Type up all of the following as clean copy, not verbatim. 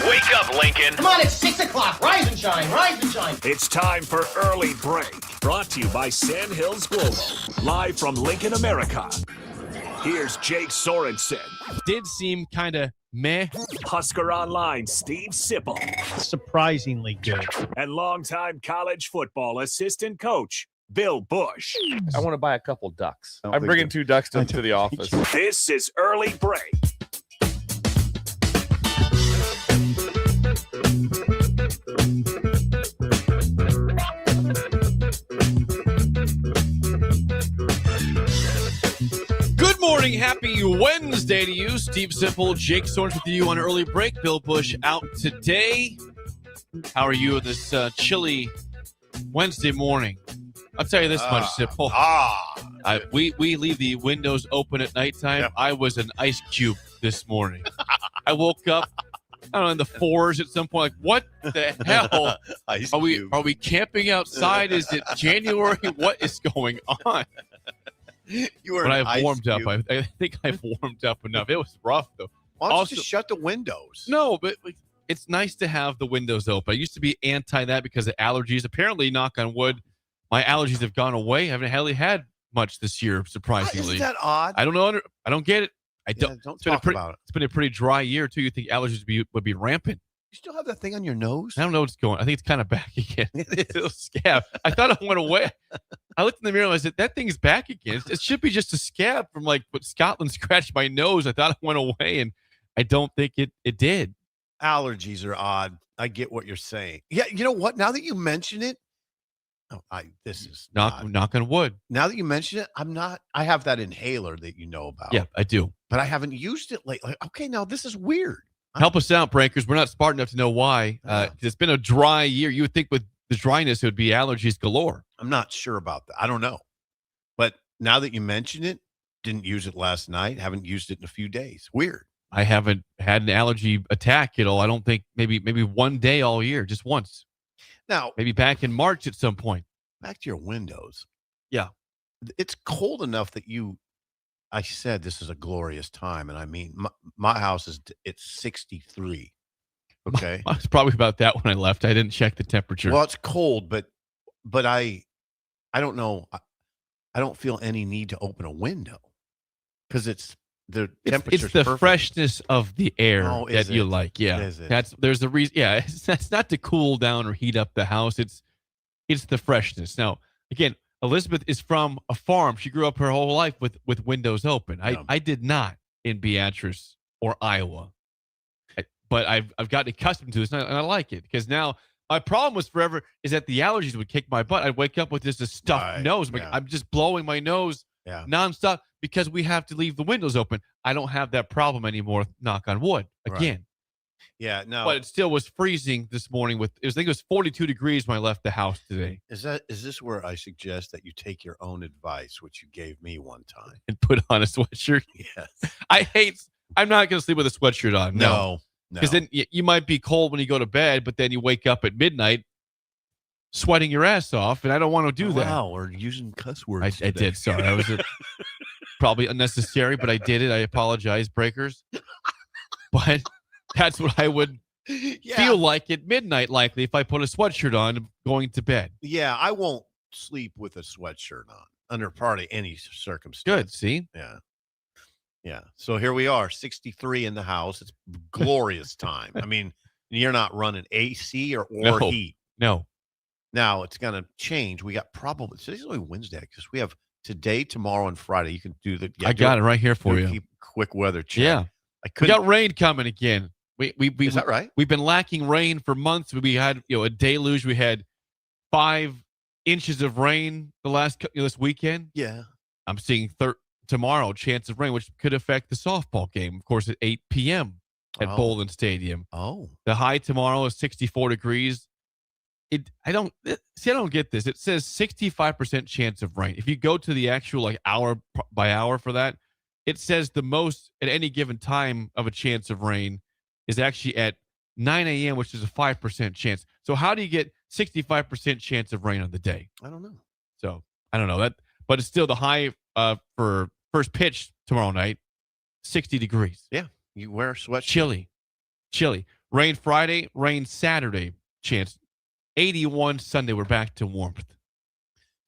Wake up, Lincoln. Come on, it's 6 o'clock. Rise and shine, rise and shine. It's time for Early Break. Brought to you by Sandhills Global. Live from Lincoln, America. Here's Jake Sorensen. Did seem kind of meh. Husker Online, Steve Sipple. Surprisingly good. And longtime college football assistant coach, Bill Busch. I want to buy a couple ducks. I'm bringing 2 ducks to the office. This is Early Break. Good morning. Happy Wednesday to you. Steve Sipple, Jake Sorensen with you on Early Break. Bill Busch out today. How are you this chilly Wednesday morning? I'll tell you this much, Sipple. We leave the windows open at nighttime. Yeah. I was an ice cube this morning. I woke up, I don't know, in the 4s at some point. Like, what the hell? Are we camping outside? Is it January? What is going on? You were. But I've warmed up. I think I've warmed up enough. It was rough though. Why don't you just shut the windows? No, but it's nice to have the windows open. I used to be anti that because of allergies. Apparently, knock on wood, my allergies have gone away. I haven't really had much this year, surprisingly. Isn't that odd? I don't know. I don't get it. Don't talk about it. It's been a pretty dry year too. You think allergies would be rampant? You still have that thing on your nose? I don't know what's going. I think it's kind of back again. It's a scab. I thought it went away. I looked in the mirror and I said, that thing's back again. It should be just a scab from like what Scotland scratched my nose. I thought it went away, and I don't think it did. Allergies are odd. I get what you're saying. Yeah, you know what? Now that you mention it, this is knock on wood. Now that you mention it, I have that inhaler that you know about. Yeah, I do. But I haven't used it lately. Okay, now this is weird. Help us out, Breakers. We're not smart enough to know why. It's been a dry year. You would think with the dryness, it would be allergies galore. I'm not sure about that. I don't know. But now that you mention it, didn't use it last night. Haven't used it in a few days. Weird. I haven't had an allergy attack at all. I don't think maybe one day all year, just once. Now, maybe back in March at some point. Back to your windows. Yeah. It's cold enough that I said this is a glorious time. And I mean, my house it's 63. Okay. I was probably about that when I left. I didn't check the temperature. Well, it's cold, but I don't know. I don't feel any need to open a window because the temperature. It's the perfect. Freshness of the air that you like. Yeah. There's the reason. Yeah. That's not to cool down or heat up the house. It's the freshness. Now, again, Elizabeth is from a farm. She grew up her whole life with windows open. I did not in Beatrice or Iowa, but I've gotten accustomed to this, and I like it because now my problem was forever is that the allergies would kick my butt. I'd wake up with just a stuffed nose. Yeah. I'm just blowing my nose nonstop because we have to leave the windows open. I don't have that problem anymore. Knock on wood. Again. Right. Yeah, no. But it still was freezing this morning. I think it was 42 degrees when I left the house today. Is this where I suggest that you take your own advice, which you gave me one time, and put on a sweatshirt? Yes. I'm not going to sleep with a sweatshirt on. No. Because then you might be cold when you go to bed, but then you wake up at midnight sweating your ass off, and I don't want to do that. Wow, we're using cuss words. I did. Sorry, I was probably unnecessary, but I did it. I apologize, Breakers. But that's what I would feel like at midnight, likely, if I put a sweatshirt on going to bed. Yeah, I won't sleep with a sweatshirt on under probably any circumstance. Good, see? Yeah. So here we are, 63 in the house. It's glorious time. I mean, you're not running AC or heat. No. Now it's going to change. We got today's only Wednesday because we have today, tomorrow, and Friday. You can do the. I got it right here for you. Keep quick weather check. Yeah. We got rain coming again. Is that right? We've been lacking rain for months. We had a deluge. We had 5 inches of rain this weekend. Yeah. I'm seeing tomorrow chance of rain, which could affect the softball game, of course, at 8 p.m. at Bowlin Stadium. Oh. The high tomorrow is 64 degrees. I don't get this. It says 65% chance of rain. If you go to the actual hour by hour for that, it says the most at any given time of a chance of rain is actually at 9 a.m., which is a 5% chance. So how do you get 65% chance of rain on the day? I don't know. So I don't know that, but it's still the high for first pitch tomorrow night, 60 degrees. Yeah. You wear a sweatshirt. Chilly. Rain Friday, rain Saturday. Chance 81 Sunday. We're back to warmth.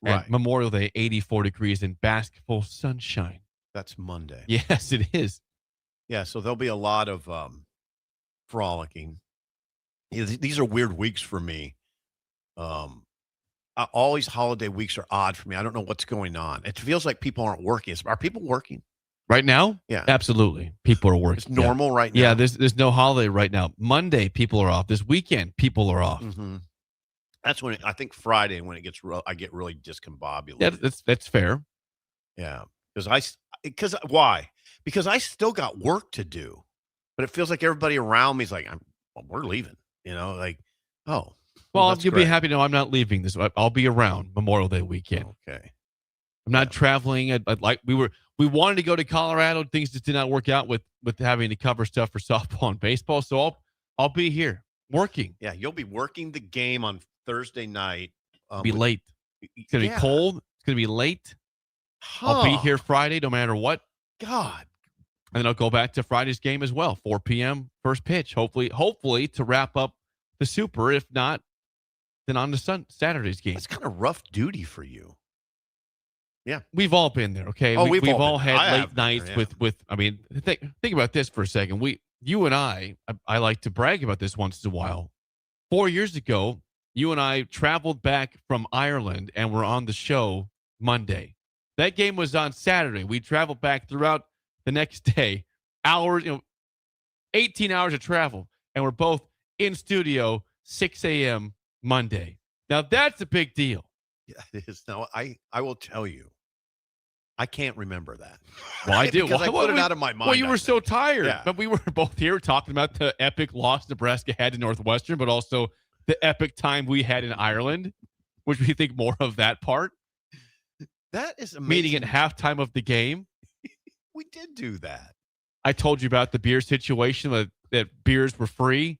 Right. And Memorial Day, 84 degrees and basketball sunshine. That's Monday. Yes, it is. Yeah, so there'll be a lot of frolicking. These are weird weeks for me. All these holiday weeks are odd for me. I don't know what's going on. It feels like people aren't working. Are people working? Right now? Yeah. Absolutely. People are working. It's normal right now. Yeah, there's no holiday right now. Monday, people are off. This weekend, people are off. Mm-hmm. That's when I think Friday when it gets I get really discombobulated. Yeah, that's fair. Yeah. Because why? Because I still got work to do. But it feels like everybody around me is like, we're leaving. Like, oh. Well, you'll be happy to know I'm not leaving this. I'll be around Memorial Day weekend. Okay. I'm not traveling. We wanted to go to Colorado. Things just did not work out with having to cover stuff for softball and baseball. So I'll be here working. Yeah, you'll be working the game on Thursday night. Be late. It's gonna be cold. It's gonna be late. I'll be here Friday, no matter what. God. And then I'll go back to Friday's game as well. 4 p.m. first pitch. Hopefully to wrap up the Super. If not, then on to Saturday's game. That's kind of rough duty for you. Yeah, we've all been there. Okay, we've all had late nights with. I mean, think about this for a second. You and I like to brag about this once in a while. 4 years ago, you and I traveled back from Ireland and were on the show Monday. That game was on Saturday. We traveled back throughout the next day, 18 hours of travel, and we're both in studio 6 a.m. Monday. Now that's a big deal. Yeah, it is. Now I will tell you, I can't remember that. Well, I do. Because I put it out of my mind. Well, you were so tired. Yeah. But we were both here talking about the epic loss Nebraska had to Northwestern, but also the epic time we had in Ireland, which we think more of that part. That is amazing. Meeting at halftime of the game. We did do that. I told you about the beer situation, that beers were free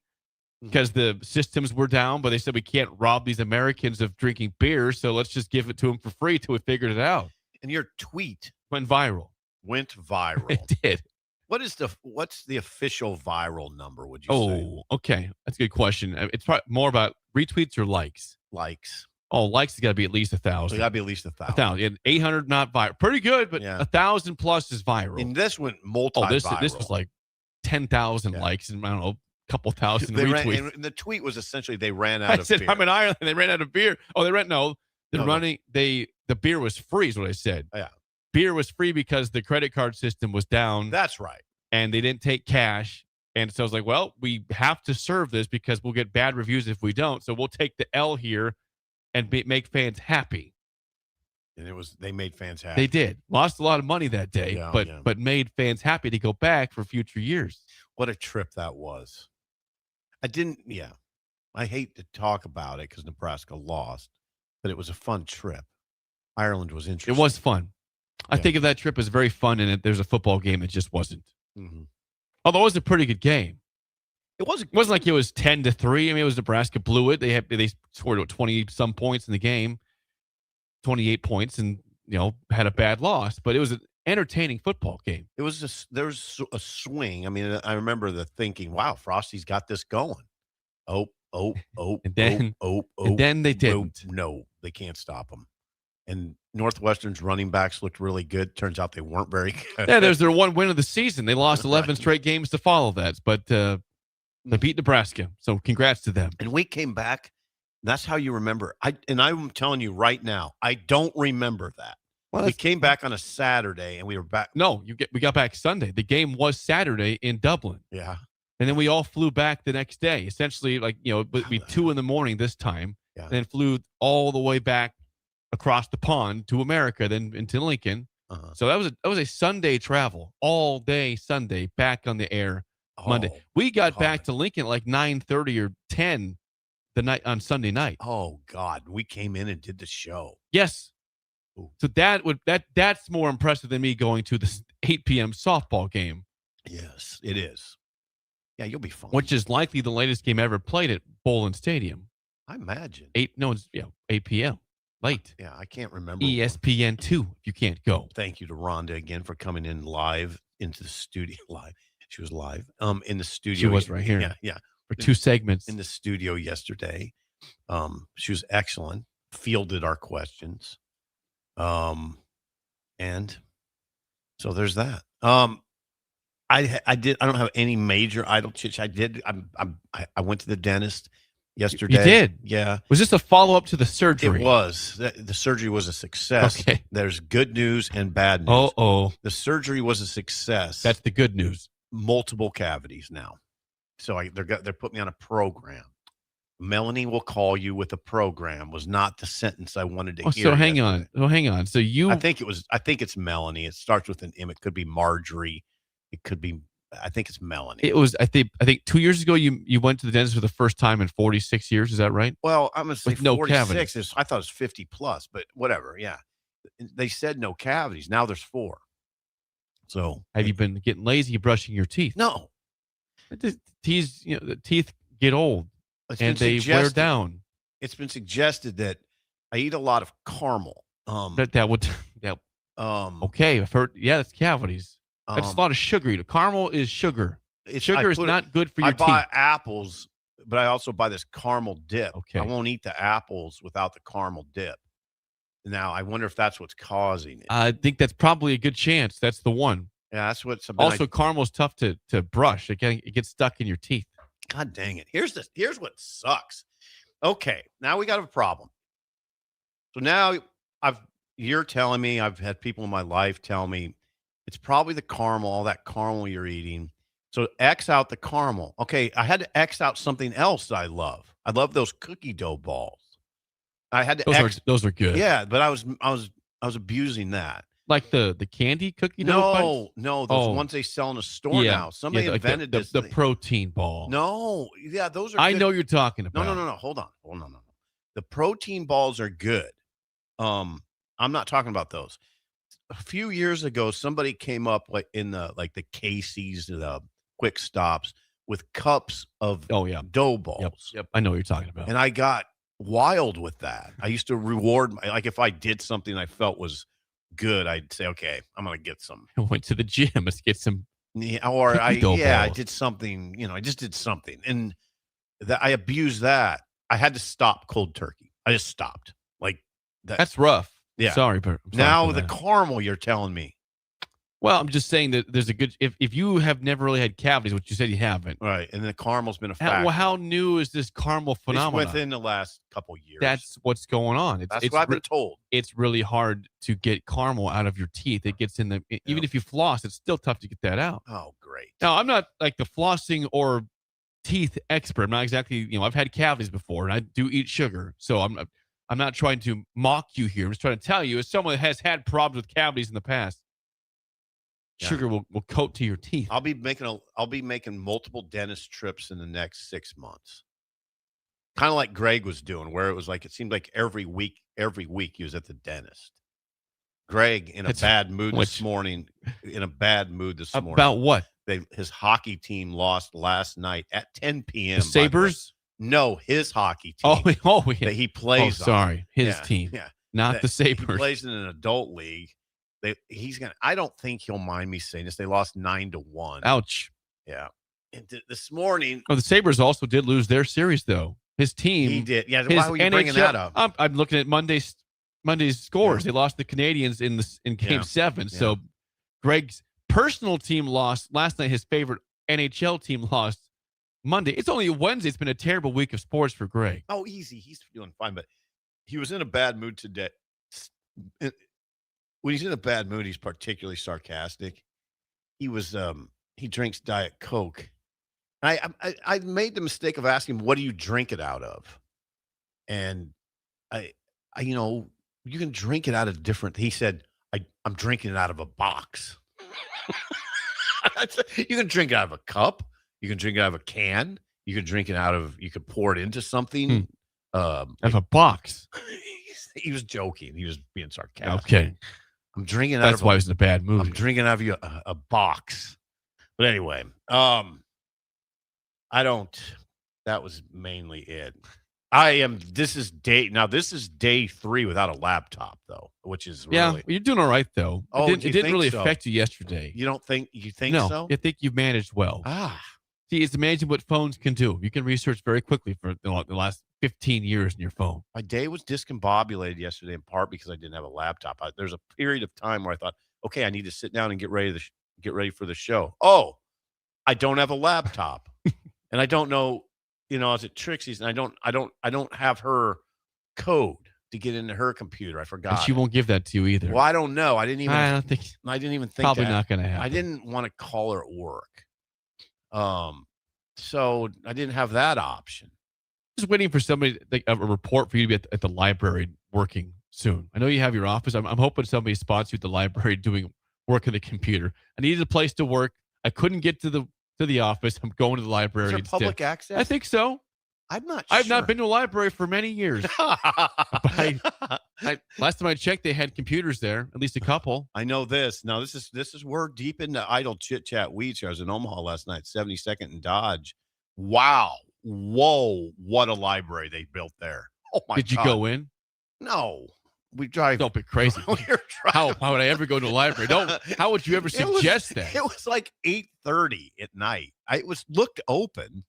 because the systems were down, but they said we can't rob these Americans of drinking beer, so let's just give it to them for free till we figured it out. And your tweet went viral. It did. What's the official viral number, would you say? Oh, okay. That's a good question. It's probably more about retweets or likes. Likes. Oh, likes has got to be at least 1,000. So got to be at least 1,000. 1,000. 800 not viral. Pretty good, but 1,000 plus is viral. And this went multi-viral. This was like 10,000 likes and I don't know, a couple thousand retweets. And the tweet was essentially they ran out of beer. I'm in Ireland. They ran out of beer. Oh, the beer was free is what I said. Yeah. Beer was free because the credit card system was down. That's right. And they didn't take cash. And so I was like, well, we have to serve this because we'll get bad reviews if we don't. So we'll take the L here and make fans happy. And they made fans happy. They did. Lost a lot of money that day, but made fans happy to go back for future years. What a trip that was. I hate to talk about it because Nebraska lost, but it was a fun trip. Ireland was interesting. It was fun. I think of that trip as very fun, and there's a football game that just wasn't. Mm-hmm. Although it was a pretty good game. It wasn't like it was 10-3. I mean, it was Nebraska blew it. They scored 20 some points in the game, 28 points, and had a bad loss. But it was an entertaining football game. It was there's a swing. I mean, I remember the thinking, "Wow, Frosty's got this going." And then they didn't. No, they can't stop them. And Northwestern's running backs looked really good. Turns out they weren't very good. Yeah, there's their one win of the season. They lost 11 straight games to follow that, but they beat Nebraska. So congrats to them. And we came back. That's how you remember. I'm telling you right now, I don't remember that. Well, we came back on a Saturday and we were back. No, we got back Sunday. The game was Saturday in Dublin. Yeah. And then we all flew back the next day. Essentially, it would be 2 a.m. this time. Yeah. And then flew all the way back across the pond to America, then into Lincoln. Uh-huh. So that was a Sunday travel, all day Sunday, back on the air Monday. We got back to Lincoln at like 9:30 or 10 the night on Sunday night. Oh God, we came in and did the show. Yes. Ooh. So that's more impressive than me going to the 8 p.m. softball game. Yes, it is. Yeah, you'll be fine. Which is likely the latest game ever played at Bowling Stadium. I imagine. 8 p.m. Late. Yeah, I can't remember. ESPN2 if you can't go. Thank you to Rhonda again for coming in live into the studio live. She was live. In the studio. She was right here. Yeah. For 2 segments in the studio yesterday. She was excellent. Fielded our questions. And so there's that. I don't have any major idle chit. I went to the dentist yesterday. You did? Yeah. Was this a follow-up to the surgery? It was. The surgery was a success. Okay. There's good news and bad news. Oh. The surgery was a success. That's the good news. Multiple cavities now. So they're putting me on a program. Melanie will call you with a program was not the sentence I wanted to hear. So hang on. So I think it's Melanie. It starts with an M. It could be Marjorie. It could be, I think it's Melanie. It was, I think 2 years ago, you went to the dentist for the first time in 46 years. Is that right? Well, I'm going to say with no 46. cavities. I thought it was 50 plus, but whatever. Yeah. They said no cavities. Now there's 4. So have you been getting lazy brushing your teeth? No. The teeth get old and they wear down. It's been suggested that I eat a lot of caramel. Okay. I've heard, that's cavities. That's a lot of sugar. Caramel is sugar. Sugar is not good for your teeth. I buy apples, but I also buy this caramel dip. Okay. I won't eat the apples without the caramel dip. Now, I wonder if that's what's causing it. I think that's probably a good chance. That's the one. Yeah, that's what's also caramel is tough to brush. It gets stuck in your teeth. God dang it! Here's what sucks. Okay, now we got a problem. So now you're telling me, I've had people in my life tell me it's probably the caramel, all that caramel you're eating. So X out the caramel. Okay, I had to X out something else that I love. I love those cookie dough balls. I had to those are good. Yeah, but I was abusing that. Like the candy cookie dough? No, those ones they sell in a store now. Somebody invented this. The protein ball. No, yeah, those are I good. know you're talking about. No. Hold on. The protein balls are good. I'm not talking about those. A few years ago, somebody came up in the Casey's, the Quick Stops with cups of dough balls. Yep. I know what you're talking about. And I got wild with that. I used to reward if I did something I felt was good, I'd say, okay, I'm gonna get some. I went to the gym. Let's get some. I did something. I just did something, and I abused that. I had to stop cold turkey. I just stopped. Like that. That's rough. Yeah. Sorry, but now the caramel you're telling me. Well, I'm just saying that there's a good if you have never really had cavities, which you said you haven't, right? And the caramel's been a factor. How new is this caramel phenomenon? It's within the last couple years. That's what's going on. That's what I've been told. It's really hard to get caramel out of your teeth. It gets in even if you floss, it's still tough to get that out. Oh, great. Now, I'm not like the flossing or teeth expert. I'm not exactly. I've had cavities before, and I do eat sugar, so I'm not trying to mock you here. I'm just trying to tell you, as someone that has had problems with cavities in the past. Sugar will coat to your teeth. I'll be making multiple dentist trips in the next 6 months. Kind of like Greg was doing, where it seemed like every week he was at the dentist. Greg in a bad mood this morning. About what? His hockey team lost last night at 10 p.m. The Sabres? No, his hockey team. Yeah. That he plays on. Sorry. His team. Yeah. Not the Sabres. He plays in an adult league. I don't think he'll mind me saying this. They lost 9-1. Ouch. Yeah. And this morning. Oh, the Sabres also did lose their series, though. His team. He did. Yeah. Why were you bringing that up? I'm looking at Monday's scores. They lost the Canadians in Game 7. Yeah. So Greg's personal team lost last night. His favorite NHL team lost Monday. It's only Wednesday. It's been a terrible week of sports for Greg. Oh, easy. He's doing fine, but he was in a bad mood today. When he's in a bad mood, he's particularly sarcastic. He drinks Diet Coke. I made the mistake of asking him, what do you drink it out of? And you can drink it out of different. He said, I'm drinking it out of a box. You can drink it out of a cup. You can drink it out of a can. You can drink it you could pour it into something. Out of a box. He was joking. He was being sarcastic. Okay. I'm drinking out That's why he's in a bad mood. I'm drinking out of a box. But anyway, that was mainly it. This is day 3 without a laptop, though, which is really. You're doing all right, though. Oh, it didn't really so? affect you yesterday. You don't think? You think no, so? I think you've managed well. See, it's amazing what phones can do. You can research very quickly for the last 15 years in your phone. My day was discombobulated yesterday, in part because I didn't have a laptop. There's a period of time where I thought, okay, I need to sit down and get ready for the show. Oh, I don't have a laptop, and I don't know. I was at Trixie's, and I don't have her code to get into her computer. I forgot. And she won't give that to you either. Well, I don't know. I didn't even think. Probably not going to happen. I didn't want to call her at work. So I didn't have that option. Just waiting for somebody, like a report for you to be at the library working soon. I know you have your office. I'm hoping somebody spots you at the library doing work on the computer. I needed a place to work. I couldn't get to the office. I'm going to the library. Is there instead. public access? I think so. I'm not sure. I've not been to a library for many years. Last time I checked, they had computers there, at least a couple. I know this. Now, this is we're deep into idle chit-chat weeds. I was in Omaha last night, 72nd and Dodge. Wow. Whoa. What a library they built there. Oh, my God. Did you go in? No. We drive. Don't be crazy. How would I ever go to a library? How would you ever suggest that? It was like 8:30 at night. It looked open,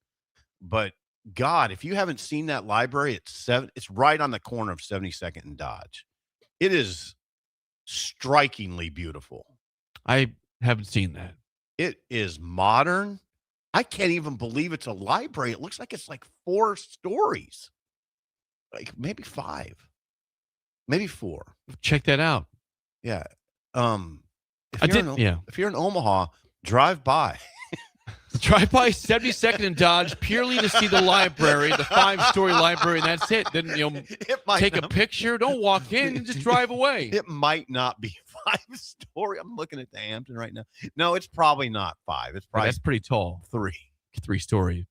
but God, if you haven't seen that library, it's right on the corner of 72nd and Dodge. It is strikingly beautiful. I haven't seen that. It is modern. I can't even believe it's a library. It looks like it's like 4 stories, like maybe 5, maybe 4. Check that out. Yeah. If you're in Omaha, drive by. Drive by 72nd and Dodge purely to see the library, the 5-story library, and that's it. Then take a picture. Don't walk in and just drive away. It might not be 5-story. I'm looking at the Hampton right now. No, it's probably not 5. It's probably that's pretty tall. 3-story.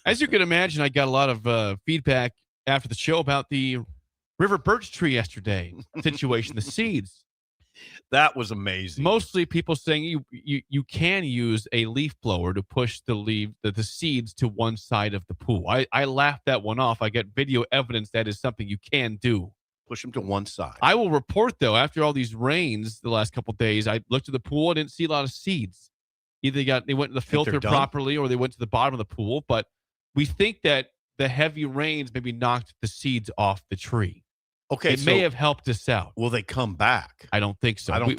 As you can imagine, I got a lot of feedback after the show about the river birch tree yesterday situation, the seeds. That was amazing. Mostly people saying you can use a leaf blower to push the seeds to one side of the pool. I laughed that one off. I got video evidence that is something you can do. Push them to one side. I will report, though, after all these rains the last couple of days, I looked at the pool. I didn't see a lot of seeds. Either they went to the filter properly or they went to the bottom of the pool. But we think that the heavy rains maybe knocked the seeds off the tree. Okay, it may have helped us out. Will they come back? I don't think so. We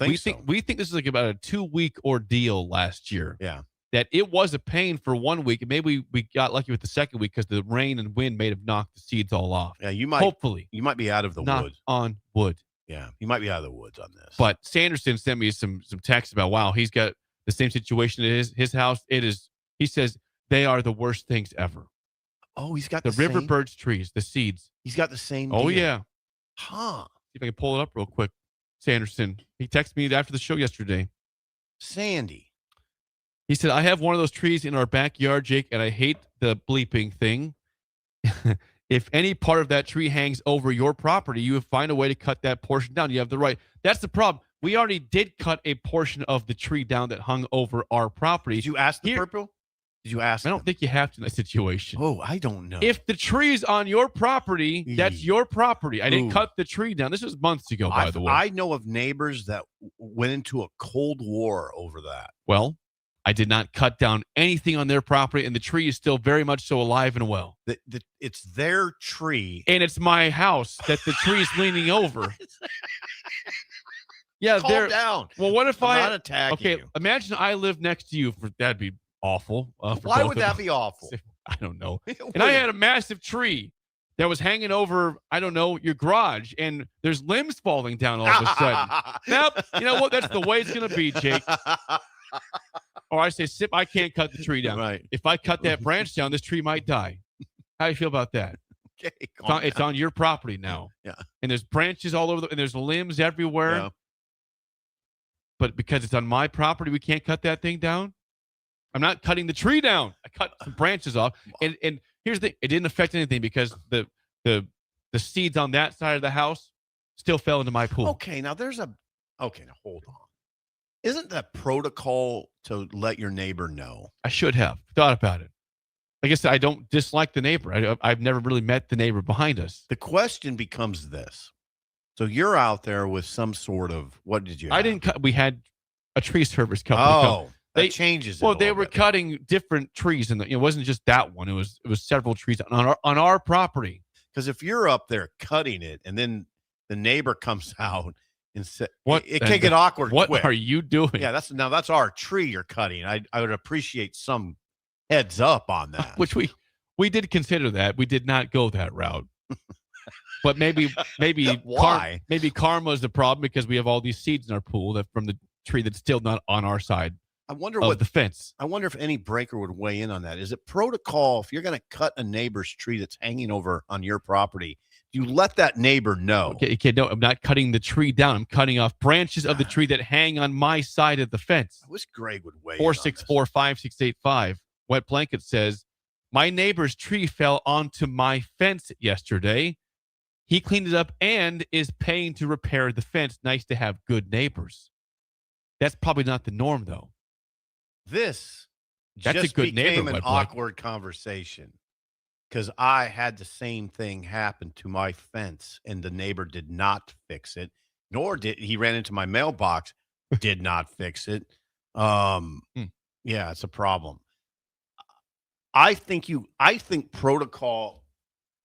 think this is like about a 2-week ordeal last year. Yeah. That it was a pain for 1 week, and maybe we got lucky with the second week because the rain and wind may have knocked the seeds all off. Yeah, you might. Hopefully, you might be out of the woods. On wood. Yeah, you might be out of the woods on this. But Sanderson sent me some text about he's got the same situation at his house. He says they are the worst things ever. Oh, he's got the river birch trees, the seeds. He's got the same. Oh deal. Yeah. Huh. See if I can pull it up real quick. Sanderson. He texted me after the show yesterday. Sandy. He said, I have one of those trees in our backyard, Jake, and I hate the bleeping thing. If any part of that tree hangs over your property, you would find a way to cut that portion down. You have the right. That's the problem. We already did cut a portion of the tree down that hung over our property. Did you ask the purple? Did you ask? I don't think you have to in that situation. Oh, I don't know. If the tree's on your property, that's your property. I didn't cut the tree down. This was months ago, by the way. I know of neighbors that went into a cold war over that. Well, I did not cut down anything on their property, and the tree is still very much so alive and well. It's their tree. And it's my house that the tree is leaning over. Yeah, calm down. Well, what if I'm not attacking you? Imagine I live next to you. That'd be awful. Why would that be awful? I don't know. And I had a massive tree that was hanging over, I don't know, your garage, and there's limbs falling down all of a sudden. Nope. You know what? That's the way it's going to be, Jake. Or I say, Sip, I can't cut the tree down. Right. If I cut that branch down, this tree might die. How do you feel about that? Okay, it's on your property now. Yeah. And there's branches all over, and there's limbs everywhere. Yeah. But because it's on my property, we can't cut that thing down? I'm not cutting the tree down. I cut some branches off. And here's the thing. It didn't affect anything because the seeds on that side of the house still fell into my pool. Okay, now now hold on. Isn't that protocol to let your neighbor know? I should have thought about it. like I said, I don't dislike the neighbor. I've never really met the neighbor behind us. The question becomes this. So you're out there with some sort of, what did you have? I didn't cut. We had a tree service company. Oh, that changes it. Well, they were cutting different trees, and it wasn't just that one. It was several trees on our property. Because if you're up there cutting it, and then the neighbor comes out and says, it can get awkward. What quick. are you doing? Yeah, that's our tree you're cutting. I would appreciate some heads up on that. Which we did consider that. We did not go that route. But maybe why? Maybe karma is the problem because we have all these seeds in our pool that from the tree that's still not on our side. I wonder of the fence. I wonder if any breaker would weigh in on that. Is it protocol if you're going to cut a neighbor's tree that's hanging over on your property? Do you let that neighbor know? Okay, no, I'm not cutting the tree down. I'm cutting off branches of the tree that hang on my side of the fence. I wish Greg would weigh 464-5685. Wet Blanket says, my neighbor's tree fell onto my fence yesterday. He cleaned it up and is paying to repair the fence. Nice to have good neighbors. That's probably not the norm, though. That's a good neighbor, an awkward conversation because I had the same thing happen to my fence and the neighbor did not fix it, nor did he ran into my mailbox, did not fix it. Yeah, it's a problem. I think protocol.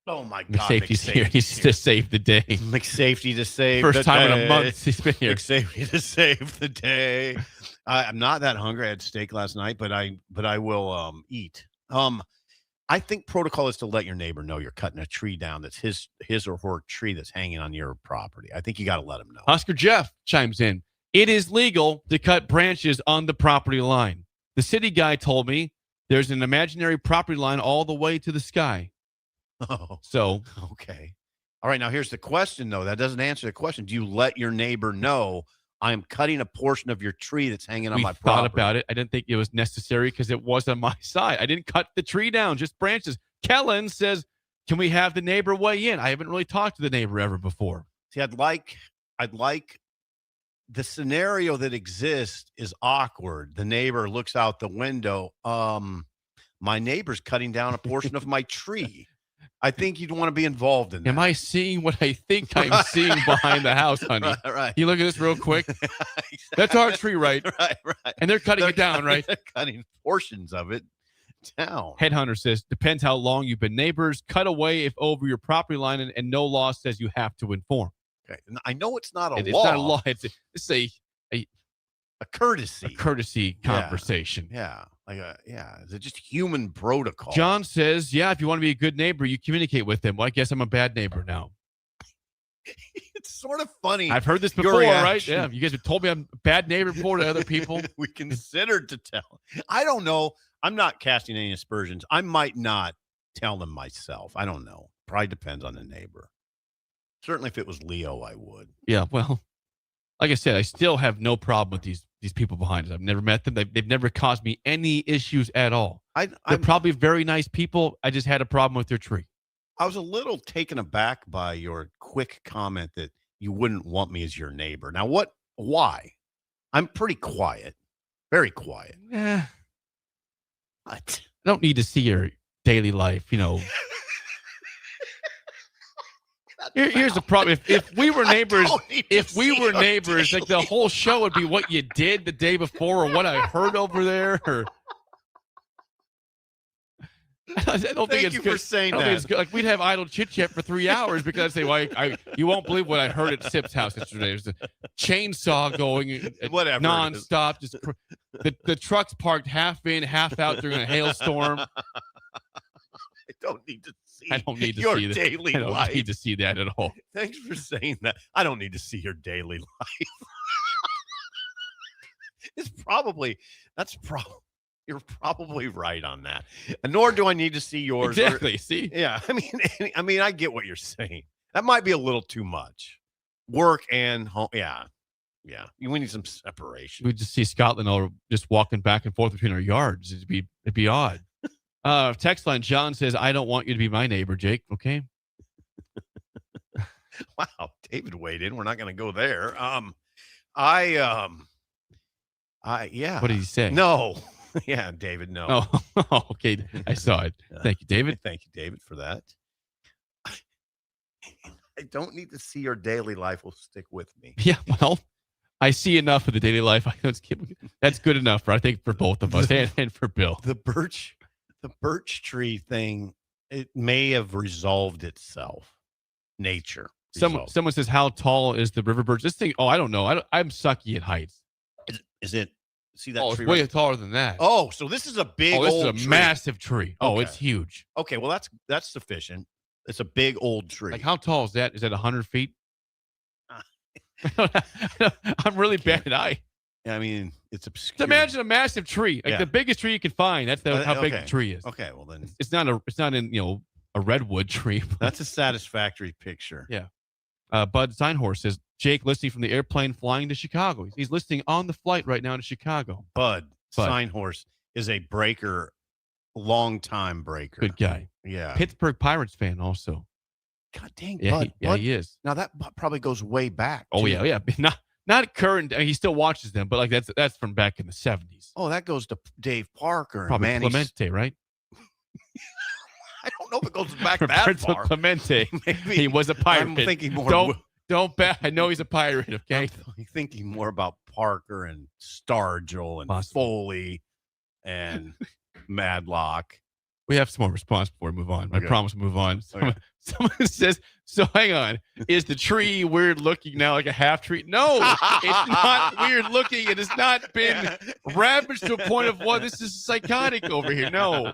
Oh my God! McSafety's here. He's to save the day. McSafety to save First the time day. in a month he's been here. McSafety to save the day. I'm not that hungry. I had steak last night, but I will eat. I think protocol is to let your neighbor know you're cutting a tree down that's his or her tree that's hanging on your property. I think you got to let him know. Husker Jeff chimes in. It is legal to cut branches on the property line. The city guy told me there's an imaginary property line all the way to the sky. Oh, so okay. All right. Now here's the question, though. That doesn't answer the question. Do you let your neighbor know I am cutting a portion of your tree that's hanging on my property? We thought about it. I didn't think it was necessary because it was on my side. I didn't cut the tree down, just branches. Kellen says, can we have the neighbor weigh in? I haven't really talked to the neighbor ever before. See, I'd like the scenario that exists is awkward. The neighbor looks out the window. My neighbor's cutting down a portion of my tree. I think you'd want to be involved in that. Am I seeing what I think I'm seeing behind the house, honey? Right. You look at this real quick. Exactly. That's our tree, right? Right. And they're cutting it down, right? They're cutting portions of it down. Headhunter says, depends how long you've been neighbors. Cut away if over your property line, and no law says you have to inform. Okay. I know it's not a law. It's not a law. It's a courtesy. A courtesy conversation. Yeah. Is it just human protocol? John says, yeah, if you want to be a good neighbor, you communicate with them. Well, I guess I'm a bad neighbor now. It's sort of funny. I've heard this before, right? Yeah. You guys have told me I'm a bad neighbor before to other people. We considered to tell. I don't know. I'm not casting any aspersions. I might not tell them myself. I don't know. Probably depends on the neighbor. Certainly if it was Leo, I would. Yeah, well, like I said, I still have no problem with these people behind us. I've never met them. They've never caused me any issues at all. They're probably very nice people. I just had a problem with their tree. I was a little taken aback by your quick comment that you wouldn't want me as your neighbor. Now, why? I'm pretty quiet. Very quiet. Yeah. What? I don't need to see your daily life, Here's the problem. If we were neighbors, like the whole show would be what you did the day before or what I heard over there. Or I don't think it's you good. For saying I don't that. think it's good. Like we'd have idle chit chat for 3 hours because I'd say, "Well, you won't believe what I heard at Sip's house yesterday. There's a chainsaw going whatever nonstop. Just the truck's parked half in, half out during a hailstorm. I don't need to see. I don't need to your see daily that. I don't life. need to see that at all. Thanks for saying that. I don't need to see your daily life. You're probably right on that. And nor do I need to see yours. Exactly. See? Yeah. I mean, I get what you're saying. That might be a little too much. Work and home. Yeah. Yeah. We need some separation. We just see Scotland all just walking back and forth between our yards. It'd be odd. Text line, John says, I don't want you to be my neighbor, Jake. Okay. Wow. David weighed in. We're not going to go there. Yeah. What did he say? No. Yeah, David, no. Oh, okay. I saw it. Thank you, David. Thank you, David, for that. I don't need to see your daily life will stick with me. Yeah, well, I see enough of the daily life. That's good enough, I think, for both of us and for Bill. The birch tree thing, it may have resolved itself. Nature. Someone says, how tall is the river birch? This thing, I don't know. I'm sucky at heights. Is it? See that tree? It's way taller than that. Oh, so this is a big this old is a massive tree. Okay. Oh, it's huge. Okay, well, that's sufficient. It's a big old tree. Like, how tall is that? Is that 100 feet? I'm really bad at height. I mean, it's obscure. Just imagine a massive tree, like the biggest tree you can find. That's how big the tree is. Okay, well then, it's not in a redwood tree. That's a satisfactory picture. Yeah. Bud Steinhorst says, Jake listening from the airplane flying to Chicago. He's listening on the flight right now to Chicago. Bud Steinhorst is a breaker, long-time breaker. Good guy. Yeah. Pittsburgh Pirates fan also. God dang, yeah, Bud. Bud, he is. Now that probably goes way back. Oh, yeah. Not current. I mean, he still watches them, but like that's from back in the 70s. Oh, that goes to Dave Parker and probably Manny Clemente, right? I don't know if it goes back that far. Clemente. Maybe. He was a pirate. I'm thinking more. Don't bet. I know he's a pirate, okay? I'm thinking more about Parker and Stargell and Foley and Madlock. We have some more response before we move on. I promise we'll move on. Someone says, so hang on. Is the tree weird looking now, like a half tree? No, it's not weird looking. It has not been ravaged to a point of, this is psychotic over here. No.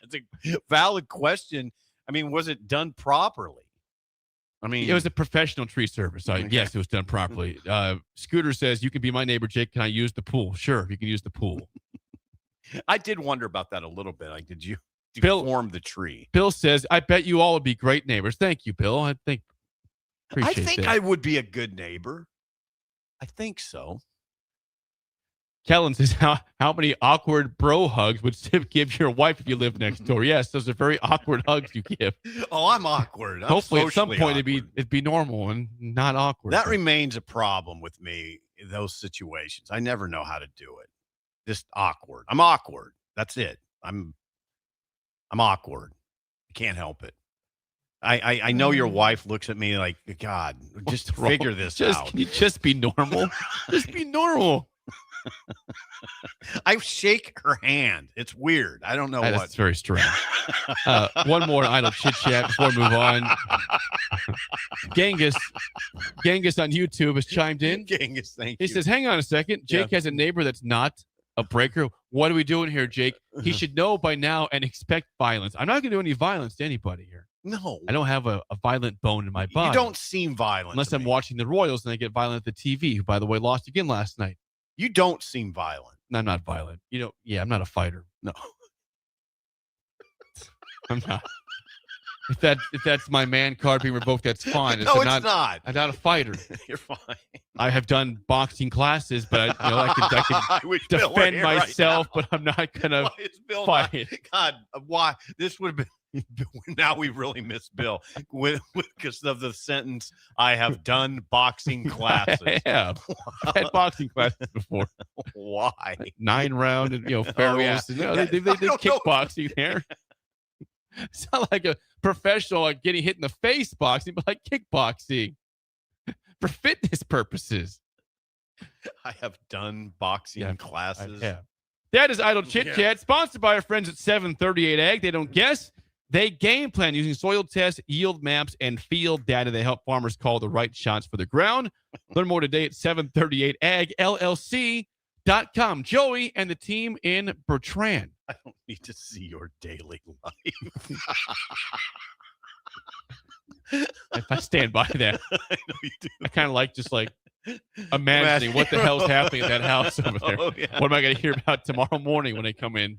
It's a valid question. I mean, was it done properly? I mean, it was a professional tree service. Yes, it was done properly. Scooter says, you can be my neighbor, Jake. Can I use the pool? Sure, you can use the pool. I did wonder about that a little bit. Like, did you form the tree? Bill says, I bet you all would be great neighbors. Thank you, Bill. I think I would be a good neighbor. I think so. Kellen says, how many awkward bro hugs would Sip give your wife if you lived next door? Yes, those are very awkward hugs you give. Oh, I'm awkward. Hopefully at some point it'd be normal and not awkward. That remains a problem with me in those situations. I never know how to do it. Just awkward. I'm awkward. That's it. I'm awkward. I can't help it. I know your wife looks at me like, God, just figure this out. Can you just be normal? Just be normal. I shake her hand. It's weird. I don't know what. That's very strange. One more idle chit chat before we move on. Genghis on YouTube has chimed in. Genghis, thank you. He says, hang on a second. Jake has a neighbor that's not a breaker. What are we doing here, Jake? He should know by now and expect violence. I'm not going to do any violence to anybody here. No. I don't have a violent bone in my body. You don't seem violent. Unless I'm watching the Royals and I get violent at the TV, who, by the way, lost again last night. You don't seem violent. No, I'm not violent. I'm not a fighter. No. I'm not. If that's my man card being revoked, that's fine. No, it's not. I'm not a fighter. You're fine. I have done boxing classes, but I can defend myself, but I'm not gonna fight. God, why? This would have been. Now we really miss Bill because of the sentence. I have done boxing classes. Yeah, I've had boxing classes before. Why? Like 9-round and ferals. They did kickboxing there. It's not like a professional like getting hit in the face boxing, but like kickboxing for fitness purposes. I have done boxing classes. Yeah. That is Idle Chit Chat, sponsored by our friends at 738 Ag. They don't guess. They game plan using soil tests, yield maps, and field data. They help farmers call the right shots for the ground. Learn more today at 738AgLLC.com. Joey and the team in Bertrand. I don't need to see your daily life. If I stand by that, I know you do. I kind of like just like imagining what the hell's happening at that house over there. Oh, yeah. What am I going to hear about tomorrow morning when they come in?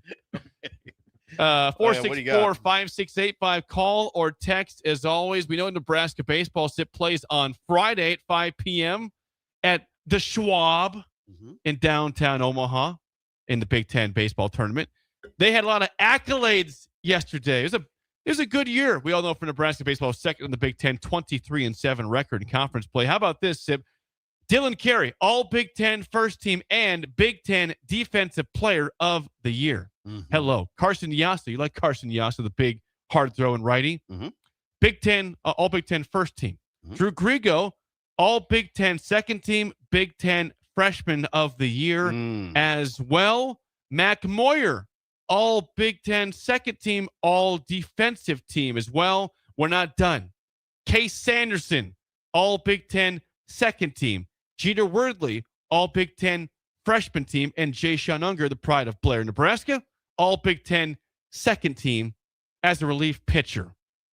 464-5685. Call or text as always. We know Nebraska baseball SIP plays on Friday at 5 p.m. at the Schwab in downtown Omaha in the Big Ten baseball tournament. They had a lot of accolades yesterday. It was a good year. We all know for Nebraska baseball, second in the Big Ten, 23-7 record in conference play. How about this, Sip? Dylan Carey, all Big Ten first team and Big Ten Defensive Player of the Year. Mm-hmm. Hello. Carson Yasta. You like Carson Yasta, the big hard throwing righty? Mm-hmm. Big Ten, all Big Ten first team. Mm-hmm. Drew Grigo, all Big Ten second team, Big Ten Freshman of the Year as well. Mac Moyer, all Big Ten second team, all defensive team as well. We're not done. Case Sanderson, all Big Ten second team. Jeter Wordley, all Big Ten freshman team. And Jay Sean Unger, the pride of Blair, Nebraska, all Big Ten second team as a relief pitcher.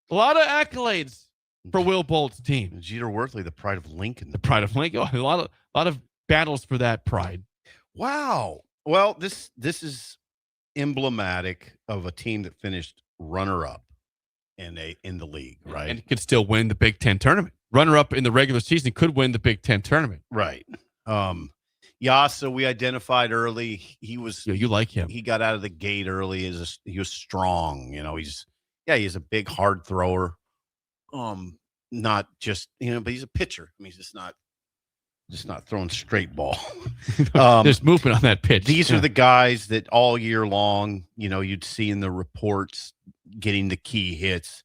A lot of accolades for Will Bolt's team. Jeter Wordley, the pride of Lincoln. The pride of Lincoln. Oh, a lot of battles for that pride. Wow. Well, this is emblematic of a team that finished runner-up in the league, right? And could still win the Big Ten tournament. Runner-up in the regular season could win the Big Ten tournament. Right. Yasa, we identified early. He was. Yeah, you like him. He got out of the gate early. He was strong. He's a big hard thrower. Not just but he's a pitcher. I mean, he's just not throwing straight ball. There's movement on that pitch. These are the guys that all year long, you'd see in the reports getting the key hits.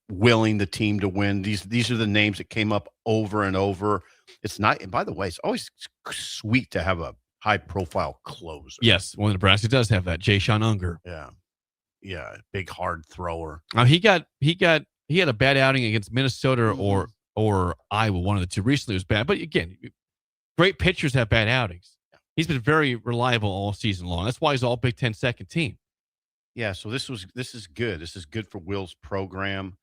Willing the team to win. These are the names that came up over and over. It's not, and by the way, it's always sweet to have a high profile closer. Yes, well, Nebraska does have that. Jay Sean Unger. Yeah, big hard thrower. He had a bad outing against Minnesota or Iowa, one of the two. Recently it was bad, but again, great pitchers have bad outings. He's been very reliable all season long. That's why he's all Big Ten second team. Yeah, so this is good. This is good for Will's program.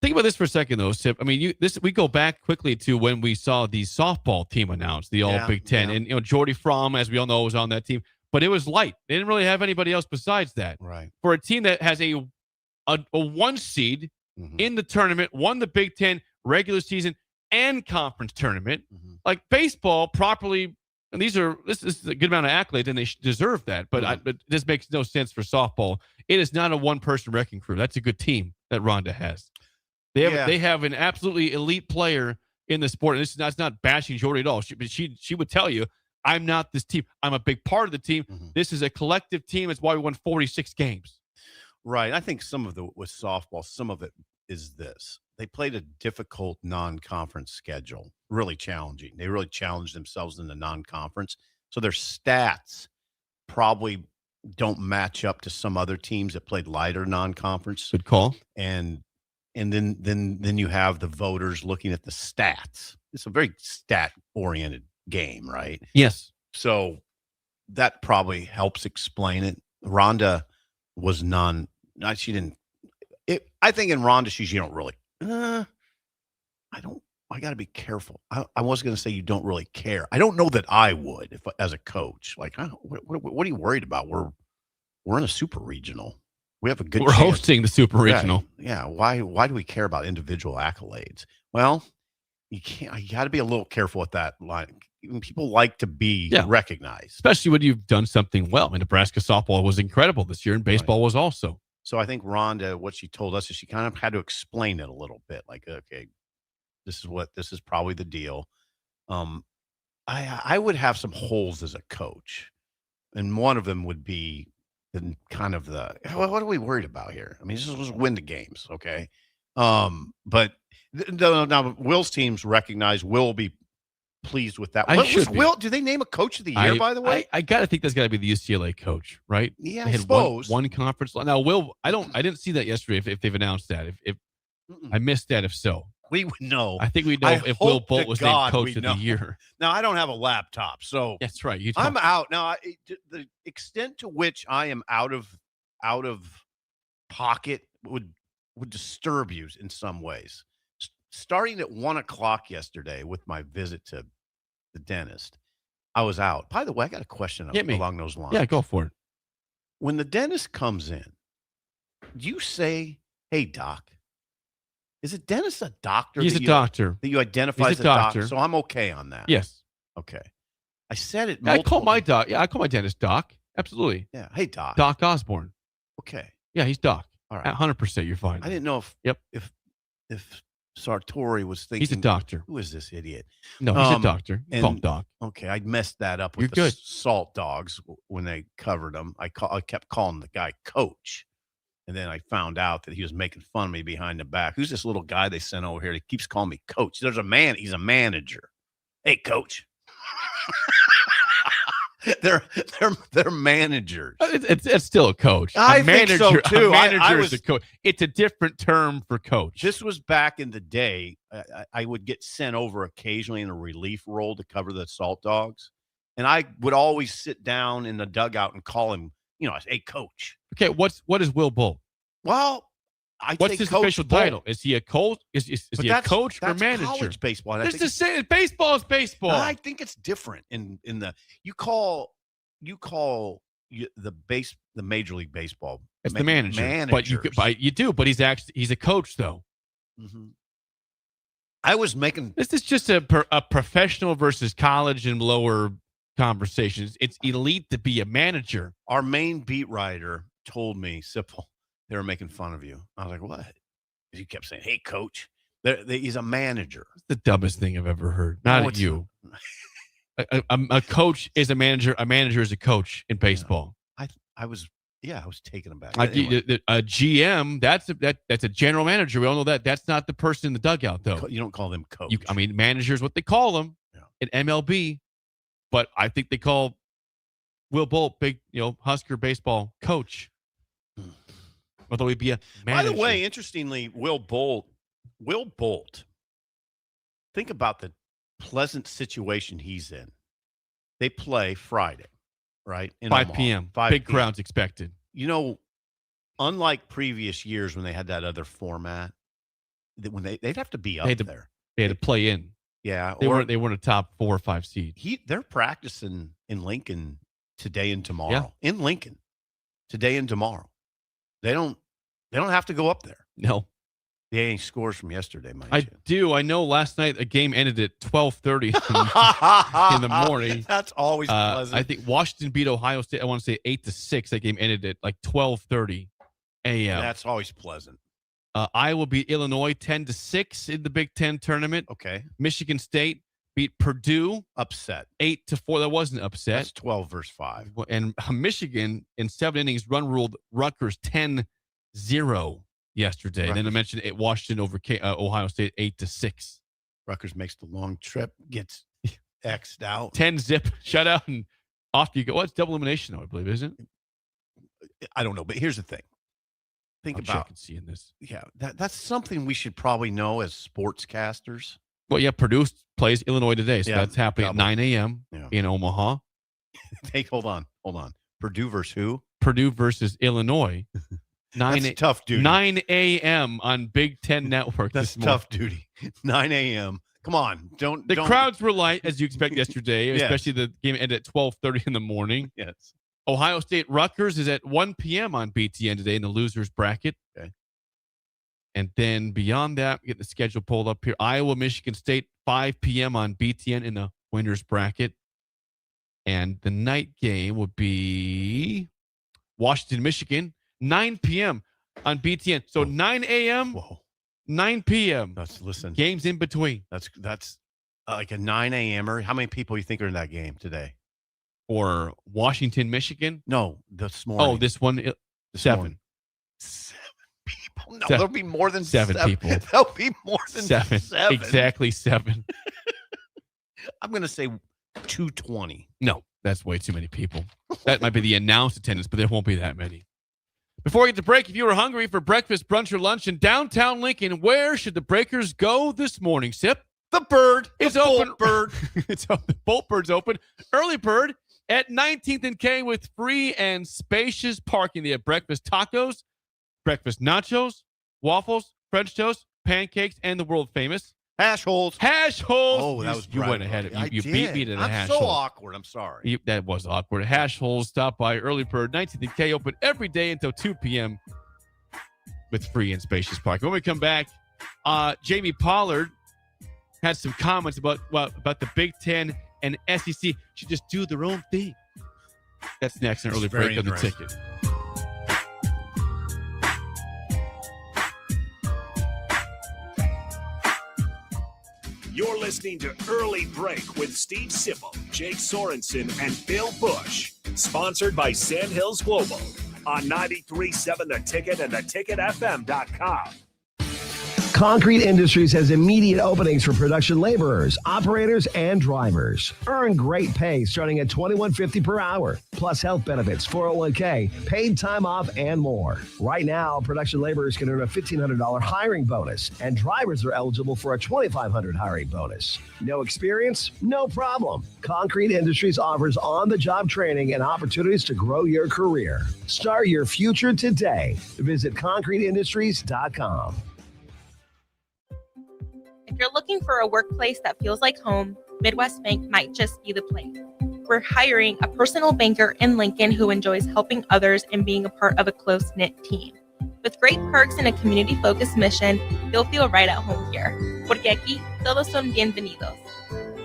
Think about this for a second, though, Sip. I mean, we go back quickly to when we saw the softball team announced, the All Big Ten, and Jordy Fromm, as we all know, was on that team. But it was light. They didn't really have anybody else besides that. Right. For a team that has a one seed in the tournament, won the Big Ten regular season and conference tournament, like baseball properly. And this is a good amount of accolades, and they deserve that. But this makes no sense for softball. It is not a one-person wrecking crew. That's a good team that Rhonda has. They have an absolutely elite player in the sport. And that's not bashing Jordy at all. She would tell you, I'm not this team. I'm a big part of the team. This is a collective team. That's why we won 46 games. Right. I think some of it with softball, some of it is this. They played a difficult non-conference schedule, really challenging. They really challenged themselves in the non-conference. So their stats probably don't match up to some other teams that played lighter non-conference. Good call. And then you have the voters looking at the stats. It's a very stat-oriented game, right? Yes. So that probably helps explain it. Rhonda was she didn't. I think in Rhonda, you don't really. I got to be careful. I was going to say you don't really care. I don't know that I would as a coach. Like, what are you worried about? We're in a super regional. We have a good. We're hosting the super regional. Yeah. Why do we care about individual accolades? Well, you can't. You got to be a little careful with that line. People like to be recognized, especially when you've done something well. I mean, Nebraska softball was incredible this year, and baseball was also. So I think Rhonda, what she told us is she kind of had to explain it a little bit. Like, okay, this is probably the deal. I would have some holes as a coach, and one of them would be what are we worried about here? I mean, just win the games, okay? But now Will's teams recognize Will will be pleased with that. Will, do they name a coach of the year, by the way? I gotta think that's gotta be the UCLA coach, right? Yeah, they had I suppose one conference. Now, Will, I didn't see that yesterday. If they've announced that, if I missed that, if so, we would know. I think we know if Will Bolt was named coach of the year. Now, I don't have a laptop, so that's right. I'm out now. The extent to which I am out of pocket would disturb you in some ways. Starting at 1:00 yesterday with my visit to the dentist, I was out. By the way, I got a question along those lines. Yeah, go for it. When the dentist comes in, do you say, "Hey, doc"? Is a dentist a doctor? He's a doctor. That you identify as a doctor. So I'm okay on that. Yes. Okay. I said it. I call my doc. Yeah, I call my dentist Doc. Absolutely. Yeah. Hey, Doc. Doc Osborne. Okay. Yeah, he's Doc. All right. 100%. You're fine. I didn't know if Sartori was thinking. He's a doctor. Who is this idiot? No, he's a doctor. Call him Doc. Okay, I messed that up with You're good. salt dogs when they covered them. I kept calling the guy Coach. And then I found out that he was making fun of me behind the back. Who's this little guy they sent over here? He keeps calling me Coach. He's a manager. Hey, Coach. they're managers. It's still a coach. I think so too. A manager is a coach. It's a different term for coach. This was back in the day. I would get sent over occasionally in a relief role to cover the salt dogs, and I would always sit down in the dugout and call him, hey, Coach. Okay, what is Will Bolt? Well, what's his official title? Is he a coach? Is he a coach or manager? College baseball. It's the same. Baseball is baseball. I think it's different. In the you call the Major League Baseball. It's the manager. But he's a coach though. Mm-hmm. I was making. This is just a professional versus college and lower conversations. It's elite to be a manager. Our main beat writer told me, Sipple, they were making fun of you. I was like, what? He kept saying, hey, Coach. He's a manager. It's the dumbest thing I've ever heard. Not at you. A coach is a manager. A manager is a coach in baseball. I was taken aback. Like anyway. A GM, that's a general manager. We all know that. That's not the person in the dugout, though. You don't call them coach. Manager is what they call them in MLB. But I think they call Will Bolt, big, Husker baseball coach. Although he'd be a manager. By the way, interestingly, Will Bolt, think about the pleasant situation he's in. They play Friday, right? In 5 Omaha. p.m. 5 Big p.m. crowds expected. Unlike previous years when they had that other format, when they'd have to be up there. They had to play in. Yeah. They weren't a top 4 or 5 seed. They're practicing in Lincoln today and tomorrow. Yeah. In Lincoln today and tomorrow. They don't have to go up there. No. They ain't scores from yesterday, mind I you. do. I know last night a game ended at 12:30 in the morning. That's always pleasant. I think Washington beat Ohio State. I want to say 8-6. That game ended at like 12:30 a.m. That's always pleasant. Iowa beat Illinois 10-6 in the Big Ten tournament. Okay. Michigan State beat Purdue upset 8-4. That wasn't upset. That's 12 versus 5. And Michigan in 7 innings ruled Rutgers 10-0 yesterday. And then I mentioned Washington over Ohio State 8-6. Rutgers makes the long trip, gets X'd out. 10-zip shutout, and off you go. Well, it's double elimination, though, I believe, isn't it? I don't know, but here's the thing. I'm checking seeing this. Yeah, that's something we should probably know as sportscasters. Well, yeah, Purdue plays Illinois today, so that's happening at 9 a.m. in Omaha. Hey, hold on. Purdue versus who? Purdue versus Illinois. That's tough duty. 9 a.m. on Big Ten Network. That's tough duty. 9 a.m. Come on, don't. Crowds were light, as you expect yesterday, especially the game ended at 12:30 in the morning. Yes. Ohio State Rutgers is at 1 p.m. on BTN today in the losers bracket. Okay. And then beyond that, we get the schedule pulled up here. Iowa, Michigan State, 5 p.m. on BTN in the winners bracket. And the night game would be Washington, Michigan, 9 p.m. on BTN. So 9 a.m., 9 p.m. Listen. Games in between. That's like a 9 a.m.er. How many people you think are in that game today? Or Washington, Michigan? No, this morning. Oh, this one, 7. Morning. 7 people. No, there'll be more than 7 people. There'll be more than 7. Exactly 7. I'm going to say 220. No, that's way too many people. That might be the announced attendance, but there won't be that many. Before we get to break, if you were hungry for breakfast, brunch, or lunch in downtown Lincoln, where should the Breakers go this morning, Sip? The Bird. It's open. Bird. It's open. Bolt Bird's open. Early Bird at 19th and K with free and spacious parking. They have breakfast tacos, breakfast nachos, waffles, French toast, pancakes, and the world famous hash holes. Hash holes. Oh, that was you went ahead. You beat me to the hash hole. I'm so awkward. I'm sorry. That was awkward. Hash holes. Stop by Early Bird. 19th and K open every day until 2 p.m. with free and spacious parking. When we come back, Jamie Pollard had some comments about the Big Ten and SEC should just do their own thing. That's next in Early Break on the Ticket. You're listening to Early Break with Steve Sipple, Jake Sorensen, and Bill Busch. Sponsored by Sandhills Global on 93.7 The Ticket and theticketfm.com. Concrete Industries has immediate openings for production laborers, operators, and drivers. Earn great pay starting at $21.50 per hour, plus health benefits, 401k, paid time off, and more. Right now, production laborers can earn a $1,500 hiring bonus, and drivers are eligible for a $2,500 hiring bonus. No experience? No problem. Concrete Industries offers on-the-job training and opportunities to grow your career. Start your future today. Visit concreteindustries.com. If you're looking for a workplace that feels like home, Midwest Bank might just be the place. We're hiring a personal banker in Lincoln who enjoys helping others and being a part of a close-knit team. With great perks and a community-focused mission, you'll feel right at home here. Porque aquí todos son bienvenidos.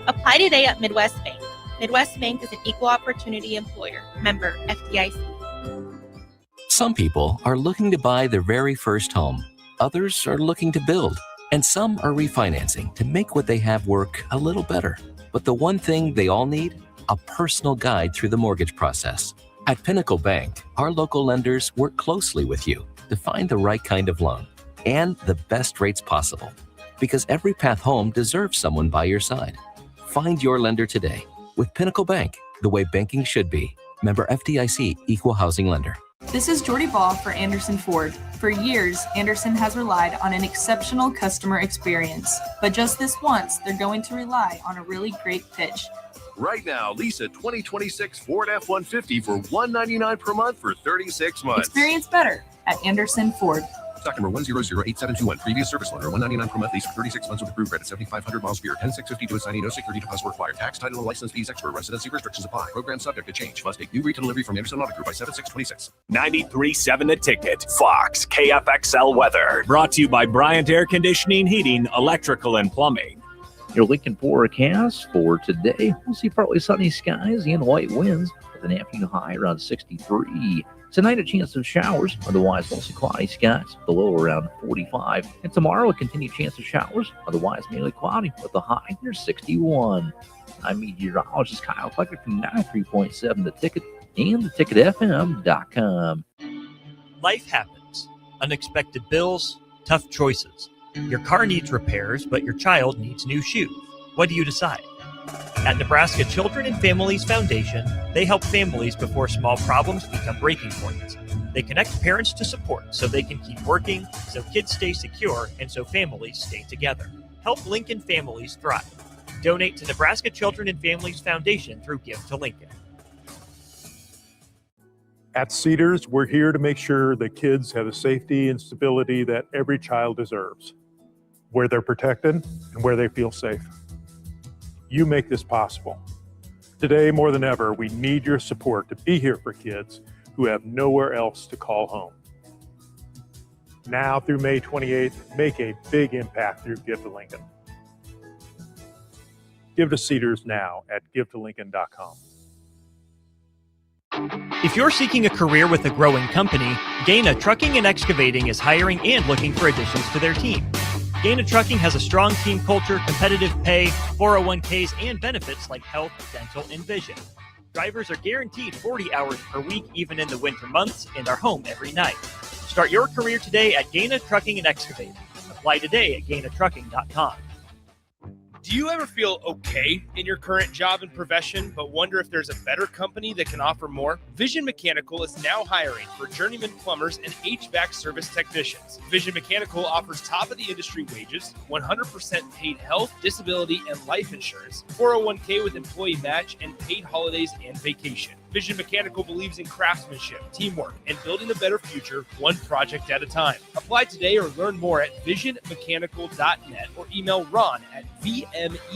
Apply today at Midwest Bank. Midwest Bank is an equal opportunity employer. Member FDIC. Some people are looking to buy their very first home. Others are looking to build. And some are refinancing to make what they have work a little better. But the one thing they all need? A personal guide through the mortgage process. At Pinnacle Bank, our local lenders work closely with you to find the right kind of loan and the best rates possible. Because every path home deserves someone by your side. Find your lender today. With Pinnacle Bank, the way banking should be. Member FDIC, Equal Housing Lender. This is Jordy Ball for Anderson Ford. For years, Anderson has relied on an exceptional customer experience. But just this once, they're going to rely on a really great pitch. Right now, lease a 2026 Ford F-150 for $199 per month for 36 months. Experience better at Anderson Ford. Stock number 1008721. Previous service loaner. $199 per month lease for 36 months with approved credit. 7,500 miles per year. 10,650 to assignee. No security deposit required. Tax, title, and license fees extra. Residency restrictions apply. Program subject to change. Must take new retail delivery from Anderson Auto Group by 7/6/26. 93.7 The Ticket. Fox KFXL weather. Brought to you by Bryant Air Conditioning, Heating, Electrical, and Plumbing. Your Lincoln forecast for today. We'll see partly sunny skies and light winds with an afternoon high around 63. Tonight, a chance of showers, otherwise mostly cloudy skies, the low around 45. And tomorrow, a continued chance of showers, otherwise mainly cloudy, with a high near 61. I'm meteorologist Kyle Tucker from 93.7 The Ticket and theticketfm.com. Life happens. Unexpected bills, tough choices. Your car needs repairs, but your child needs new shoes. What do you decide? At Nebraska Children and Families Foundation, they help families before small problems become breaking points. They connect parents to support so they can keep working, so kids stay secure, and so families stay together. Help Lincoln families thrive. Donate to Nebraska Children and Families Foundation through Give to Lincoln. At Cedars, we're here to make sure that kids have the safety and stability that every child deserves, where they're protected and where they feel safe. You make this possible. Today, more than ever, we need your support to be here for kids who have nowhere else to call home. Now through May 28th, make a big impact through Give to Lincoln. Give to Cedars now at givetolincoln.com. If you're seeking a career with a growing company, Gaina Trucking and Excavating is hiring and looking for additions to their team. Gaina Trucking has a strong team culture, competitive pay, 401ks, and benefits like health, dental, and vision. Drivers are guaranteed 40 hours per week, even in the winter months, and are home every night. Start your career today at Gaina Trucking and Excavating. Apply today at gainatrucking.com. Do you ever feel okay in your current job and profession, but wonder if there's a better company that can offer more? Vision Mechanical is now hiring for journeyman plumbers and HVAC service technicians. Vision Mechanical offers top-of-the-industry wages, 100% paid health, disability, and life insurance, 401k with employee match, and paid holidays and vacation. Vision Mechanical believes in craftsmanship, teamwork, and building a better future one project at a time. Apply today or learn more at visionmechanical.net or email Ron at vmech.net.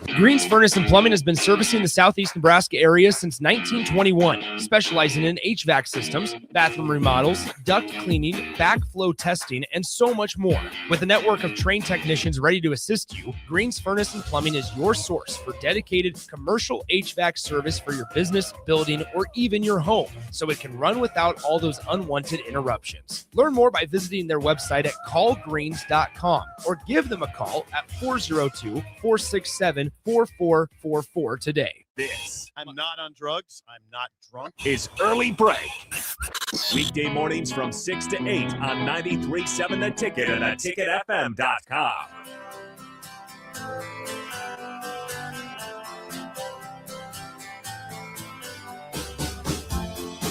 Green's Furnace and Plumbing has been servicing the southeast Nebraska area since 1921, specializing in HVAC systems, bathroom remodels, duct cleaning, backflow testing, and so much more. With a network of trained technicians ready to assist you, Green's Furnace and Plumbing is your source for dedicated commercial HVAC service for your business, building, or even your home, so it can run without all those unwanted interruptions. Learn more by visiting their website at callgreens.com or give them a call at 402-467-4444 today. This I'm not on drugs. I'm not drunk. is Early Break. Weekday mornings from 6 to 8 on 93.7 The Ticket and theticketfm.com.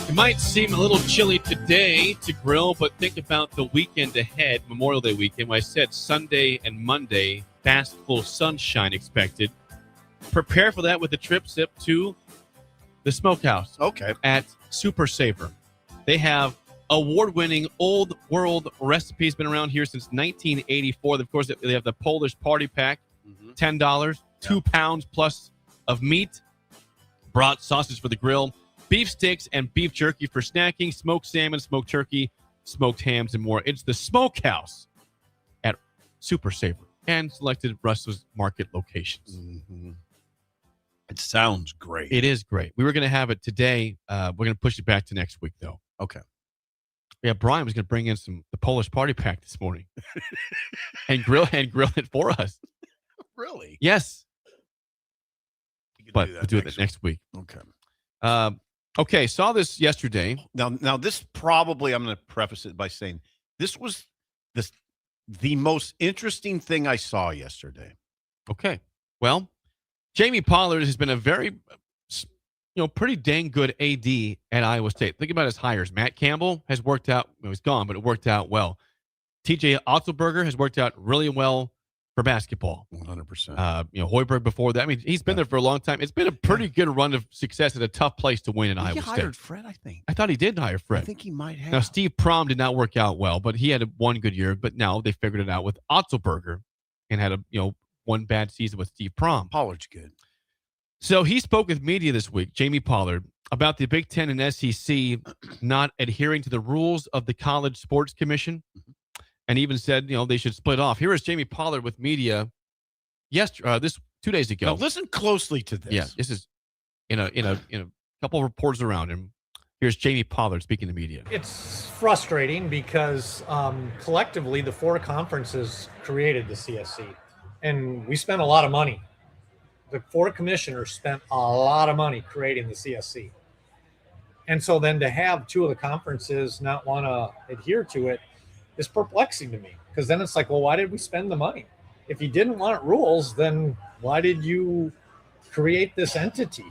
It might seem a little chilly today to grill, but think about the weekend ahead, Memorial Day weekend. When I said Sunday and Monday, fast, full sunshine expected. Prepare for that with a trip zip to the smokehouse. Okay. At Super Savor. They have award-winning old world recipes, been around here since 1984. Of course, they have the Polish Party Pack, $10, 2 pounds plus of meat, brat sausage for the grill, beef sticks and beef jerky for snacking, smoked salmon, smoked turkey, smoked hams, and more. It's the Smokehouse at Super Savor and selected Russell's Market locations. Mm-hmm. It sounds great. It is great. We were going to have it today. We're going to push it back to next week, though. Okay. Yeah, Brian was going to bring in the Polish Party Pack this morning and grill it for us. Really? Yes. But do we'll do it next week. Okay. Okay, saw this yesterday. Now this probably, I'm going to preface it by saying this was the most interesting thing I saw yesterday. Okay. Well, Jamie Pollard has been a very, pretty dang good AD at Iowa State. Think about his hires. Matt Campbell has worked out. He's gone, but it worked out well. TJ Otzelberger has worked out really well for basketball. 100%. Hoiberg before that. I mean, he's been there for a long time. It's been a pretty good run of success at a tough place to win in Iowa State. He hired Fred, I think. I thought he did hire Fred. I think he might have. Now, Steve Prom did not work out well, but he had one good year. But now they figured it out with Otzelberger and had one bad season with Steve Prom. Pollard's good. So he spoke with media this week, Jamie Pollard, about the Big Ten and SEC not adhering to the rules of the College Sports Commission, and even said they should split off. Here is Jamie Pollard with media this 2 days ago. Now listen closely to this. Yeah, this is in a couple of reporters around him. Here's Jamie Pollard speaking to media. It's frustrating because collectively the 4 conferences created the CSC, and we spent a lot of money. The 4 commissioners spent a lot of money creating the CSC. And so then to have 2 of the conferences not want to adhere to it is perplexing to me, because then it's like, well, why did we spend the money? If you didn't want rules, then why did you create this entity?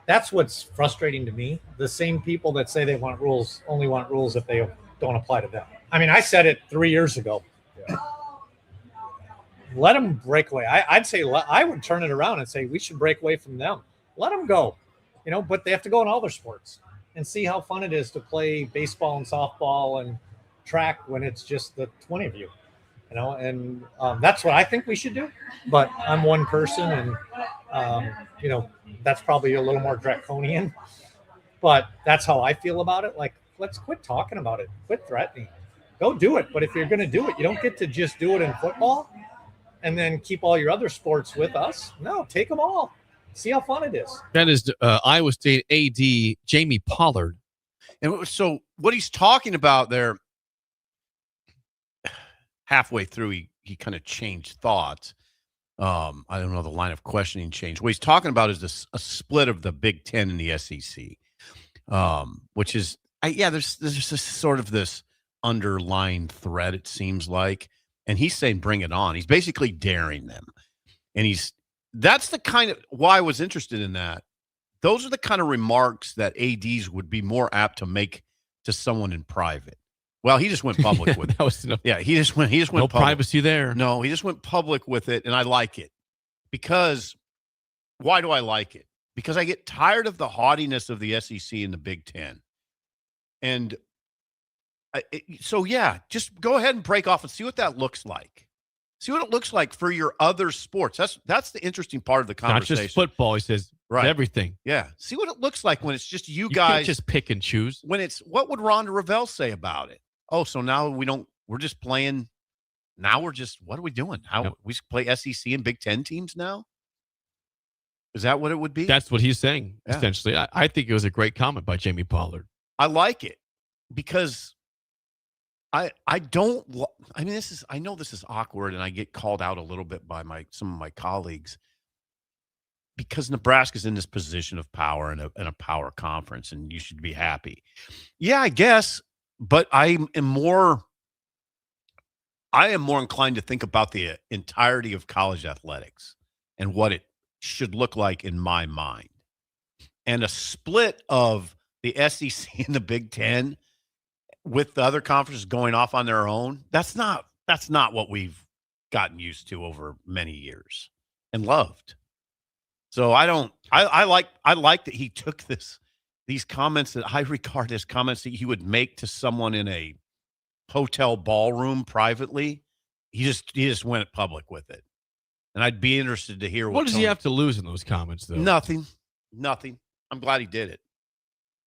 That's what's frustrating to me. The same people that say they want rules only want rules if they don't apply to them. I mean, I said it 3 years ago. Yeah. Let them break away. I'd say I would turn it around and say we should break away from them. Let them go, but they have to go in all their sports and see how fun it is to play baseball and softball and track when it's just the 20 of you, and that's what I think we should do. But I'm one person, and that's probably a little more draconian, but that's how I feel about it. Like, let's quit talking about it, quit threatening, go do it. But if you're going to do it, you don't get to just do it in football and then keep all your other sports with us. No, take them all. See how fun it is. That is Iowa State AD Jamie Pollard. And so what he's talking about there, halfway through, he kind of changed thoughts. I don't know, the line of questioning changed. What he's talking about is a split of the Big Ten and the SEC, which is, there's this sort of this underlying thread, it seems like. And he's saying, bring it on. He's basically daring them. And that's the kind of why I was interested in that. Those are the kind of remarks that ADs would be more apt to make to someone in private. Well, he just went public with it. He just went no public. privacy there. No, he just went public with it. And I like it because why do I like it? Because I get tired of the haughtiness of the SEC and the Big Ten. And just go ahead and break off and see what that looks like. See what it looks like for your other sports. That's the interesting part of the conversation. Not just football, he says. Right. Everything. Yeah. See what it looks like when it's just you guys. Can't just pick and choose. When it's, what would Rhonda Revelle say about it? Oh, so now we're just playing. Now what are we doing? We play SEC and Big Ten teams now? Is that what it would be? That's what he's saying, essentially. I think it was a great comment by Jamie Pollard. I like it because I know this is awkward, and I get called out a little bit by some of my colleagues because Nebraska's in this position of power in a power conference, and you should be happy. Yeah, I guess, but I am more inclined to think about the entirety of college athletics and what it should look like in my mind. And a split of the SEC and the Big Ten with the other conferences going off on their own, that's not what we've gotten used to over many years and loved. So I like that he took these comments that I regard as comments that he would make to someone in a hotel ballroom privately. He just went public with it. And I'd be interested to hear what does he have to lose in those comments, though? Nothing. I'm glad he did it.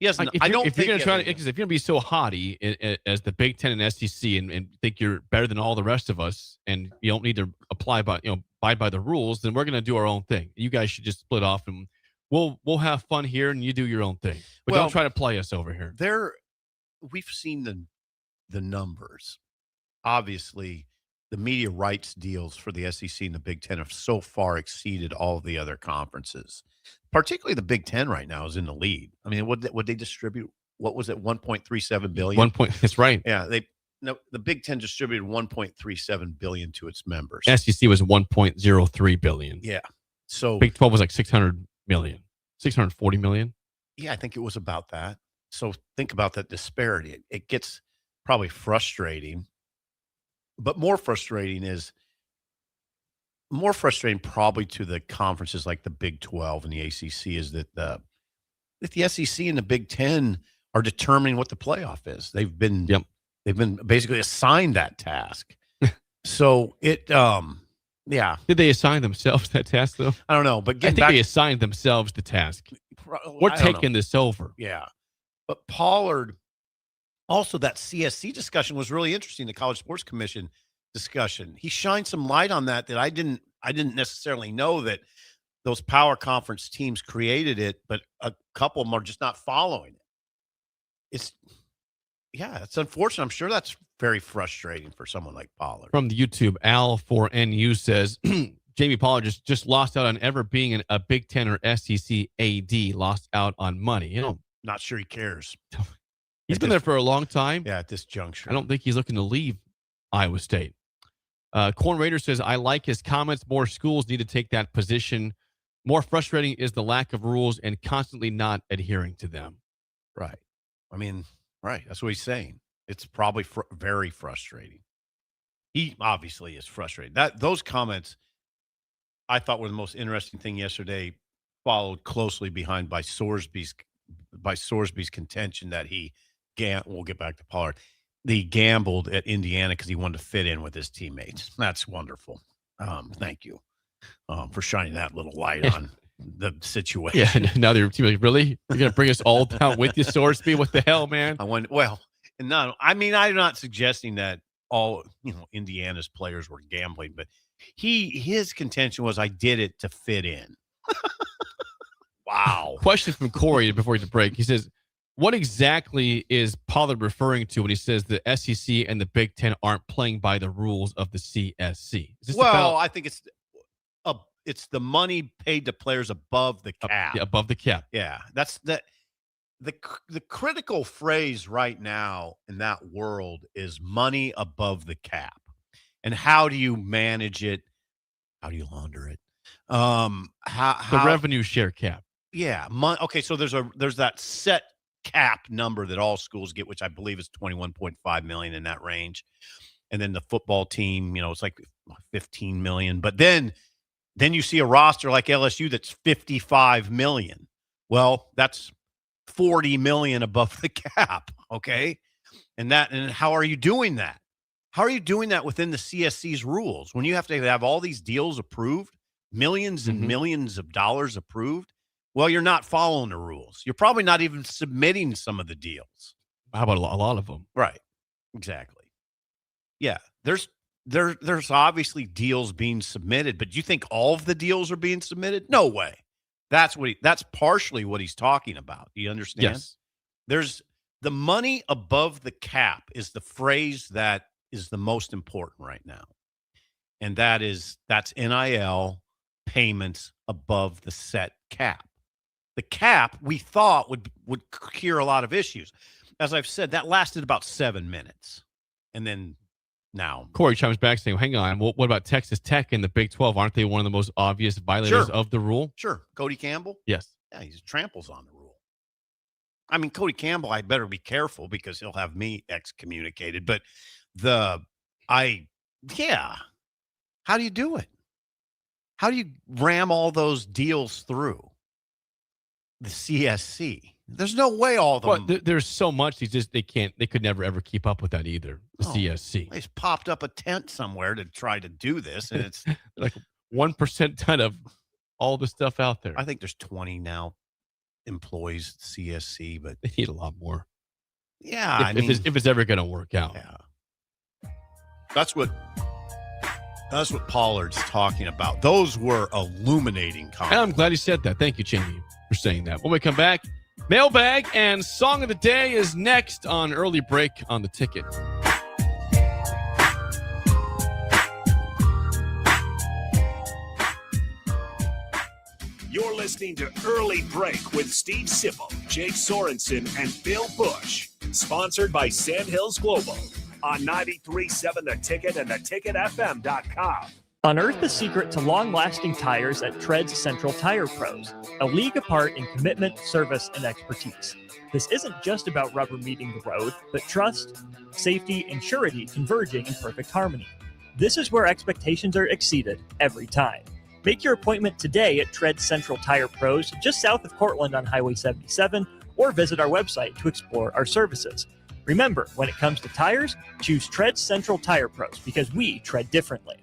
Yes, if you're going to be so haughty as the Big Ten and SEC and think you're better than all the rest of us, and you don't need to abide by the rules, then we're going to do our own thing. You guys should just split off, and we'll have fun here, and you do your own thing. But don't try to play us over here. We've seen the numbers. Obviously, the media rights deals for the SEC and the Big Ten have so far exceeded all of the other conferences. Particularly the Big Ten right now is in the lead. I mean, would they distribute? What was it? $1.37 billion. That's right. Yeah, the Big Ten distributed $1.37 billion to its members. SEC was $1.03 billion. Yeah. So Big 12 was like $600 million, $640 million. Yeah, I think it was about that. So think about that disparity. It gets probably frustrating, but more frustrating probably to the conferences like the Big 12 and the ACC is that the SEC and the Big 10 are determining what the playoff is. They've been basically assigned that task. So it yeah. Did they assign themselves that task though? I don't know, but I think they assigned themselves the task. We're taking this over. Yeah. But Pollard, also that CSC discussion was really interesting, the College Sports Commission discussion. He shined some light on that I didn't necessarily know that those power conference teams created it, but a couple of them are just not following it. It's unfortunate. I'm sure that's very frustrating for someone like Pollard. From the YouTube, Al4NU says, Jamie Pollard just lost out on ever being a Big Ten or SEC AD, lost out on money. Not sure he cares. He's been there for a long time. Yeah, at this juncture. I don't think he's looking to leave Iowa State. Corn Raider says, I like his comments. More schools need to take that position. More frustrating is the lack of rules and constantly not adhering to them. Right. I mean, right. That's what he's saying. It's probably very frustrating. He obviously is frustrated. Those comments I thought were the most interesting thing yesterday, followed closely behind by Sorsby's contention that we'll get back to Pollard. He gambled at Indiana because he wanted to fit in with his teammates. That's wonderful. Thank you for shining that little light on the situation. Yeah, now their team like, really? You're going to bring us all down with you, Sorsby? What the hell, man? I'm not suggesting that all Indiana's players were gambling, but his contention was I did it to fit in. Wow. Question from Corey before the break. He says, what exactly is Pollard referring to when he says the SEC and the Big Ten aren't playing by the rules of the CSC? I think it's the money paid to players above the cap. Above the cap. Yeah, that's the critical phrase right now in that world is money above the cap. And how do you manage it? How do you launder it? The revenue share cap. Yeah. Okay, so there's that set cap number that all schools get, which I believe is $21.5 million in that range. And then the football team, it's like $15 million. But then you see a roster like LSU that's $55 million. Well, that's $40 million above the cap. Okay. And how are you doing that? How are you doing that within the CSC's rules when you have to have all these deals approved, millions and millions of dollars approved? Well, you're not following the rules. You're probably not even submitting some of the deals. How about a lot of them? Right. Exactly. Yeah. There's obviously deals being submitted, but you think all of the deals are being submitted? No way. That's partially what he's talking about. Do you understand? Yes. There's the money above the cap is the phrase that is the most important right now. And that's NIL payments above the set cap. The cap we thought would cure a lot of issues. As I've said, that lasted about 7 minutes. And then now Corey chimes back saying, hang on, what about Texas Tech and the Big 12? Aren't they one of the most obvious violators of the rule? Sure. Cody Campbell? Yes. Yeah, he tramples on the rule. I mean, Cody Campbell, I better be careful because he'll have me excommunicated. But how do you do it? How do you ram all those deals through the CSC? There's no way all of them. Well, there's so much. They could never ever keep up with that either. The CSC. They just popped up a tent somewhere to try to do this. And it's like 1% ton of all the stuff out there. I think there's 20 now employees at CSC, but they need a lot more. Yeah. If it's ever going to work out. Yeah. That's what Pollard's talking about. Those were illuminating comments. And I'm glad he said that. Thank you, Jamie, for saying that. When we come back, Mailbag and Song of the Day is next on Early Break on the Ticket. You're listening to Early Break with Steve Sipple, Jake Sorensen, and Bill Busch. Sponsored by Sandhills Global on 93.7 The Ticket and theticketfm.com. Unearth the secret to long-lasting tires at Tread's Central Tire Pros, a league apart in commitment, service, and expertise. This isn't just about rubber meeting the road, but trust, safety, and surety converging in perfect harmony. This is where expectations are exceeded every time. Make your appointment today at Tread Central Tire Pros, just south of Cortland on Highway 77, or visit our website to explore our services. Remember, when it comes to tires, choose Tread Central Tire Pros because we tread differently.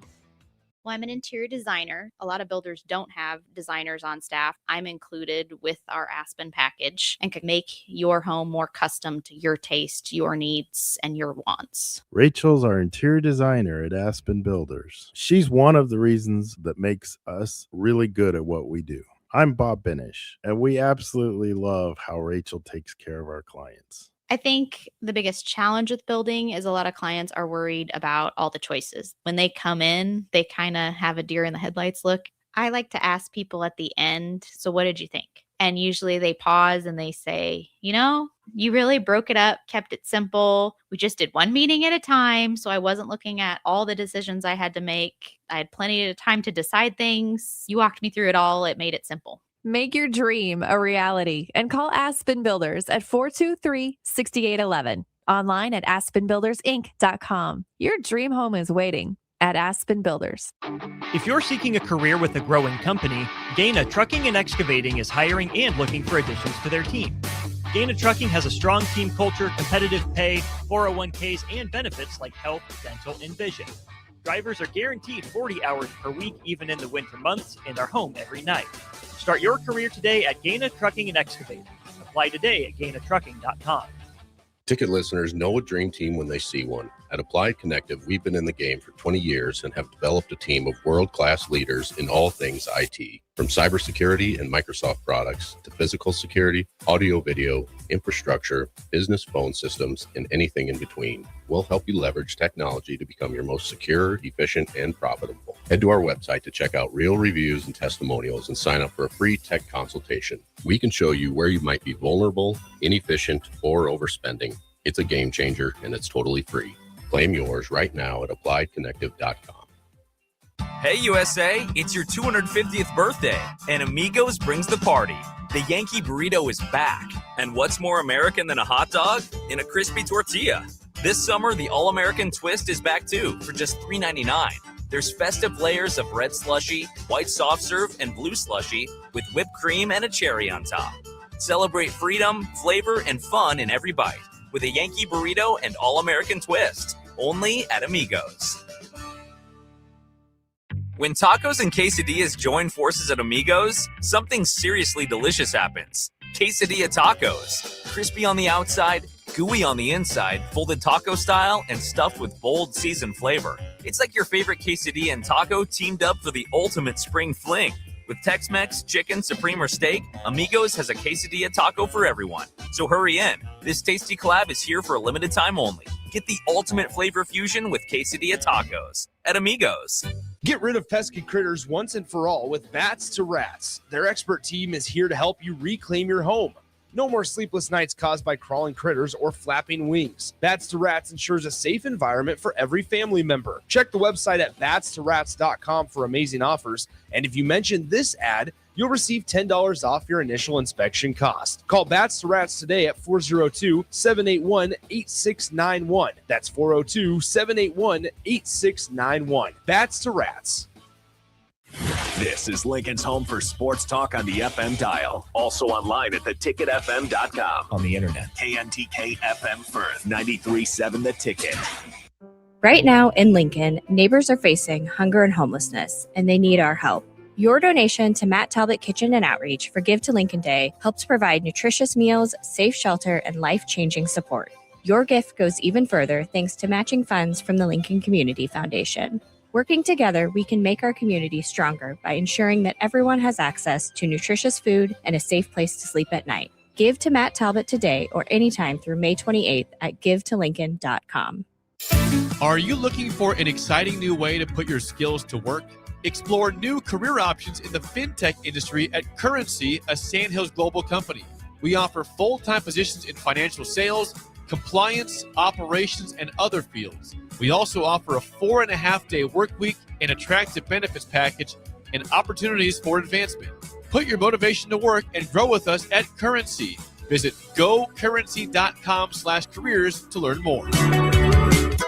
Well, I'm an interior designer. A lot of builders don't have designers on staff. I'm included with our Aspen package and can make your home more custom to your taste, your needs, and your wants. Rachel's our interior designer at Aspen Builders. She's one of the reasons that makes us really good at what we do. I'm Bob Benish, and we absolutely love how Rachel takes care of our clients. I think the biggest challenge with building is a lot of clients are worried about all the choices. When they come in, they kind of have a deer in the headlights look. I like to ask people at the end, so what did you think? And usually they pause and they say, you really broke it up, kept it simple. We just did one meeting at a time. So I wasn't looking at all the decisions I had to make. I had plenty of time to decide things. You walked me through it all. It made it simple. Make your dream a reality and call Aspen Builders at 423-6811. Online at aspenbuildersinc.com. Your dream home is waiting at Aspen Builders. If you're seeking a career with a growing company, Gaina Trucking and Excavating is hiring and looking for additions to their team. Gaina Trucking has a strong team culture, competitive pay, 401ks, and benefits like health, dental, and vision. Drivers are guaranteed 40 hours per week, even in the winter months, and are home every night. Start your career today at Gaina Trucking and Excavating. Apply today at GainaTrucking.com. Ticket listeners know a dream team when they see one. At Applied Connective, we've been in the game for 20 years and have developed a team of world-class leaders in all things IT, from cybersecurity and Microsoft products to physical security, audio-video, infrastructure, business phone systems, and anything in between. We'll help you leverage technology to become your most secure, efficient, and profitable. Head to our website to check out real reviews and testimonials and sign up for a free tech consultation. We can show you where you might be vulnerable, inefficient, or overspending. It's a game changer, and it's totally free. Claim yours right now at appliedconnective.com. Hey USA, it's your 250th birthday, and Amigos brings the party. The Yankee Burrito is back, and what's more American than a hot dog? In a crispy tortilla. This summer, the All-American Twist is back too, for just $3.99. There's festive layers of red slushy, white soft serve, and blue slushy, with whipped cream and a cherry on top. Celebrate freedom, flavor, and fun in every bite with a Yankee Burrito and All-American Twist. only at Amigos. When tacos and quesadillas join forces at Amigos, something seriously delicious happens. Quesadilla tacos. Crispy on the outside, gooey on the inside, folded taco style, and stuffed with bold seasoned flavor. It's like your favorite quesadilla and taco teamed up for the ultimate spring fling. With Tex-Mex, chicken, supreme, or steak, Amigos has a quesadilla taco for everyone. So hurry in. This tasty collab is here for a limited time only. Get the ultimate flavor fusion with quesadilla tacos at Amigos. Get rid of pesky critters once and for all with Bats to Rats. Their expert team is here to help you reclaim your home. No more sleepless nights caused by crawling critters or flapping wings. Bats to Rats ensures a safe environment for every family member. Check the website at batstorats.com for amazing offers. And if you mention this ad, you'll receive $10 off your initial inspection cost. Call Bats to Rats today at 402-781-8691. That's 402-781-8691. Bats to Rats. This is Lincoln's home for sports talk on the FM dial. Also online at theticketfm.com. On the internet. KNTK FM Firth, 93.7 The Ticket. Right now in Lincoln, neighbors are facing hunger and homelessness, and they need our help. Your donation to Matt Talbot Kitchen and Outreach for Give to Lincoln Day helps provide nutritious meals, safe shelter, and life-changing support. Your gift goes even further thanks to matching funds from the Lincoln Community Foundation. Working together, we can make our community stronger by ensuring that everyone has access to nutritious food and a safe place to sleep at night. Give to Matt Talbot today or anytime through May 28th at givetolincoln.com. Are you looking for an exciting new way to put your skills to work? Explore new career options in the fintech industry at Currency, a Sandhills Global company. We offer full-time positions in financial sales, compliance, operations, and other fields. We also offer a 4.5-day work week, an attractive benefits package, and opportunities for advancement. Put your motivation to work and grow with us at Currency. Visit gocurrency.com/careers to learn more.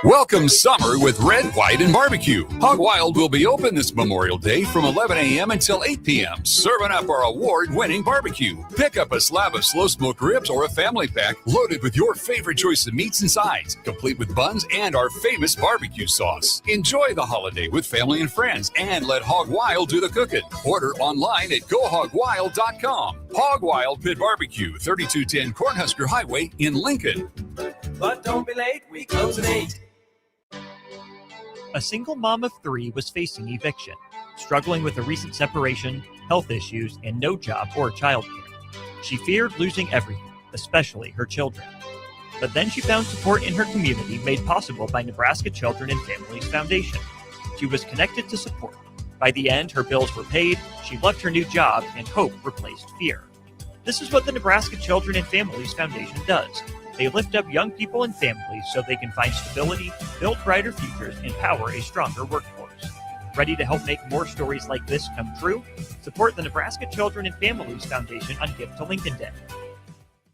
Welcome summer with Red, White, and Barbecue. Hog Wild will be open this Memorial Day from 11 a.m. until 8 p.m., serving up our award-winning barbecue. Pick up a slab of slow-smoked ribs or a family pack loaded with your favorite choice of meats and sides, complete with buns and our famous barbecue sauce. Enjoy the holiday with family and friends and let Hog Wild do the cooking. Order online at gohogwild.com. Hog Wild Pit Barbecue, 3210 Cornhusker Highway in Lincoln. But don't be late, we close at 8. A single mom of 3 was facing eviction, struggling with a recent separation, health issues, and no job or childcare. She feared losing everything, especially her children. But then she found support in her community made possible by Nebraska Children and Families Foundation. She was connected to support. By the end, her bills were paid, she loved her new job, and hope replaced fear. This is what the Nebraska Children and Families Foundation does. They lift up young people and families so they can find stability, build brighter futures, and power a stronger workforce. Ready to help make more stories like this come true? Support the Nebraska Children and Families Foundation on Give to Lincoln Day.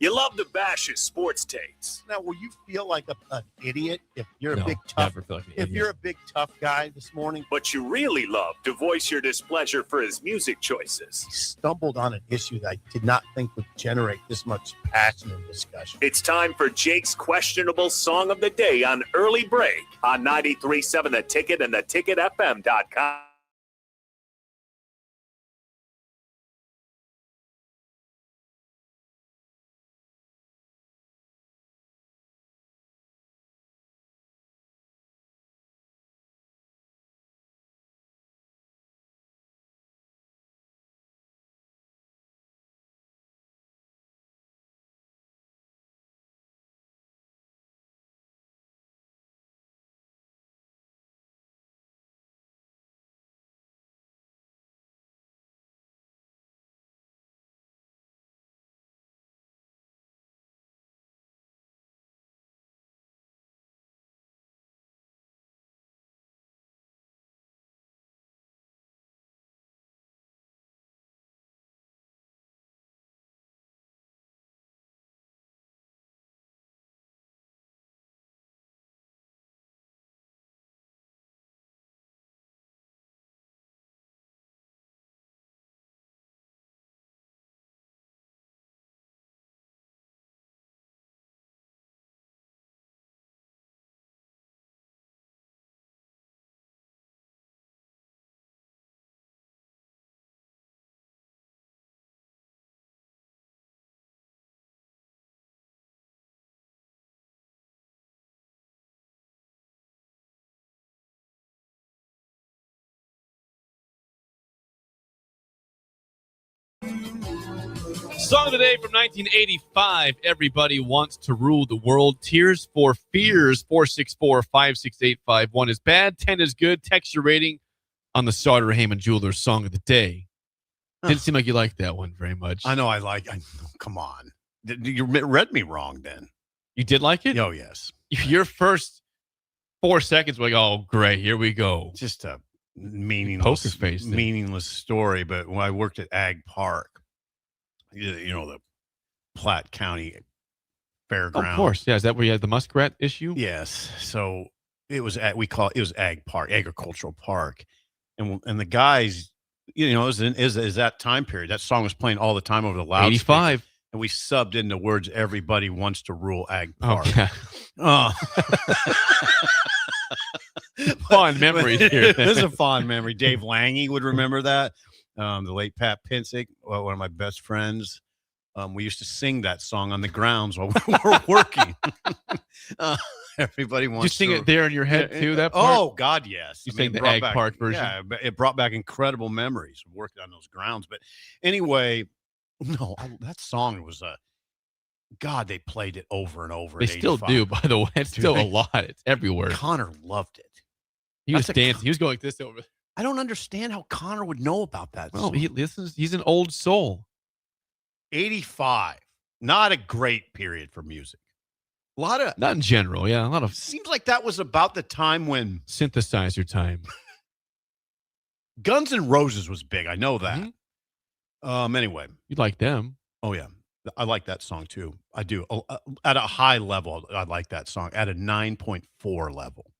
You love to bash his sports takes. Now, will you feel like an idiot if you're No, a big tough? never feel like an if idiot. you're a big tough guy this morning, But you really love to voice your displeasure for his music choices. stumbled on an issue that I did not think would generate this much passion and discussion. It's time for Jake's questionable song of the day on Early Break on 93.7 The Ticket and theticketfm.com. Song of the day from 1985. Everybody Wants to Rule the World. Tears for Fears. 464-568-51 is bad. 10 is good. Text your rating on the Starter Heyman Jewelers Song of the Day. Didn't seem like you liked that one very much. I know come on. You read me wrong then. You did like it? Oh, yes. Your first 4 seconds were like, oh, great, here we go. Just a meaningless story. But when I worked at Ag Park, the Platte County Fairgrounds. Oh, of course. Yeah. Is that where you had the muskrat issue? Yes. So it was it was Ag Park, Agricultural Park. And the guys, is that time period. That song was playing all the time over the loudspeaker. 85. And we subbed in the words, everybody wants to rule Ag Park. Okay. Fond memory here. This is a fond memory. Dave Lange would remember that. The late Pat Pinsick, one of my best friends. We used to sing that song on the grounds while we were working. Everybody wants to sing it there in your head too. That part? Oh God, yes. You sang the Ag Park version. Yeah, it brought back incredible memories of working on those grounds. But anyway, no, that song was God. They played it over and over. They still do, by the way. It's still a lot. It's everywhere. Connor loved it. He was dancing. He was going like this over. I don't understand how Connor would know about that. Well, he's an old soul. 85, not a great period for music. A lot of not in general, yeah. A lot of seems like that was about the time when synthesizer time. Guns N' Roses was big. I know that. Mm-hmm. Anyway, you like them? Oh yeah, I like that song too. I do. At a high level, I like that song. At a 9.4 level.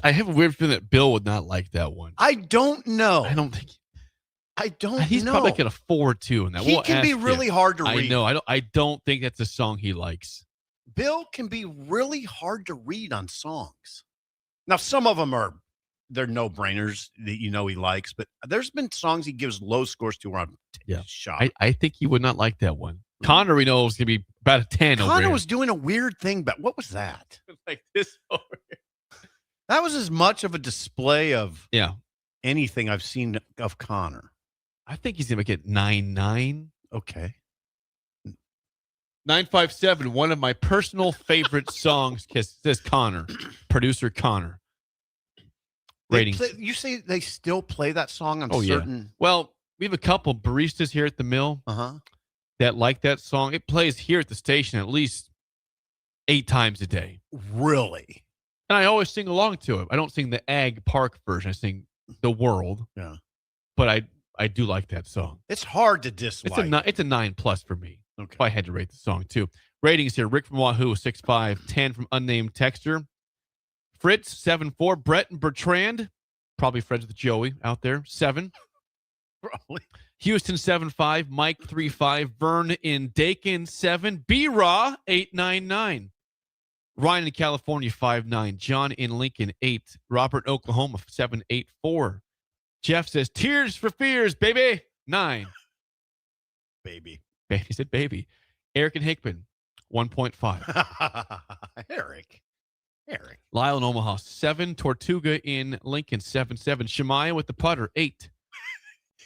I have a weird feeling that Bill would not like that one. I don't know. I don't think. He's know. Probably like at a 4-2 in that. He can be really hard to read. I know. I don't think that's a song he likes. Bill can be really hard to read on songs. Now, some of them they're no-brainers that he likes, but there's been songs he gives low scores to where I'm shocked. I think he would not like that one. Connor, we know, is going to be about a 10 over here. Connor was doing a weird thing, but what was that? Like this over here. That was as much of a display of anything I've seen of Connor. I think he's going to get 9.9. Okay. 957, one of my personal favorite songs, says Connor, producer Connor. Ratings. You say they still play that song on certain... Yeah. Well, we have a couple baristas here at the mill that like that song. It plays here at the station at least 8 times a day. Really? And I always sing along to it. I don't sing the Ag Park version. I sing The World. Yeah. But I do like that song. It's hard to dislike. It's a 9+ for me. Okay. If I had to rate the song too. Ratings here. Rick from Wahoo, 6.5. 10 from unnamed texter. Fritz, 7.4. Brett and Bertrand, probably friends with Joey out there, 7. Probably. Houston, 7.5. Mike, 3.5. Vern in Dakin, 7. B-Raw, 8.99. Ryan in California, 5.9. John in Lincoln, 8. Robert in Oklahoma, 7.84. Jeff says, Tears for Fears, baby, 9. Baby. He said baby. Eric and Hickman, 1.5. Eric. Lyle in Omaha, 7. Tortuga in Lincoln, 7.7. Shemaiah with the putter, 8.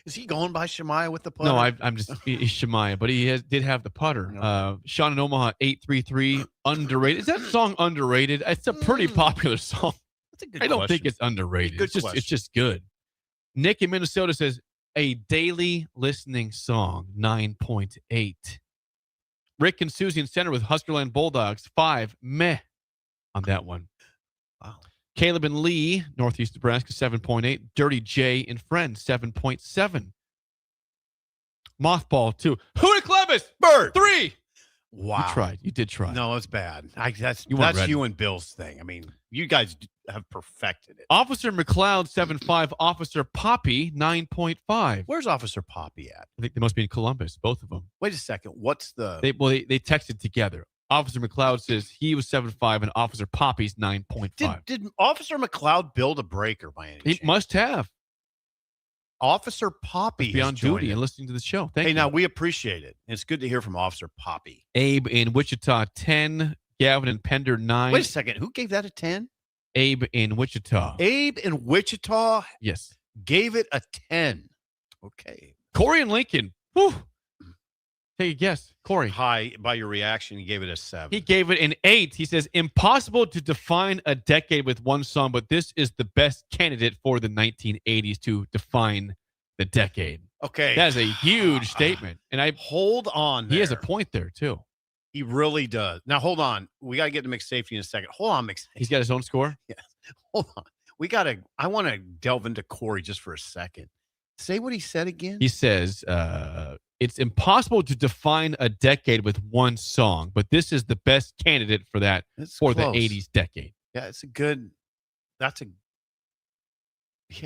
Is he going by Shemaiah with the putter? No, I'm just he's Shemaiah, but he did have the putter. No. Sean in Omaha, 8.33. Underrated. Is that song underrated? It's a pretty popular song. That's a good I don't question. think it's underrated. Good It's just good. Nick in Minnesota says a daily listening song, 9.8. Rick and Susie in center with Huskerland Bulldogs, 5. Meh on that one. Wow. Caleb and Lee, Northeast Nebraska, 7.8. Dirty J in Friends, 7.7. Mothball, 2. Huda Clevis, Bird, 3. Wow. You did try. No, it's bad. That's ready. you and Bill's thing. I mean, you guys have perfected it. Officer McLeod, 7.5. Officer Poppy, 9.5. Where's Officer Poppy at? I think they must be in Columbus, both of them. Wait a second. What's the... They texted together. Officer McLeod says he was 7.5 and Officer Poppy's 9.5. Did Officer McLeod build a breaker by any chance? He must have. Officer Poppy be on duty and listening to the show. Thank you. Now we appreciate it. It's good to hear from Officer Poppy. Abe in Wichita, 10. Gavin and Pender, 9. Wait a second. Who gave that a 10? Abe in Wichita. Abe in Wichita? Yes. Gave it a 10. Okay. Corey and Lincoln. Whew. Take a guess. Corey. High by your reaction, he gave it a 7. He gave it an 8. He says, impossible to define a decade with one song, but this is the best candidate for the 1980s to define the decade. Okay. That is a huge statement. And I hold on there. He has a point there, too. He really does. Now, hold on. We got to get to McSafety in a second. Hold on, McSafety. He's got his own score? Yes. Hold on. I want to delve into Corey just for a second. Say what he said again. He says, it's impossible to define a decade with one song, but this is the best candidate for that for the 80s decade. Yeah, that's a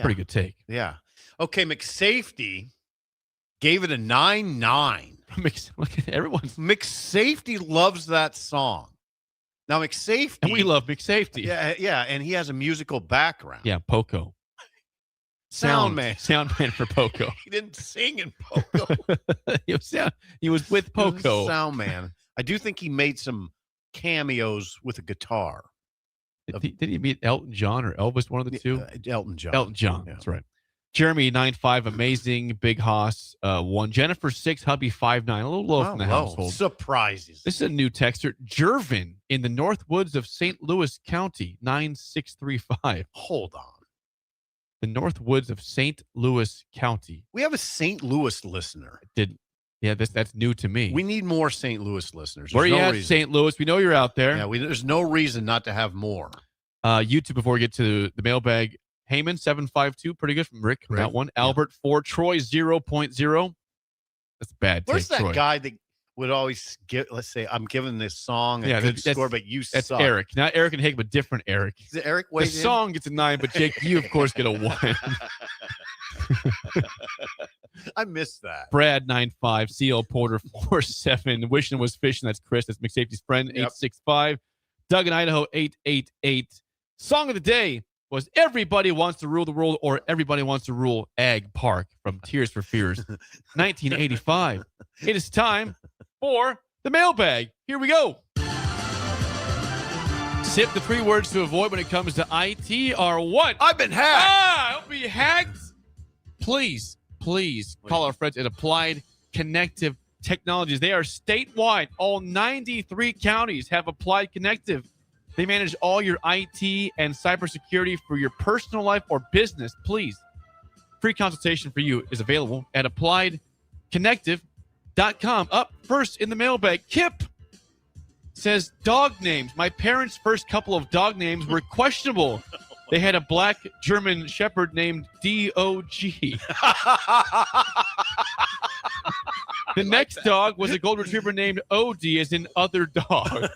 pretty good take. Yeah. Okay, McSafety gave it a 9.9. Look at everyone's. McSafety loves that song. Now, McSafety. And we love McSafety. Yeah, and he has a musical background. Yeah, Poco. Sound man for Poco. He didn't sing in Poco. he was with Poco. Sound man. I do think he made some cameos with a guitar. Did he meet Elton John or Elvis, one of the two? Elton John. Elton John, Yeah. that's right. Jeremy, 9.5, amazing. Big Hoss, 1. Jennifer, 6. Hubby, 5.9. A little low from the household. Surprises. This is a new texter. Jervin in the North Woods of St. Louis County, 9635. Hold on. The North Woods of St. Louis County. We have a St. Louis listener. That's new to me. We need more St. Louis listeners. Where are you at, St. Louis? We know you're out there. Yeah, there's no reason not to have more. YouTube, before we get to the mailbag, Heyman, 752. Pretty good from Rick on that one. Albert, 4. Troy, 0.0. That's a bad. Where's that Troy. guy that would always give, let's say, I'm giving this song a good score, but you that's suck. Eric. Not Eric and Hig, but different Eric. Is it Eric The Wade? song gets a 9, but Jake, you, of course, get a 1. I missed that. Brad, 9.5. CL Porter, 4.7. Wishing was fishing. That's Chris. That's McSafety's friend, 8.65. Doug in Idaho, 8.88. Song of the day was Everybody Wants to Rule the World or Everybody Wants to Rule Ag Park from Tears for Fears, 1985. It is time for the mailbag. Here we go. Sip, the 3 words to avoid when it comes to IT are what? I've been hacked. Don't be hacked. Please call our friends at Applied Connective Technologies. They are statewide. All 93 counties have Applied Connective. They manage all your IT and cybersecurity for your personal life or business. Please, free consultation for you is available at appliedconnective.com. Up first in the mailbag, Kip says, dog names. My parents' first couple of dog names were questionable. They had a black German Shepherd named D.O.G. The next dog was a Golden Retriever named O.D. as in other dog.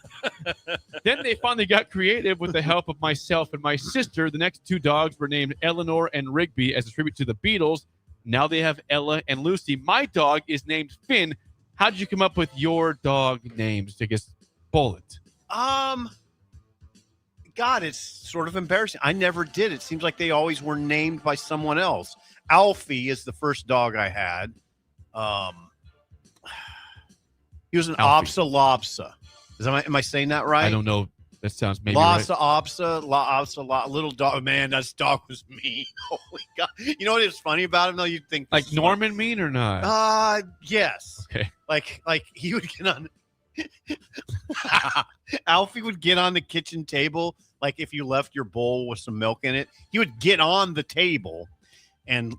Then they finally got creative with the help of myself and my sister. The next 2 dogs were named Eleanor and Rigby as a tribute to the Beatles. Now they have Ella and Lucy. My dog is named Finn. How did you come up with your dog names? I guess Bullet. God, it's sort of embarrassing. I never did. It seems like they always were named by someone else. Alfie is the first dog I had. He was an Opsa Lopsa. Am I saying that right? I don't know. That sounds maybe Lhasa right. Opsa, little dog. Man, that dog was mean. Holy God. You know what is funny about him, though? You'd think. Like Norman mean or not? Yes. Okay. Like he would get on. Alfie would get on the kitchen table. Like if you left your bowl with some milk in it, he would get on the table and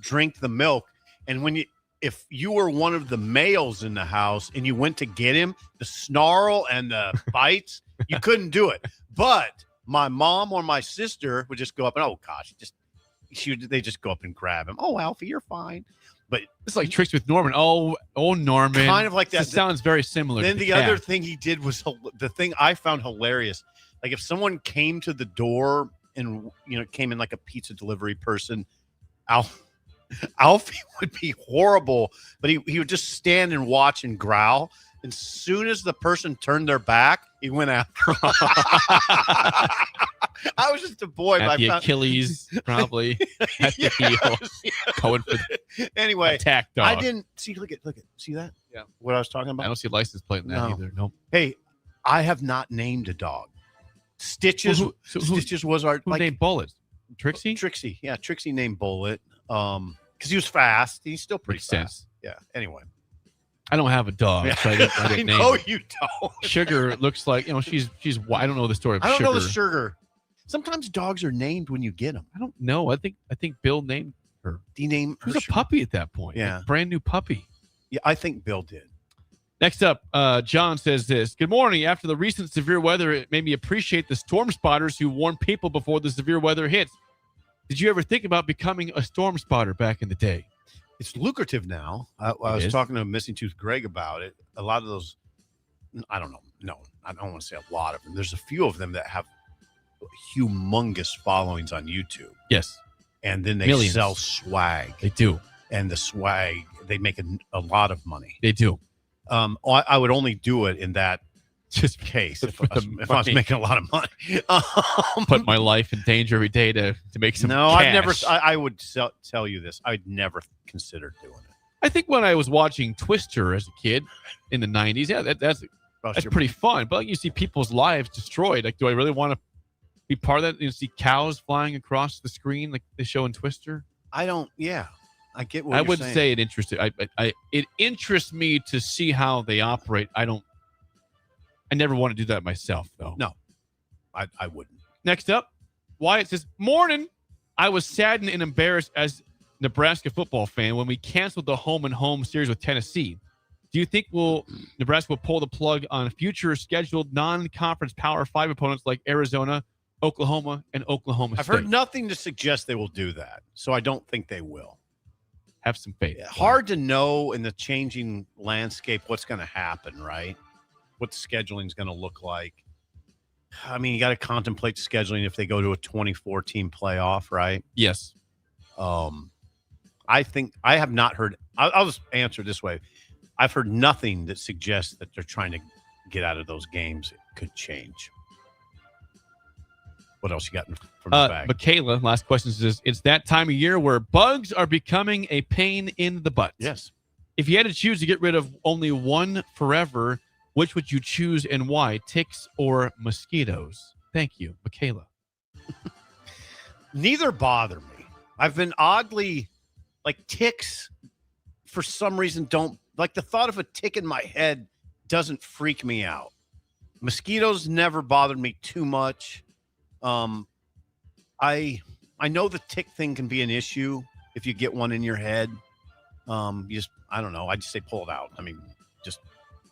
drink the milk. And if you were one of the males in the house and you went to get him, the snarl and the bites, you couldn't do it. But my mom or my sister would just go up and, oh gosh, they just go up and grab him. Oh, Alfie, you're fine. But it's like tricks with Norman. Oh, Norman. Kind of like that. It sounds very similar. Then to the other thing he did was the thing I found hilarious. Like if someone came to the door and came in like a pizza delivery person, Alfie would be horrible, but he would just stand and watch and growl. And as soon as the person turned their back, he went after. I was just a boy. At the Achilles, probably. At the heel. Going for the anyway, attack dog. I didn't see. Look at. See that? Yeah. What I was talking about. I don't see a license plate in that either. Nope. Hey, I have not named a dog. Stitches. Stitches was our. Who named Bullet? Trixie. Trixie. Yeah, Trixie named Bullet. Because he was fast. He's still pretty Makes fast. sense. Yeah. Anyway. I don't have a dog, so I didn't I name know her. you don't. Sugar looks like, she's. I don't know the story of I don't Sugar. know the Sugar. Sometimes dogs are named when you get them. I don't know. I think Bill named her. Do you name She her was a puppy at that point. Yeah. Like, brand new puppy. Yeah, I think Bill did. Next up, John says this. Good morning. After the recent severe weather, it made me appreciate the storm spotters who warn people before the severe weather hits. Did you ever think about becoming a storm spotter back in the day? It's lucrative now. I was talking to Missing Tooth Greg about it. A lot of those, I don't know. No, I don't want to say a lot of them. There's a few of them that have humongous followings on YouTube. Yes. And then they Millions. sell swag. They do. And the swag, they make a lot of money. They do. I would only do it in that case if I was making a lot of money. Put my life in danger every day to make some No, cash. I've never. I would tell you this. I'd never considered doing it. I think when I was watching Twister as a kid in the 90s, yeah, that's pretty fun. But you see people's lives destroyed. Like, do I really want to be part of that? You see cows flying across the screen like they show in Twister? I don't. Yeah, I get what I you're would saying. say it interested. It interests me to see how they operate. I never want to do that myself, though. No, I wouldn't. Next up, Wyatt says, morning. I was saddened and embarrassed as Nebraska football fan when we canceled the home-and-home series with Tennessee. Do you think Nebraska will pull the plug on future scheduled non-conference Power 5 opponents like Arizona, Oklahoma, and Oklahoma State? I've heard nothing to suggest they will do that, so I don't think they will. Have some faith. Hard to know in the changing landscape what's going to happen, right? What the scheduling is going to look like. I mean, you got to contemplate scheduling if they go to a 24-team playoff, right? Yes. I think I have not heard. I'll just answer this way. I've heard nothing that suggests that they're trying to get out of those games. It could change. What else you got from the bag? Michaela, last question says, it's that time of year where bugs are becoming a pain in the butt. Yes. If you had to choose to get rid of only one forever, which would you choose and why? Ticks or mosquitoes? Thank you, Michaela. Neither bother me. I've been oddly, like, ticks for some reason don't, like, the thought of a tick in my head doesn't freak me out. Mosquitoes never bothered me too much. I know the tick thing can be an issue if you get one in your head. I don't know. I just say pull it out. I mean, just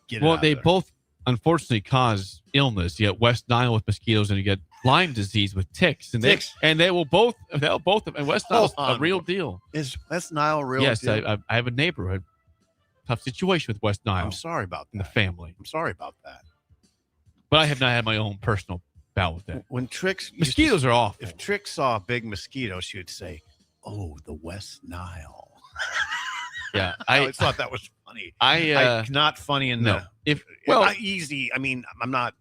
get it out. Well, they both unfortunately cause illness. You get West Nile with mosquitoes, and you get Lyme disease with ticks. And they will both. They'll both. And West Nile's a real deal. Is West Nile a real yes, deal? Yes, I have a neighborhood. Tough situation with West Nile. I'm sorry about that. In the family. I'm sorry about that. But I have not had my own personal bout with that. When Trix mosquitoes are awful. If Trix saw a big mosquito, she would say, "Oh, the West Nile." Yeah, I always thought that was funny. Not funny in easy. I mean, I'm not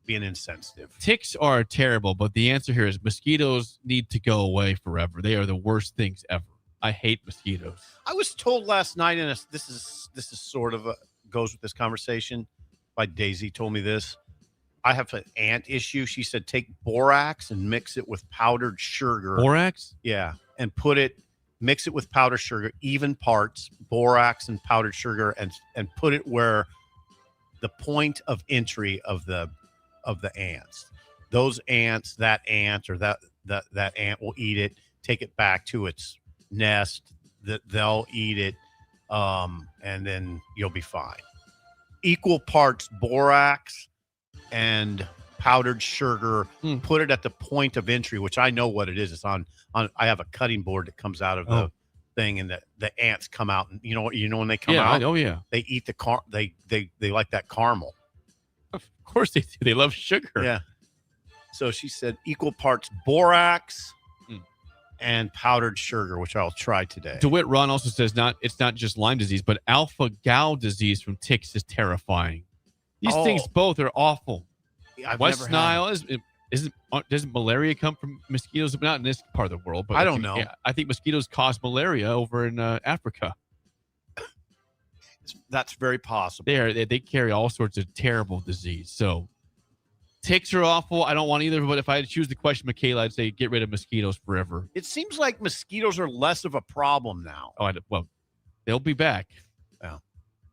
being insensitive. Ticks are terrible, but the answer here is mosquitoes need to go away forever. They are the worst things ever. I hate mosquitoes. I was told last night, and this is sort of goes with this conversation. By Daisy told me this. I have an ant issue. She said take borax and mix it with powdered sugar. Borax? Yeah, and mix it with powdered sugar, even parts, borax and powdered sugar, and put it where the point of entry of the ants. Those ants, that ant or that ant will eat it, take it back to its nest, that they'll eat it, and then you'll be fine. Equal parts borax and powdered sugar. Put it at the point of entry, which I know what it is. It's on I have a cutting board that comes out of the thing, and the ants come out, and you know when they come out. Oh yeah, they eat they like that caramel. Of course they do. They love sugar. Yeah. So she said equal parts borax and powdered sugar, which I'll try today. DeWitt Ron also says it's not just Lyme disease, but alpha-gal disease from ticks is terrifying. These things both are awful. West Nile doesn't malaria come from mosquitoes? Not in this part of the world, but I don't know. Yeah, I think mosquitoes cause malaria over in Africa. That's very possible. They carry all sorts of terrible disease. So ticks are awful. I don't want either. But if I had to choose the question, Michaela, I'd say get rid of mosquitoes forever. It seems like mosquitoes are less of a problem now. Well, they'll be back. Yeah.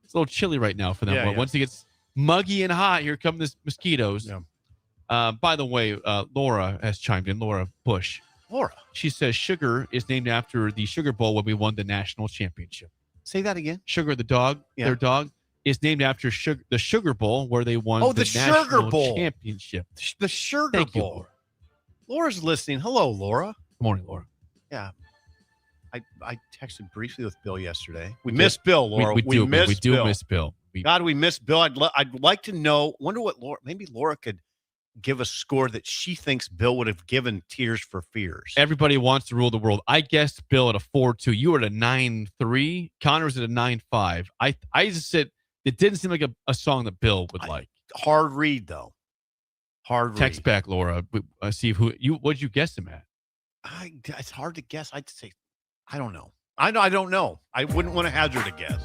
It's a little chilly right now for them. Yeah, But yeah. once it gets muggy and hot, here come the mosquitoes. Yeah. By the way, Laura has chimed in. Laura Busch. Laura. She says Sugar is named after the Sugar Bowl when we won the national championship. Say that again. Sugar, the dog, their dog, is named after the Sugar Bowl where they won Oh, the the national Sugar Bowl championship. The Sugar Thank you, Bowl. Laura. Laura's listening. Hello, Laura. Good morning, Laura. Yeah. I texted briefly with Bill yesterday. We miss Bill, Laura. We do miss Bill. miss Bill. God, we miss Bill. I'd like to know. Wonder what Laura. Maybe Laura could give a score that she thinks Bill would have given Tears for Fears. Everybody wants to rule the world. I guessed Bill at a 4.2. You were at a 9.3. Connor's at a 9.5. I just said it didn't seem like a song that Bill would like. Hard read though. Hard read. Text back, Laura. See what'd you guess him at? It's hard to guess. I'd say I don't know. I don't know. I wouldn't want to hazard a guess.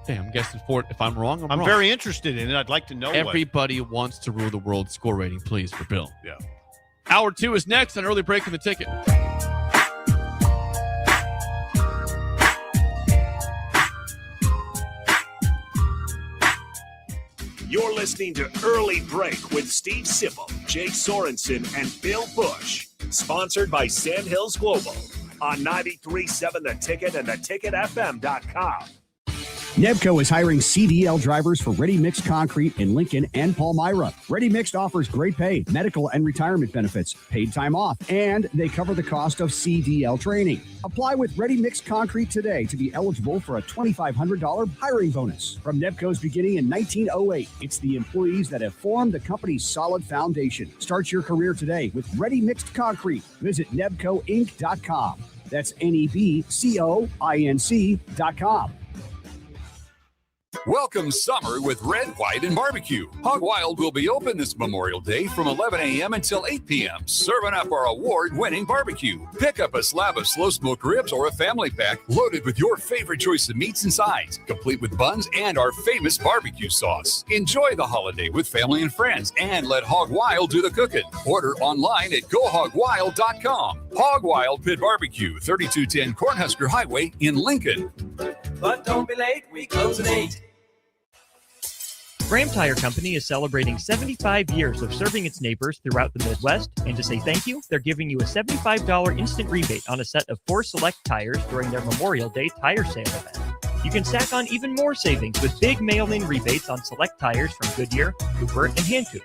Hey, I'm guessing 4. If I'm wrong, I'm wrong. very interested in it. I'd like to know. Everybody wants to rule the world. Score rating, please, for Bill. Yeah. Hour 2 is next on Early Break in the Ticket. You're listening to Early Break with Steve Sipple, Jake Sorensen, and Bill Busch. Sponsored by Sandhills Global on 93.7 The Ticket and theticketfm.com. Nebco is hiring CDL drivers for Ready Mixed Concrete in Lincoln and Palmyra. Ready Mixed offers great pay, medical and retirement benefits, paid time off, and they cover the cost of CDL training. Apply with Ready Mixed Concrete today to be eligible for a $2,500 hiring bonus. From Nebco's beginning in 1908, it's the employees that have formed the company's solid foundation. Start your career today with Ready Mixed Concrete. Visit nebcoinc.com. That's NEBCOINC.com. Welcome summer with Red, White, and Barbecue. Hog Wild will be open this Memorial Day from 11 a.m. until 8 p.m., serving up our award-winning barbecue. Pick up a slab of slow-smoked ribs or a family pack loaded with your favorite choice of meats and sides, complete with buns and our famous barbecue sauce. Enjoy the holiday with family and friends and let Hog Wild do the cooking. Order online at gohogwild.com. Hog Wild Pit Barbecue, 3210 Cornhusker Highway in Lincoln. But don't be late, we close at 8. Graham Tire Company is celebrating 75 years of serving its neighbors throughout the Midwest, and to say thank you, they're giving you a $75 instant rebate on a set of 4 select tires during their Memorial Day tire sale event. You can stack on even more savings with big mail-in rebates on select tires from Goodyear, Cooper, and Hankook.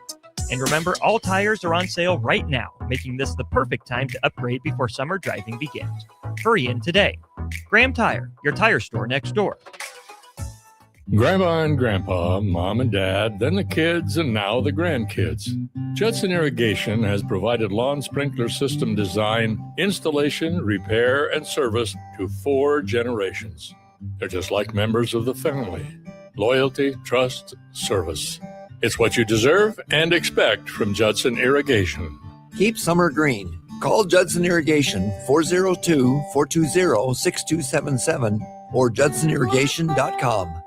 And remember, all tires are on sale right now, making this the perfect time to upgrade before summer driving begins. Hurry in today. Graham Tire, your tire store next door. Grandma and Grandpa, Mom and Dad, then the kids, and now the grandkids. Judson Irrigation has provided lawn sprinkler system design, installation, repair, and service to 4 generations. They're just like members of the family. Loyalty, trust, service. It's what you deserve and expect from Judson Irrigation. Keep summer green. Call Judson Irrigation 402-420-6277 or judsonirrigation.com.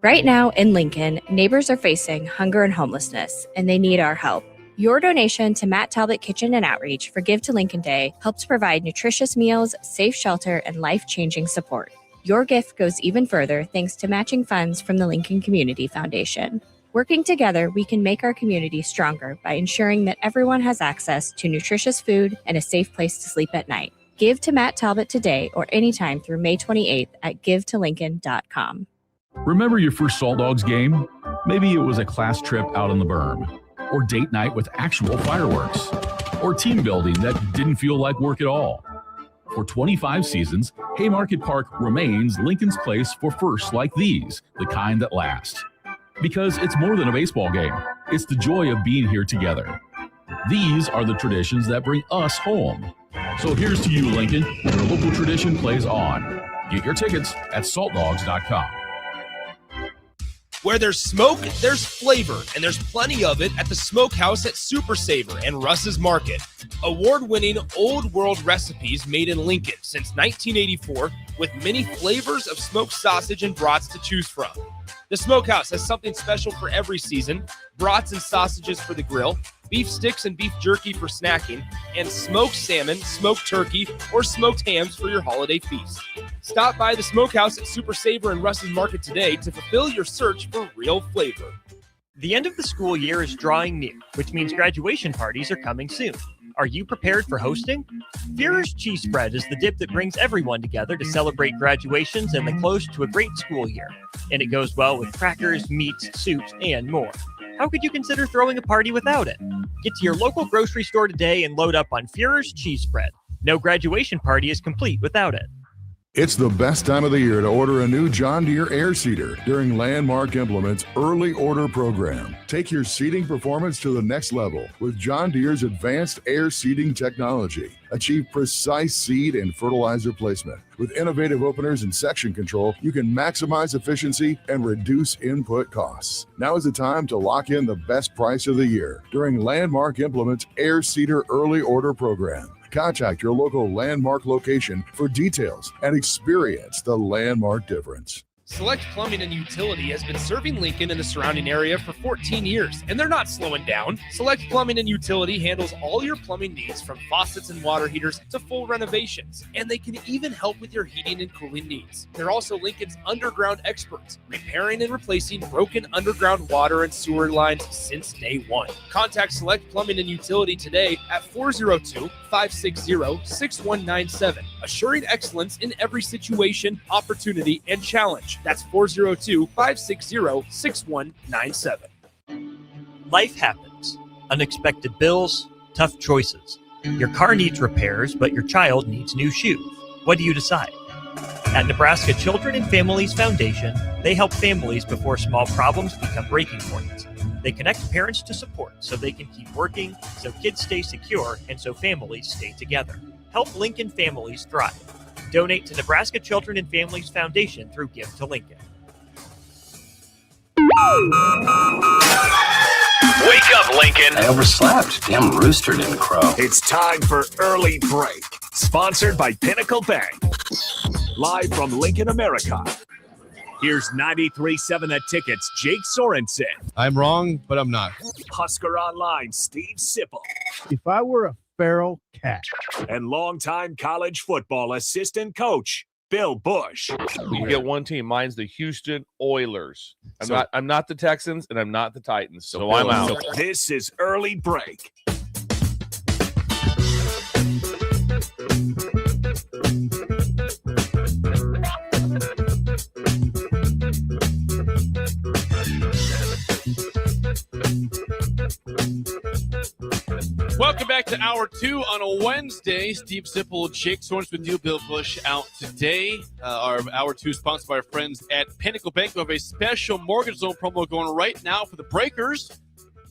Right now in Lincoln, neighbors are facing hunger and homelessness, and they need our help. Your donation to Matt Talbot Kitchen and Outreach for Give to Lincoln Day helps provide nutritious meals, safe shelter, and life-changing support. Your gift goes even further thanks to matching funds from the Lincoln Community Foundation. Working together, we can make our community stronger by ensuring that everyone has access to nutritious food and a safe place to sleep at night. Give to Matt Talbot today or anytime through May 28th at givetolincoln.com. Remember your first Salt Dogs game? Maybe it was a class trip out on the berm, or date night with actual fireworks, or team building that didn't feel like work at all. For 25 seasons, Haymarket Park remains Lincoln's place for firsts like these, the kind that last. Because it's more than a baseball game. It's the joy of being here together. These are the traditions that bring us home. So here's to you, Lincoln. Your local tradition plays on. Get your tickets at saltdogs.com. Where there's smoke, there's flavor, and there's plenty of it at the Smokehouse at Super Savor and Russ's Market. Award-winning old world recipes made in Lincoln since 1984 with many flavors of smoked sausage and brats to choose from. The Smokehouse has something special for every season, brats and sausages for the grill, beef sticks and beef jerky for snacking, and smoked salmon, smoked turkey, or smoked hams for your holiday feast. Stop by the Smokehouse at Super Savor and Russ's Market today to fulfill your search for real flavor. The end of the school year is drawing near, which means graduation parties are coming soon. Are you prepared for hosting? Führer's Cheese Spread is the dip that brings everyone together to celebrate graduations and the close to a great school year. And it goes well with crackers, meats, soups, and more. How could you consider throwing a party without it? Get to your local grocery store today and load up on Führer's Cheese Spread. No graduation party is complete without it. It's the best time of the year to order a new John Deere air seeder during Landmark Implement's early order program. Take your seeding performance to the next level with John Deere's advanced air seeding technology. Achieve precise seed and fertilizer placement. With innovative openers and section control, you can maximize efficiency and reduce input costs. Now is the time to lock in the best price of the year during Landmark Implement's air seeder early order program. Contact your local Landmark location for details and experience the Landmark difference. Select Plumbing and Utility has been serving Lincoln and the surrounding area for 14 years, and they're not slowing down. Select Plumbing and Utility handles all your plumbing needs, from faucets and water heaters to full renovations, and they can even help with your heating and cooling needs. They're also Lincoln's underground experts, repairing and replacing broken underground water and sewer lines since day one. Contact Select Plumbing and Utility today at 402-560-6197, assuring excellence in every situation, opportunity, and challenge. That's 402-560-6197. Life happens. Unexpected bills, tough choices. Your car needs repairs, but your child needs new shoes. What do you decide? At Nebraska Children and Families Foundation, they help families before small problems become breaking points. They connect parents to support so they can keep working, so kids stay secure, and so families stay together. Help Lincoln families thrive. Donate to Nebraska Children and Families Foundation through Give to Lincoln. Wake up, Lincoln. I overslept. Damn rooster didn't crow. It's time for Early Break, sponsored by Pinnacle Bank. Live from Lincoln, America. Here's 93.7 The Ticket's Jake Sorensen. I'm wrong, but I'm not. Husker Online, Steve Sipple. If I were a feral cat. And longtime college football assistant coach, Bill Busch. You get one team. Mine's the Houston Oilers. I'm not the Texans, and I'm not the Titans. So I'm out. This is Early Break. Welcome back to Hour 2 on a Wednesday. Steve Sipple, Jake Sorensen with you, Bill Busch out today. Our Hour 2 is sponsored by our friends at Pinnacle Bank. We have a special mortgage loan promo going right now for the Breakers.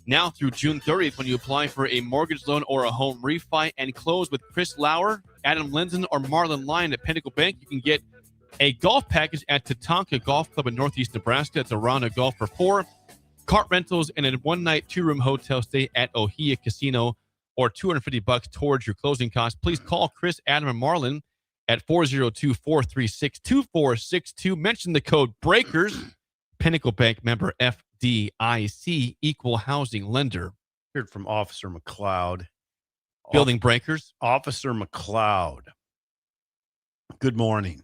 Now through June 30th, when you apply for a mortgage loan or a home refi and close with Chris Lauer, Adam Linson, or Marlon Lyon at Pinnacle Bank, you can get a golf package at Tatanka Golf Club in Northeast Nebraska. It's a round of golf for 4, cart rentals, and a one-night, 2-room hotel stay at Ohia Casino, or $250 towards your closing costs. Please call Chris, Adam, and Marlon at 402-436-2462. Mention the code BREAKERS. Pinnacle Bank member FDIC, equal housing lender. Heard from Officer McLeod. Building breakers. Officer McLeod. Good morning.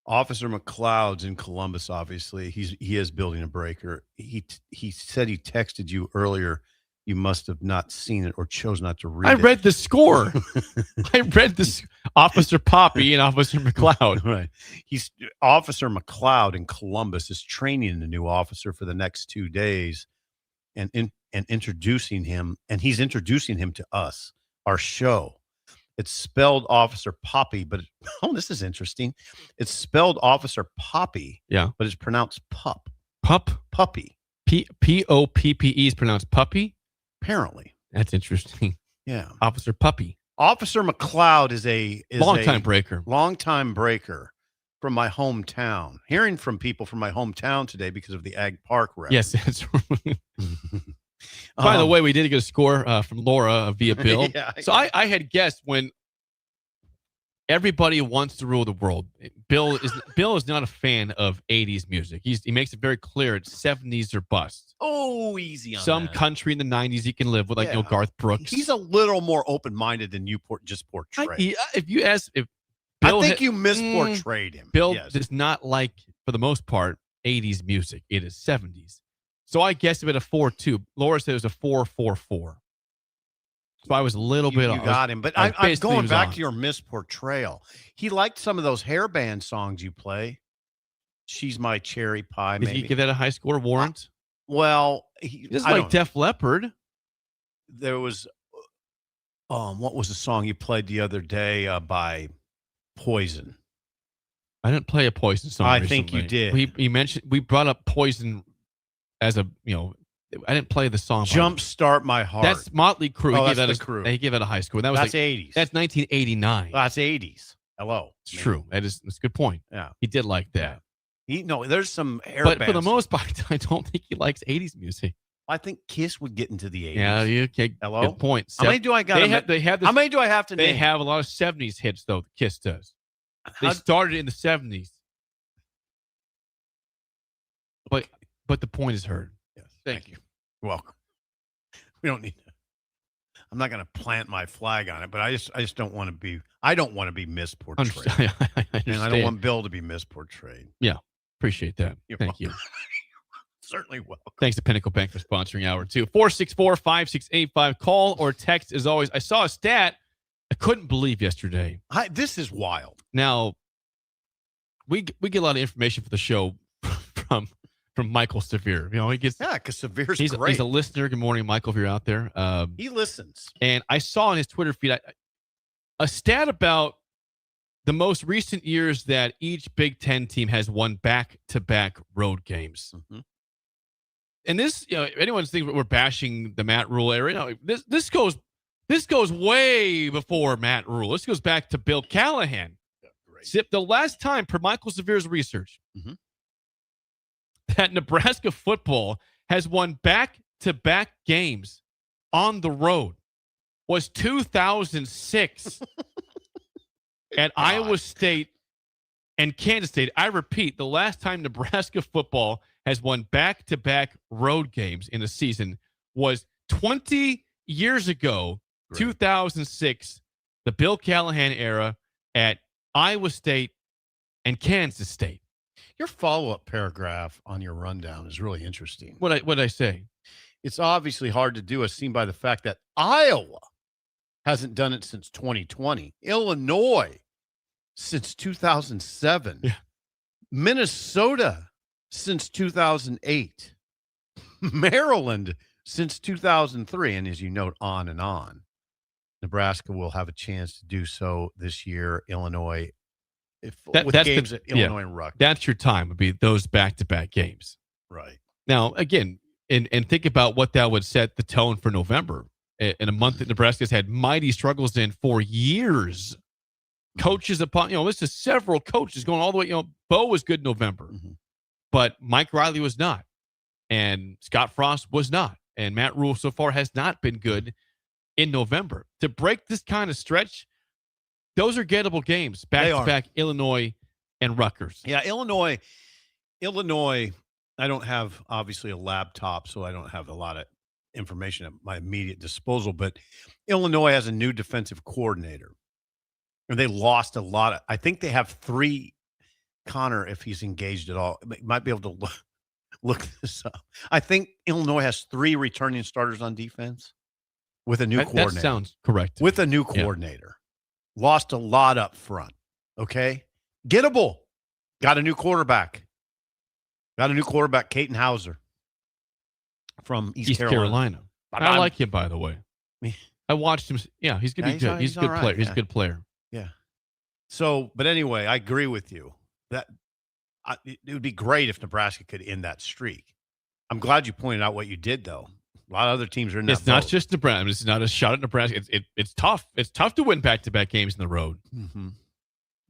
Officer McLeod's in Columbus, obviously. He is building a breaker. He said he texted you earlier. You must have not seen it or chose not to read it. I read the score. I read this. Officer Poppy and Officer McLeod. Right. He's Officer McLeod in Columbus is training the new officer for the next 2 days and introducing him. And he's introducing him to us, our show. It's spelled Officer Poppy, but this is interesting. It's spelled Officer Poppy. Yeah. But it's pronounced pup. Puppy. P-O-P-P-E is pronounced puppy? Apparently. That's interesting. Yeah. Officer Puppy. Officer McLeod is a long-time breaker. Long-time breaker from my hometown. Hearing from people from my hometown today because of the Ag Park rep. Yes, that's right. By the way, we did get a score from Laura via Bill. Yeah, so I had guessed when everybody wants to rule the world. Bill is not a fan of 80s music. He makes it very clear it's 70s or bust. Oh, easy on Some that. country in the 90s he can live with, like Garth Brooks. He's a little more open-minded than you just portray. If you ask, if Bill I think you misportrayed him. Bill does not like, for the most part, 80s music. It is 70s. So I guessed it at a 4.2. Laura said it was a 4.44. So I was a little bit off. You got him. But I'm going back to your misportrayal. He liked some of those hairband songs you play. She's My Cherry Pie, Did maybe. he give that a high score warrant? Well, he doesn't like Def Leppard. There was, what was the song you played the other day by Poison? I didn't play a Poison song. I think you did. We brought up Poison as a, I didn't play the song. Jumpstart My Heart. That's Motley Crue. Oh, that's the Crue. They gave it a high score. That was that's 80s. That's 1989. That's 80s. Hello. It's true. That's a good point. Yeah. He did like that. There's some hair But bands. for the most part, I don't think he likes 80s music. I think Kiss would get into the 80s. Yeah, Hello? Good point. How many do I got? How many do I have to name? They have a lot of 70s hits, though. Kiss does. They started in the 70s. But the point is heard. Yes. Thank you. You're welcome. We don't need to. I'm not going to plant my flag on it, but I just don't want to be. I don't want to be misportrayed. And I don't want Bill to be misportrayed. Yeah, appreciate that. Thank you. Certainly welcome. Thanks to Pinnacle Bank for sponsoring Hour 2. 464-5685. Call or text as always. I saw a stat I couldn't believe yesterday. This is wild. Now, we get a lot of information for the show from Michael Severe. He gets because Severe's he's great. He's a listener. Good morning, Michael, if you're out there. He listens. And I saw on his Twitter feed a stat about the most recent years that each Big Ten team has won back-to-back road games. Mm-hmm. And this, anyone's thinking we're bashing the Matt Rule era. No, this goes way before Matt Rule. This goes back to Bill Callahan. The last time, per Michael Severe's research, that Nebraska football has won back-to-back games on the road was 2006 at Iowa State and Kansas State. I repeat, the last time Nebraska football has won back-to-back road games in a season was 20 years ago, 2006, the Bill Callahan era at Iowa State and Kansas State. Your follow-up paragraph on your rundown is really interesting. What'd I say? It's obviously hard to do, as seen by the fact that Iowa hasn't done it since 2020. Illinois since 2007. Yeah. Minnesota since 2008. Maryland since 2003. And as you note, on and on. Nebraska will have a chance to do so this year. Illinois, games at Illinois and Rutgers. That's your time, would be those back-to-back games. Right. Now, again, and think about what that would set the tone for November. In a month that Nebraska's had mighty struggles in for years. Coaches upon, this is several coaches going all the way. Bo was good in November, but Mike Riley was not. And Scott Frost was not. And Matt Rule so far has not been good in November. To break this kind of stretch, those are gettable games, back-to-back Illinois and Rutgers. Yeah, Illinois, I don't have, obviously, a laptop, so I don't have a lot of information at my immediate disposal, but Illinois has a new defensive coordinator. And they lost a lot of, I think they have 3, Connor, if he's engaged at all, might be able to look this up. I think Illinois has 3 returning starters on defense with a new coordinator. That sounds correct. With a new coordinator. Yeah. Lost a lot up front. Okay. Gettable. Got a new quarterback. Caton Hauser from East Carolina. I like him, by the way. I watched him. Yeah, he's going to be good. He's a good player. He's a good player. Yeah. So, but anyway, I agree with you that it would be great if Nebraska could end that streak. I'm glad you pointed out what you did, though. A lot of other teams are in that It's not boat. just Nebraska. It's not a shot at Nebraska. It's tough. It's tough to win back-to-back games in the road. Mm-hmm.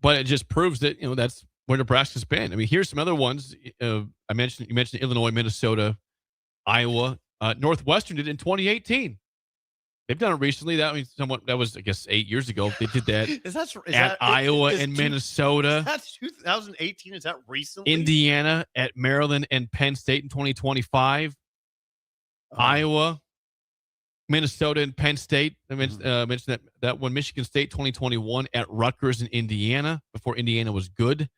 But it just proves that, that's where Nebraska's been. I mean, here's some other ones. You mentioned Illinois, Minnesota, Iowa. Northwestern did in 2018. They've done it recently. That means that was, I guess, 8 years ago. They did that at Iowa and Minnesota. That's 2018. Is that recently? Indiana at Maryland and Penn State in 2025. Iowa, Minnesota, and Penn State. I mentioned that one. Michigan State 2021 at Rutgers in Indiana before Indiana was good.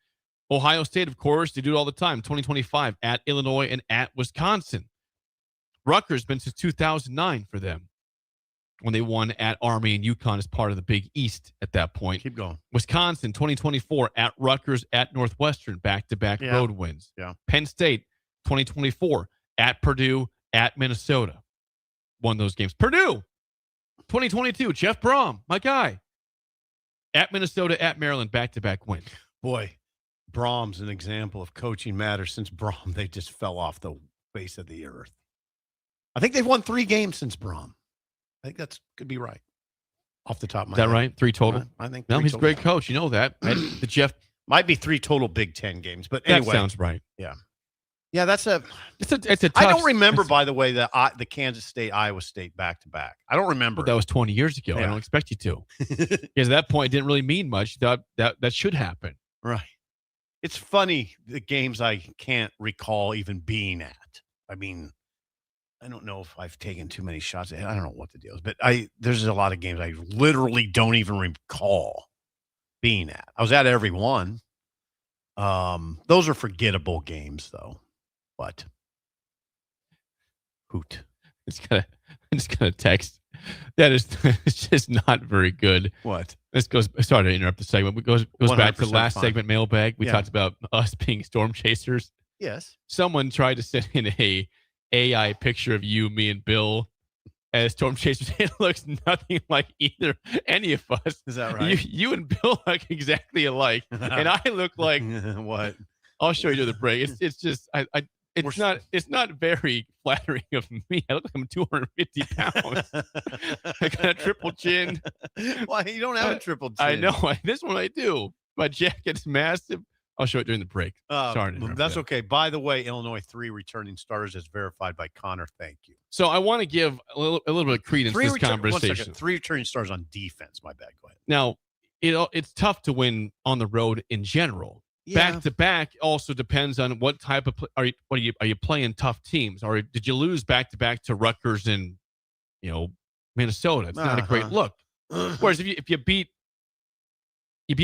Ohio State, of course, they do it all the time. 2025 at Illinois and at Wisconsin. Rutgers been since 2009 for them, when they won at Army and UConn as part of the Big East at that point. Keep going. Wisconsin, 2024, at Rutgers, at Northwestern, back-to-back road wins. Yeah. Penn State, 2024, at Purdue, at Minnesota. Won those games. Purdue, 2022, Jeff Brom, my guy. At Minnesota, at Maryland, back-to-back wins. Boy, Brom's an example of coaching matters. Since Brom, they just fell off the face of the earth. I think they've won 3 games since Brom. I think could be right. Off the top of my head. Is that right? 3 total? I think. No, he's a great coach. You know that. The Jeff might be 3 total Big Ten games, but anyway. That sounds right. Yeah. Yeah, it's a tough, I don't remember, by the way, the Kansas State, Iowa State back-to-back. I don't remember. Well, that was 20 years ago. Yeah. I don't expect you to. Because at that point, it didn't really mean much. That should happen. Right. It's funny, the games I can't recall even being at. I mean, I don't know if I've taken too many shots. I don't know what the deal is, but there's a lot of games I literally don't even recall being at. I was at every one. Those are forgettable games, though. But hoot. It's gonna text. That is it's just not very good. What? This goes. Sorry to interrupt the segment. It goes back to the last segment, mailbag. We talked about us being storm chasers. Yes. Someone tried to send in a AI picture of you, me, and Bill as storm chasers. It looks nothing like any of us. Is that right? You and Bill look exactly alike, and I look like what? I'll show you to the break. It's just it's not very flattering of me. I look like I'm 250 pounds. I got a triple chin. Why you don't have a triple chin? I know. This one I do. My jacket's massive. I'll show it during the break. Sorry. That's okay. By the way, Illinois 3 returning starters as verified by Connor. Thank you. So I want to give a little bit of credence to this conversation. 3 returning starters on defense. My bad. Go ahead. Now, it's tough to win on the road in general. Yeah. Back to back also depends on what type of are you playing tough teams, or did you lose back to back to Rutgers and Minnesota? It's not a great look. Whereas if you beat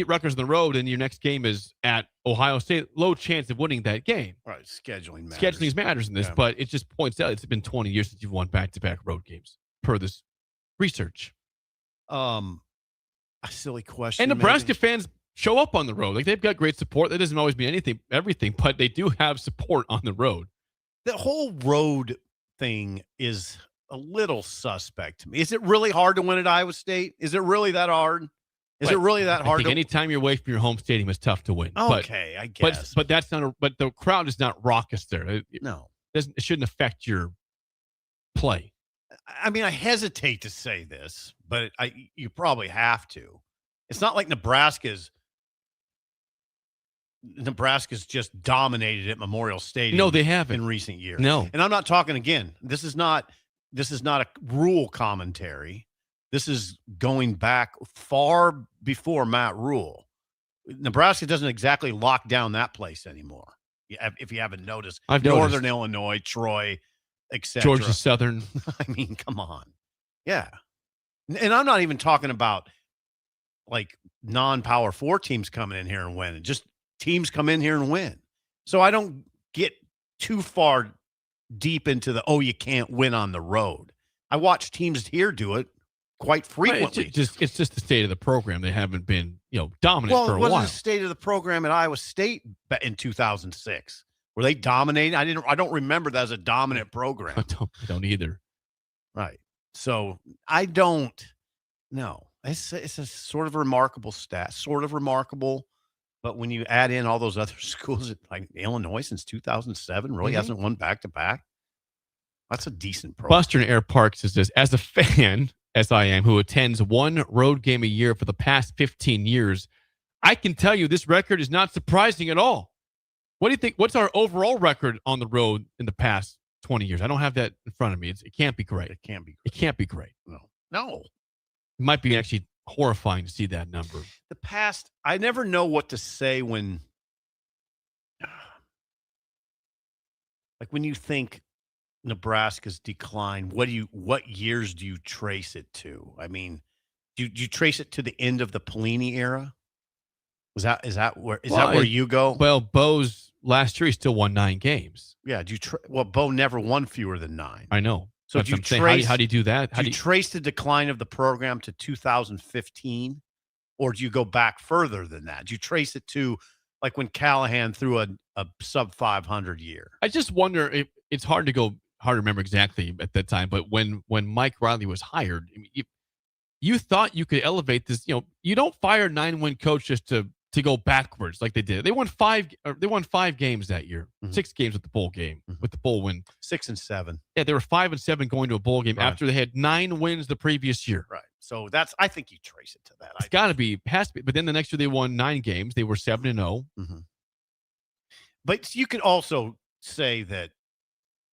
Rutgers on the road and your next game is at Ohio State, low chance of winning that game. Right, scheduling matters. Scheduling matters in this, but it just points out it's been 20 years since you've won back-to-back road games per this research. A silly question. And Nebraska fans show up on the road. Like, they've got great support. That doesn't always mean everything, but they do have support on the road. The whole road thing is a little suspect to me. Is it really hard to win at Iowa State? Is it really that hard? Is it really that hard? I think anytime you're away from your home stadium is tough to win. Okay, I guess. But that's not. But the crowd is not raucous there. No, it shouldn't affect your play. I mean, I hesitate to say this, but you probably have to. It's not like Nebraska's just dominated at Memorial Stadium. No, they haven't in recent years. No, and I'm not talking again. This is not a rule commentary. This is going back far before Matt Rule. Nebraska doesn't exactly lock down that place anymore. If you haven't noticed, Northern Illinois, Troy, etc. Georgia Southern. I mean, come on. Yeah. And I'm not even talking about like non-power 4 teams coming in here and winning. Just teams come in here and win. So I don't get too far deep into you can't win on the road. I watch teams here do it quite frequently. It's just the state of the program. They haven't been, dominant for a while. What was the state of the program at Iowa State in 2006? Were they dominating? I don't remember that as a dominant program. I don't either. Right. So I don't know. It's a sort of remarkable stat, sort of remarkable. But when you add in all those other schools, like Illinois since 2007 really hasn't won back-to-back. That's a decent program. Buster in Air Park says this, as a fan, as I am, who attends one road game a year for the past 15 years, I can tell you this record is not surprising at all. What do you think? What's our overall record on the road in the past 20 years? I don't have that in front of me. It can't be great. It can't be great. It can't be great. No. No. It might be actually horrifying to see that number. The past, I never know what to say when, like when you think Nebraska's decline, what years do you trace it to? I mean, do you trace it to the end of the Pelini era? Is that where you go? Well, Bo's last year he still won 9 games. Yeah. Bo never won fewer than 9. I know. So do you trace, how do you do that? Do you trace the decline of the program to 2015, or do you go back further than that? Do you trace it to like when Callahan threw a sub 500 year? I just wonder if it's hard to remember exactly at that time. But when Mike Riley was hired, I mean, you thought you could elevate this. You don't fire a 9-win coach just to go backwards like they did. They won 5 games that year. 6 games with the bowl game, with the bowl win. 6 and 7. Yeah, they were 5 and 7 going to a bowl game after they had 9 wins the previous year. Right. So I think you trace it to that. It's got to be, has to be. But then the next year they won 9 games. They were 7-0. But you could also say that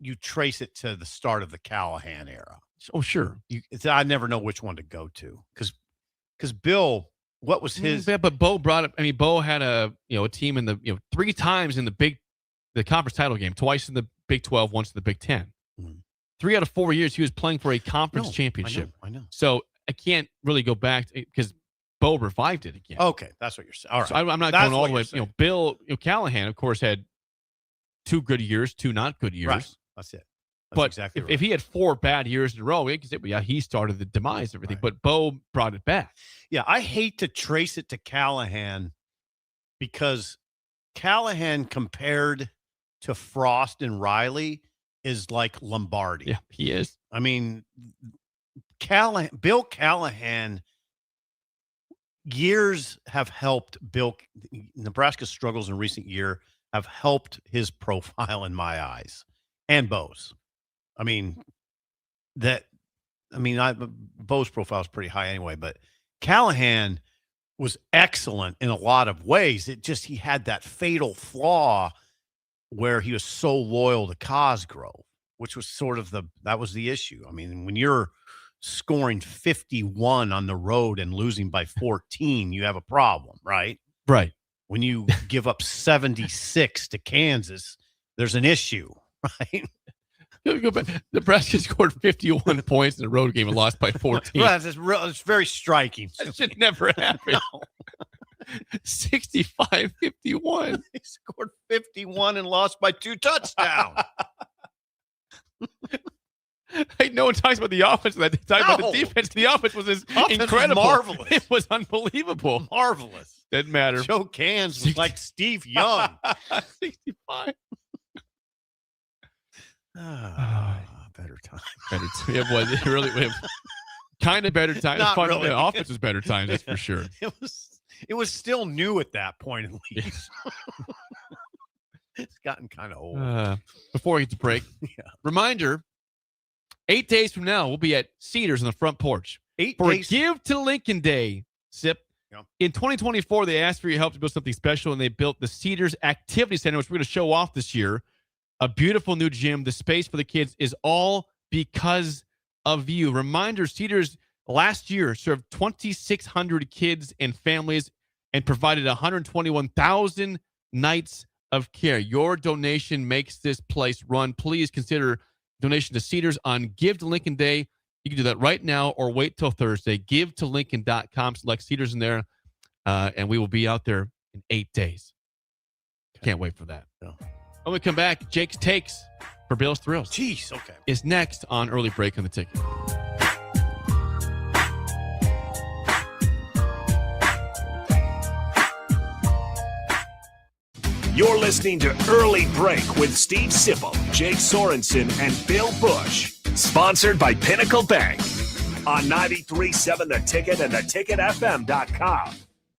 you trace it to the start of the Callahan era. Oh, sure. I never know which one to go to because Bill. What was his? Yeah, but Bo brought up. I mean, Bo had a team in the 3 times in the conference title game, twice in the Big 12, once in the Big 10. 3 out of 4 years he was playing for a conference championship. I know. So I can't really go back because Bo revived it again. Okay, that's what you're saying. All right, so I'm not going all the way. Bill Callahan, of course, had 2 good years, 2 not good years. Right. That's it. But exactly if he had 4 bad years in a row, he started the demise of everything. Right. But Bo brought it back. Yeah, I hate to trace it to Callahan because Callahan compared to Frost and Riley is like Lombardi. Yeah, he is. I mean, Bill Callahan, years have helped Nebraska's struggles in recent year have helped his profile in my eyes and Bo's. I mean, Bo's profile is pretty high anyway, but Callahan was excellent in a lot of ways. He had that fatal flaw where he was so loyal to Cosgrove, which was that was the issue. I mean, when you're scoring 51 on the road and losing by 14, you have a problem, right? Right. When you give up 76 to Kansas, there's an issue, right? Nebraska scored 51 points in a road game and lost by 14. Right, it's very striking. That should never happen. 65-51. They scored 51 and lost by 2 touchdowns. No one talks about the offense. They talk about the defense. The offense was incredible. Marvelous. It was unbelievable. Marvelous. Didn't matter. Joe Cans was like Steve Young. 65. Better time. It was. It really was. Kind of better time. Not really. The offense was better time, that's for sure. It was still new at that point, at least. It's gotten kind of old. Before we get to break, reminder, 8 days from now, we'll be at Cedars on the front porch. 8 for days. Give to Lincoln Day, Sip. Yeah. In 2024, they asked for your help to build something special, and they built the Cedars Activity Center, which we're going to show off this year. A beautiful new gym. The space for the kids is all because of you. Reminder, Cedars last year served 2,600 kids and families and provided 121,000 nights of care. Your donation makes this place run. Please consider donation to Cedars on Give to Lincoln Day. You can do that right now or wait till Thursday. GiveToLincoln.com. Select Cedars in there, and we will be out there in 8 days. Can't wait for that. No. When we come back, Jake's Takes for Bill's Thrills. Jeez, okay. Is next on Early Break on the Ticket. You're listening to Early Break with Steve Sipple, Jake Sorensen, and Bill Busch. Sponsored by Pinnacle Bank on 93.7 The Ticket and theticketfm.com.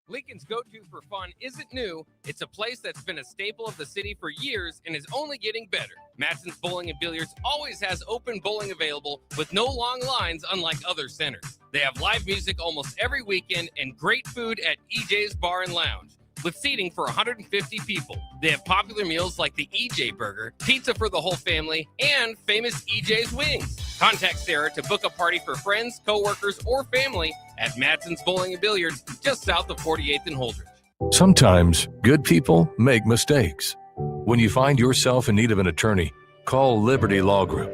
Lincoln's go-to for fun isn't new. It's a place that's been a staple of the city for years and is only getting better. Matson's Bowling and Billiards always has open bowling available with no long lines, unlike other centers. They have live music almost every weekend and great food at EJ's Bar and Lounge, with seating for 150 people. They have popular meals like the EJ Burger, pizza for the whole family, and famous EJ's Wings. Contact Sarah to book a party for friends, coworkers, or family at Matson's Bowling and Billiards just south of 48th and Holdridge. Sometimes good people make mistakes. When you find yourself in need of an attorney, call Liberty Law Group.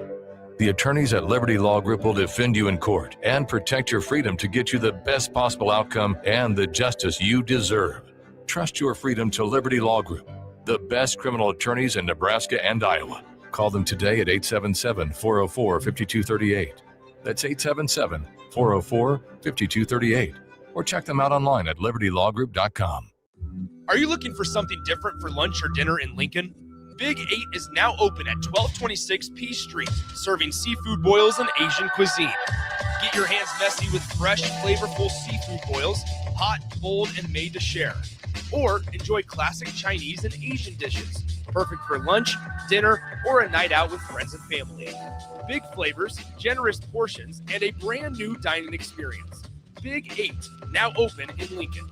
The attorneys at Liberty Law Group will defend you in court and protect your freedom to get you the best possible outcome and the justice you deserve. Trust your freedom to Liberty Law Group, the best criminal attorneys in Nebraska and Iowa. Call them today at 877-404-5238. That's 877-404-5238. Or check them out online at libertylawgroup.com. Are you looking for something different for lunch or dinner in Lincoln? Big 8 is now open at 1226 P Street, serving seafood boils and Asian cuisine. Get your hands messy with fresh, flavorful seafood boils, hot, bold, and made to share. Or enjoy classic Chinese and Asian dishes, perfect for lunch, dinner, or a night out with friends and family. Big flavors, generous portions, and a brand new dining experience. Big 8, now open in Lincoln.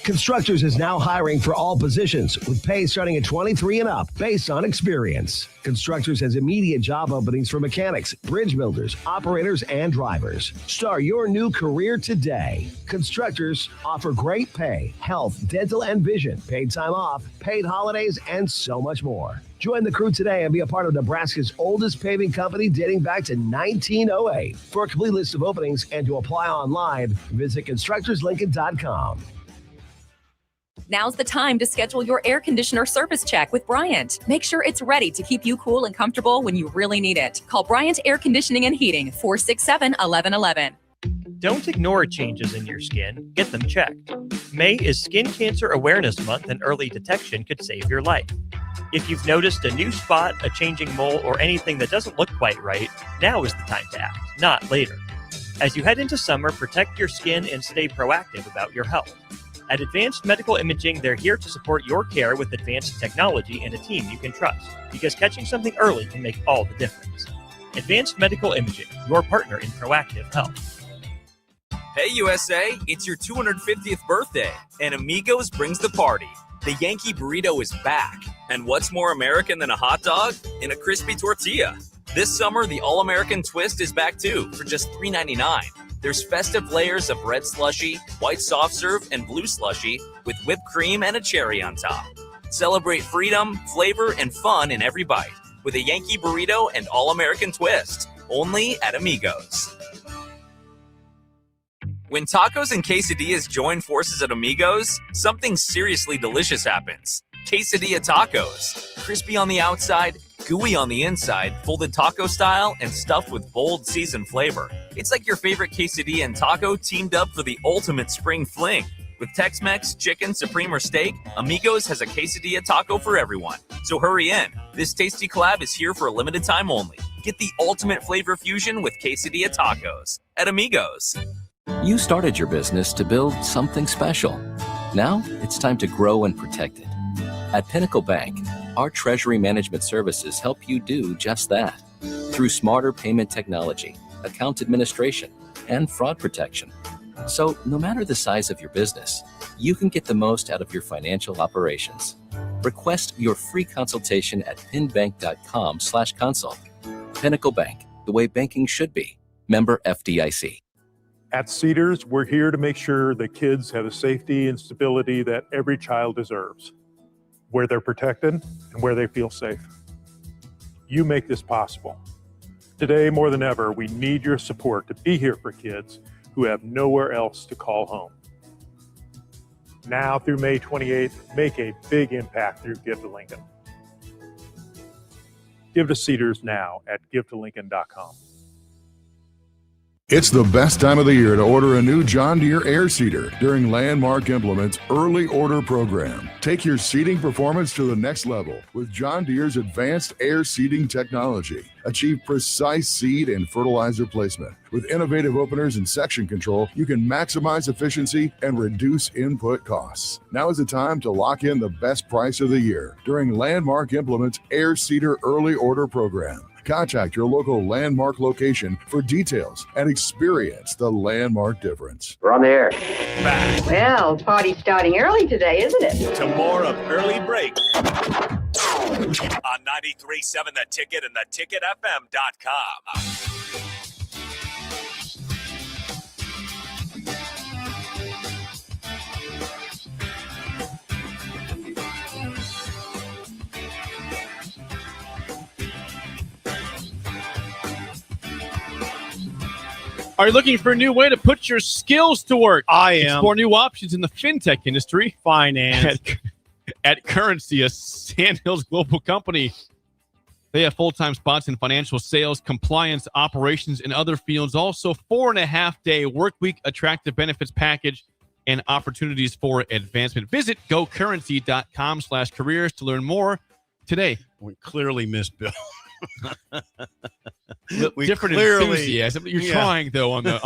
Constructors is now hiring for all positions with pay starting at 23 and up based on experience. Constructors has immediate job openings for mechanics, bridge builders, operators, and drivers. Start your new career today. Constructors offer great pay, health, dental, and vision, paid time off, paid holidays, and so much more. Join the crew today and be a part of Nebraska's oldest paving company dating back to 1908. For a complete list of openings and to apply online, visit constructorslincoln.com. Now's the time to schedule your air conditioner service check with Bryant. Make sure it's ready to keep you cool and comfortable when you really need it. Call Bryant Air Conditioning and Heating, 467-1111. Don't ignore changes in your skin. Get them checked. May is Skin Cancer Awareness Month, and early detection could save your life. If you've noticed a new spot, a changing mole, or anything that doesn't look quite right, now is the time to act, not later. As you head into summer, protect your skin and stay proactive about your health. At Advanced Medical Imaging, they're here to support your care with advanced technology and a team you can trust, because catching something early can make all the difference. Advanced Medical Imaging, your partner in proactive health. Hey USA, it's your 250th birthday, and Amigos brings the party. The Yankee burrito is back, and what's more American than a hot dog? In a crispy tortilla. This summer, the All-American Twist is back too, for just $3.99. There's festive layers of red slushy, white soft serve, and blue slushy with whipped cream and a cherry on top. Celebrate freedom, flavor, and fun in every bite with a Yankee burrito and All-American Twist, only at Amigos. When tacos and quesadillas join forces at Amigos, something seriously delicious happens. Quesadilla tacos. Crispy on the outside, gooey on the inside, folded taco style, and stuffed with bold seasoned flavor. It's like your favorite quesadilla and taco teamed up for the ultimate spring fling. With Tex-Mex, chicken, supreme, or steak, Amigos has a quesadilla taco for everyone. So hurry in. This tasty collab is here for a limited time only. Get the ultimate flavor fusion with quesadilla tacos at Amigos. You started your business to build something special. Now it's time to grow and protect it. At Pinnacle Bank, our treasury management services help you do just that. Through smarter payment technology, account administration, and fraud protection. So no matter the size of your business, you can get the most out of your financial operations. Request your free consultation at pinbank.com/consult. Pinnacle Bank, the way banking should be. Member FDIC. At Cedars, we're here to make sure that kids have the safety and stability that every child deserves, where they're protected and where they feel safe. You make this possible. Today, more than ever, we need your support to be here for kids who have nowhere else to call home. Now through May 28th, make a big impact through Give to Lincoln. Give to Cedars now at givetolincoln.com. It's the best time of the year to order a new John Deere air seeder during Landmark Implement's early order program. Take your seeding performance to the next level with John Deere's advanced air seeding technology. Achieve precise seed and fertilizer placement. With innovative openers and section control, you can maximize efficiency and reduce input costs. Now is the time to lock in the best price of the year during Landmark Implement's air seeder early order program. Contact your local Landmark location for details and experience the Landmark difference. We're on the air. Back. Well, party's starting early today, isn't it? To more of Early Break On 93.7 The Ticket and theticketfm.com. Are you looking for a new way to put your skills to work? I am. Explore new options in the fintech industry. Finance. At Currency, a Sandhills global company. They have full-time spots in financial sales, compliance, operations, and other fields. Also, 4.5-day work week, attractive benefits package, and opportunities for advancement. Visit gocurrency.com/careers to learn more today. We clearly missed Bill. Different enthusiasm. You're trying though on the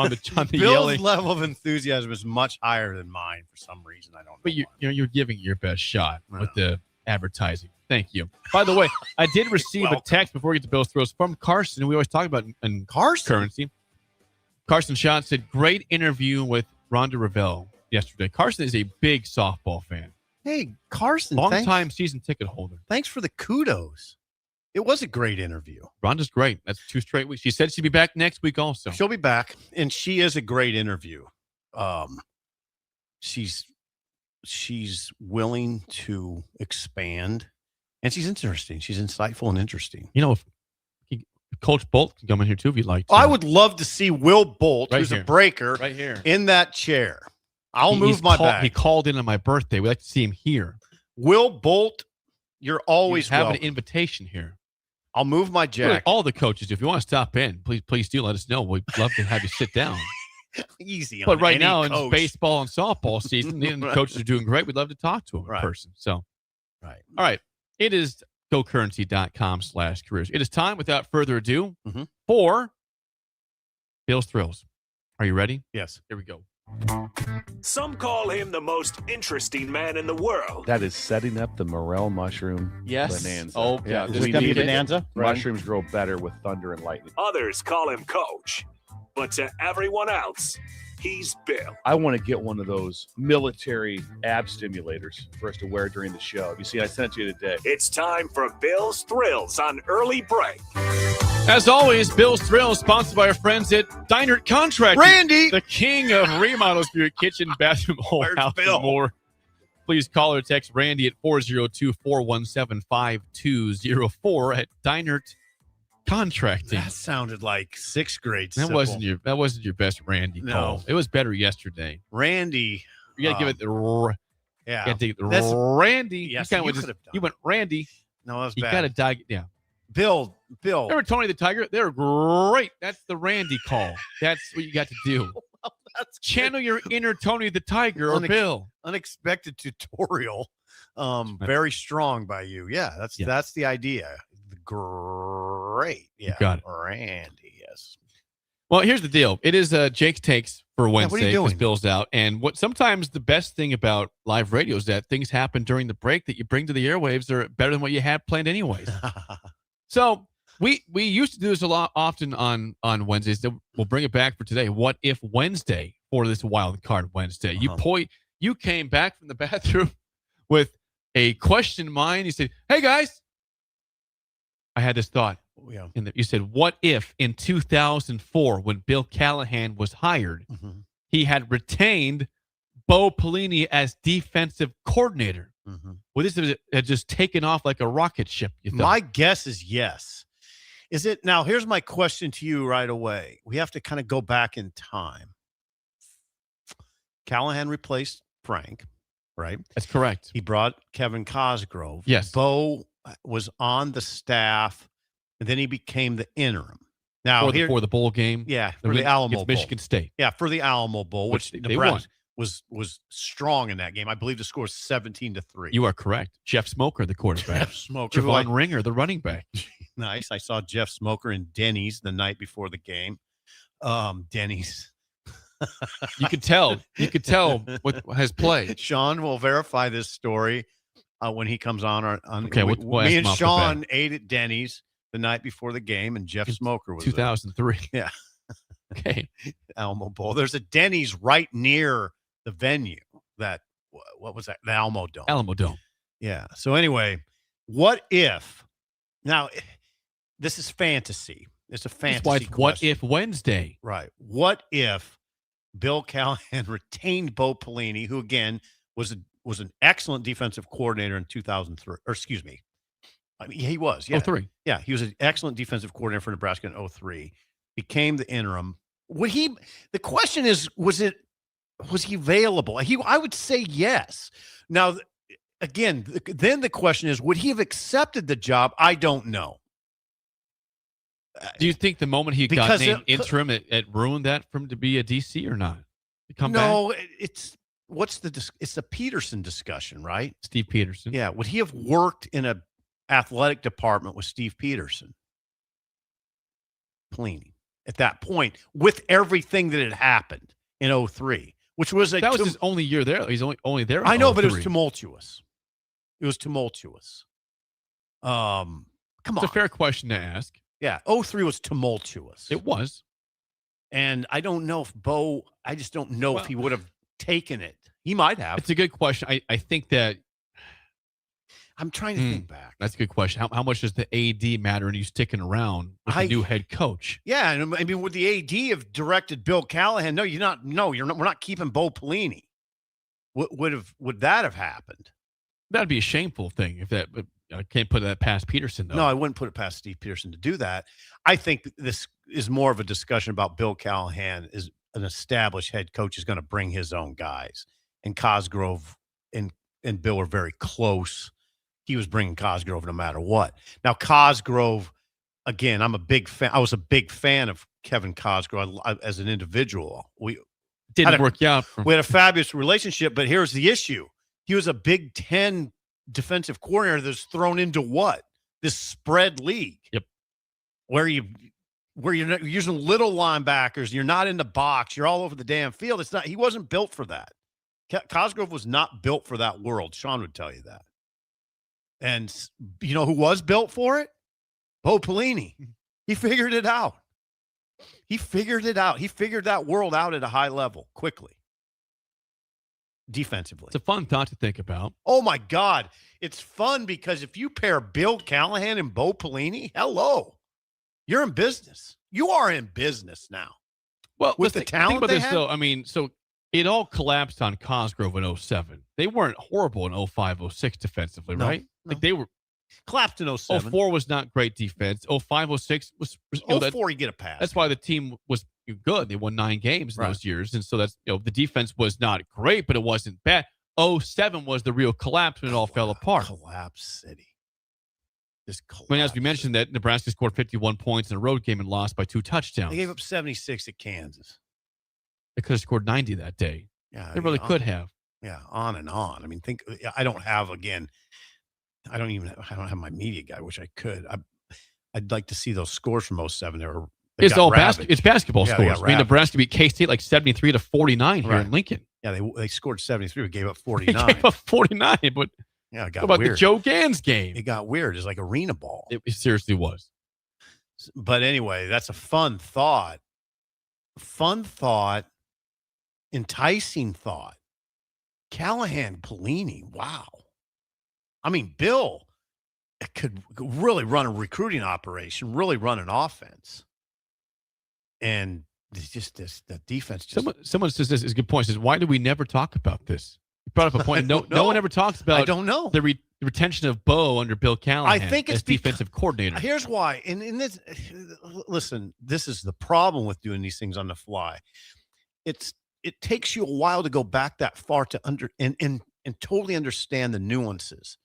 Bill's yelling. level of enthusiasm is much higher than mine for some reason. I don't know. But you're giving your best shot with the advertising. Thank you. By the way, I did receive a text before we get to Bill's Thrills from Carson. We always talk about in Currency. Carson Schott said, "Great interview with Rhonda Revelle yesterday." Carson is a big softball fan. Hey, Carson, long-time season ticket holder. Thanks for the kudos. It was a great interview. Rhonda's great. That's 2 straight weeks. She said she'd be back next week also. She'll be back, and she is a great interview. She's willing to expand, and she's interesting. She's insightful and interesting. You know, if Coach Bolt can come in here too if you'd like to. I would love to see Will Bolt, who's a breaker, right here in that chair. I'll move my bag. He called in on my birthday. We'd like to see him here. Will Bolt, you're always have welcome. An invitation here. I'll move my jack. Really, all the coaches, if you want to stop in, please do let us know. We'd love to have you sit down. Easy on But right any now, coach. in baseball and softball season, the coaches are doing great. We'd love to talk to them in person. So, right. All right. It is gocurrency.com/careers. It is time, without further ado, for Bill's Thrills. Are you ready? Yes. Here we go. Some call him the most interesting man in the world. That is setting up the morel mushroom Yes. bonanza. Oh, yeah. is it gonna be a bonanza? Mushrooms grow better with thunder and lightning. Others call him Coach. But to everyone else, he's Bill. I want to get one of those military ab stimulators for us to wear during the show. You see, I sent it to you today. It's time for Bill's Thrills on Early Break. As always, Bill's Thrills, sponsored by our friends at Deinert Contracting. Randy! The king of remodels for your kitchen, bathroom, whole house, and more. Please call or text Randy at 402-417-5204 at Deinert Contracting. That sounded like sixth grade. That wasn't your best Randy call. It was better yesterday. Randy. You gotta give it the yeah. You gotta take the Randy. Yes, you went Randy. No, that was you bad. gotta dig. Yeah. Bill. Remember Tony the Tiger? They're great. That's the Randy call. That's what you got to do. Channel your inner Tony the Tiger or Bill. Unexpected tutorial. Very strong by you. Yeah, that's the idea. Great. Yeah. You got it. Randy, yes. Well, here's the deal. It is Jake's Takes for Wednesday because doing? Bill's out. And what sometimes the best thing about live radio is that things happen during the break that you bring to the airwaves are better than what you had planned anyways. So we used to do this a lot often on Wednesdays. We'll bring it back for today. What if Wednesday for this wild card Wednesday? You came back from the bathroom with a question in mind. You said, "Hey guys, I had this thought." Yeah. And you said, "What if in 2004, when Bill Callahan was hired, he had retained Bo Pelini as defensive coordinator? Well, this had just taken off like a rocket ship." You thought? My guess is yes. Is it now? Here's my question to you right away. We have to kind of go back in time. Callahan replaced Frank, right? That's correct. He brought Kevin Cosgrove. Yes. Bo was on the staff, and then he became the interim. Now for the bowl game, for the Alamo Bowl. Michigan State, for the Alamo Bowl, which they Nebraska won. was strong in that game. I believe the score was 17-3. You are correct. Jeff Smoker, the quarterback. Jeff Smoker, Javon Ringer, the running back. Nice. I saw Jeff Smoker in Denny's the night before the game. Denny's. You could tell what has played. Sean will verify this story when he comes on. Okay, me and Sean ate at Denny's the night before the game, and Jeff Smoker was 2003. Yeah. Okay. Alamo Bowl. There's a Denny's right near the venue. What was that? The Alamo Dome. Alamo Dome. Yeah. So anyway, What if? Now, this is fantasy. It's a fantasy question. What if Wednesday? Right. What if Bill Callahan retained Bo Pelini, who again was an excellent defensive coordinator in 2003? Or excuse me, I mean he was. Yeah, 03. Yeah, he was an excellent defensive coordinator for Nebraska in 03. Became the interim. Would he? The question is, was he available? I would say yes. Now, again, then the question is, would he have accepted the job? I don't know. Do you think the moment he got named interim, it ruined that for him to be a DC or not? No, it's the Peterson discussion, right? Steve Peterson. Yeah. Would he have worked in a athletic department with Steve Peterson? Pelini at that point with everything that had happened in 03, which was that was his only year there. He's only there. I know, but it was tumultuous. It was tumultuous. Come on. It's a fair question to ask. Yeah, 03 was tumultuous. It was. And I don't know if I just don't know if he would have taken it. He might have. It's a good question. I think that. I'm trying to think back. That's a good question. How much does the AD matter in you sticking around with a new head coach? Yeah, and I mean, would the AD have directed Bill Callahan? No, you're not. No, you're not. We're not keeping Bo Pelini. Would that have happened? That'd be a shameful thing if that. I can't put that past Peterson, though. No, I wouldn't put it past Steve Peterson to do that. I think this is more of a discussion about Bill Callahan is an established head coach is going to bring his own guys. And Cosgrove and Bill are very close. He was bringing Cosgrove no matter what. Now, Cosgrove, again, I'm a big fan. I was a big fan of Kevin Cosgrove as an individual. We didn't work out. We had a fabulous relationship, but here's the issue. He was a Big Ten defensive coordinator that's thrown into what? This spread league. Yep. Where you're not using little linebackers, you're not in the box, you're all over the damn field. He wasn't built for that. Cosgrove was not built for that world. Sean would tell you that. And you know who was built for it? Bo Pelini. He figured it out. He figured that world out at a high level quickly. Defensively. It's a fun thought to think about. Oh, my God. It's fun because if you pair Bill Callahan and Bo Pelini, hello. You're in business. You are in business now. Well, with the talent think about they this, had? though. I mean, so it all collapsed on Cosgrove in 07. They weren't horrible in 05, 06 defensively, right? No. Like they were. Collapsed in 07. 04 was not great defense. 05, 06 was 04, you get a pass. That's why the team was good. They won 9 games in those years. And so that's, the defense was not great, but it wasn't bad. 07 was the real collapse when it all fell apart. Collapse city. I mean, as we mentioned, that Nebraska scored 51 points in a road game and lost by 2 touchdowns. They gave up 76 at Kansas. They could have scored 90 that day. Yeah, they really could have. Yeah, on and on. I mean, I don't have my media guy, which I could. I'd like to see those scores from 07. It's basketball scores. I mean, Nebraska beat K-State like 73-49 here in Lincoln. Yeah, they scored 73, but gave up 49. They gave up 49, but yeah, it got what about weird. the Joe Gans game? It got weird. It's like arena ball. It seriously was. But anyway, that's a fun thought. Enticing thought. Callahan, Pelini, wow. I mean, Bill could really run a recruiting operation, really run an offense. And it's just the defense. Someone says this is a good point. Says, why do we never talk about this? You brought up a point. No one ever talks about. I don't know the retention of Bo under Bill Callahan. I think it's as defensive coordinator. Here's why. And in this, listen, this is the problem with doing these things on the fly. It takes you a while to go back that far to and totally understand the nuances.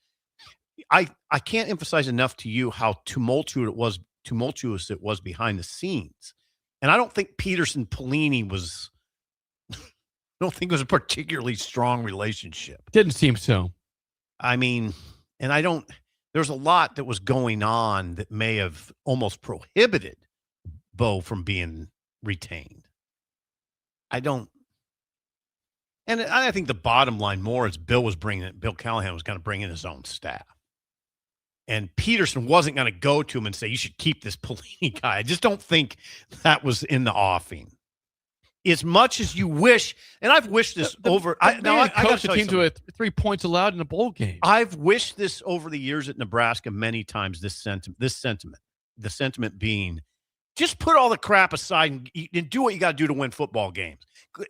I can't emphasize enough to you how tumultuous it was behind the scenes. And I don't think Peterson Pelini was a particularly strong relationship. Didn't seem so. I mean, and there's a lot that was going on that may have almost prohibited Bo from being retained. And I think the bottom line more is Bill Callahan was going to bring in his own staff. And Peterson wasn't going to go to him and say, you should keep this Pelini guy. I just don't think that was in the offing. as much as you wish, and I've wished this over. I coached the team to a 3 points allowed in a bowl game. I've wished this over the years at Nebraska many times. This sentiment, the sentiment being, just put all the crap aside and do what you got to do to win football games.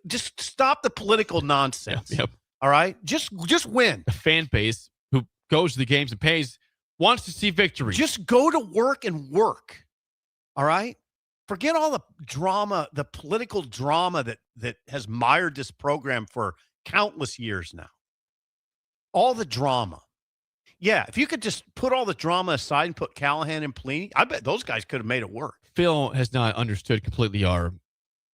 Just stop the political nonsense. Yep. All right, just win. The fan base who goes to the games and pays wants to see victory. Just go to work and work. All right. Forget all the drama, the political drama that has mired this program for countless years now. All the drama. Yeah, if you could just put all the drama aside and put Callahan and Pelini, I bet those guys could have made it work. Phil has not understood completely our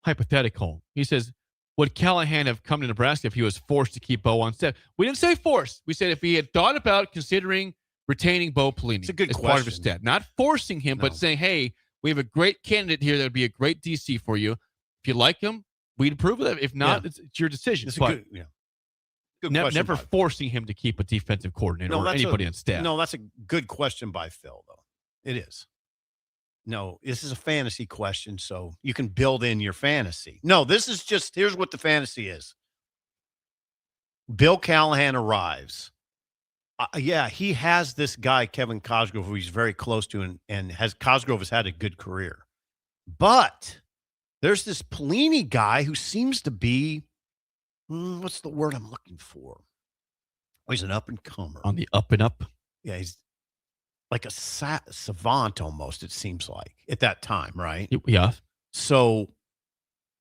hypothetical. He says, would Callahan have come to Nebraska if he was forced to keep Bo on staff? We didn't say forced. We said if he had thought about considering retaining Bo Pelini it's a good as question. part of his staff. Not forcing him, but saying, hey, we have a great candidate here that would be a great DC for you. If you like him, we'd approve of it. If not, it's your decision. It's but good question. Never forcing him to keep a defensive coordinator or anybody on staff. No, that's a good question by Phil, though. It is. No, this is a fantasy question, so you can build in your fantasy. No, this is just, here's what the fantasy is. Bill Callahan arrives. He has this guy, Kevin Cosgrove, who he's very close to, and Cosgrove has had a good career. But there's this Pelini guy who seems to be, what's the word I'm looking for? Oh, he's an up-and-comer. On the up and up? Yeah, he's like a savant almost, it seems like, at that time, right? Yeah. So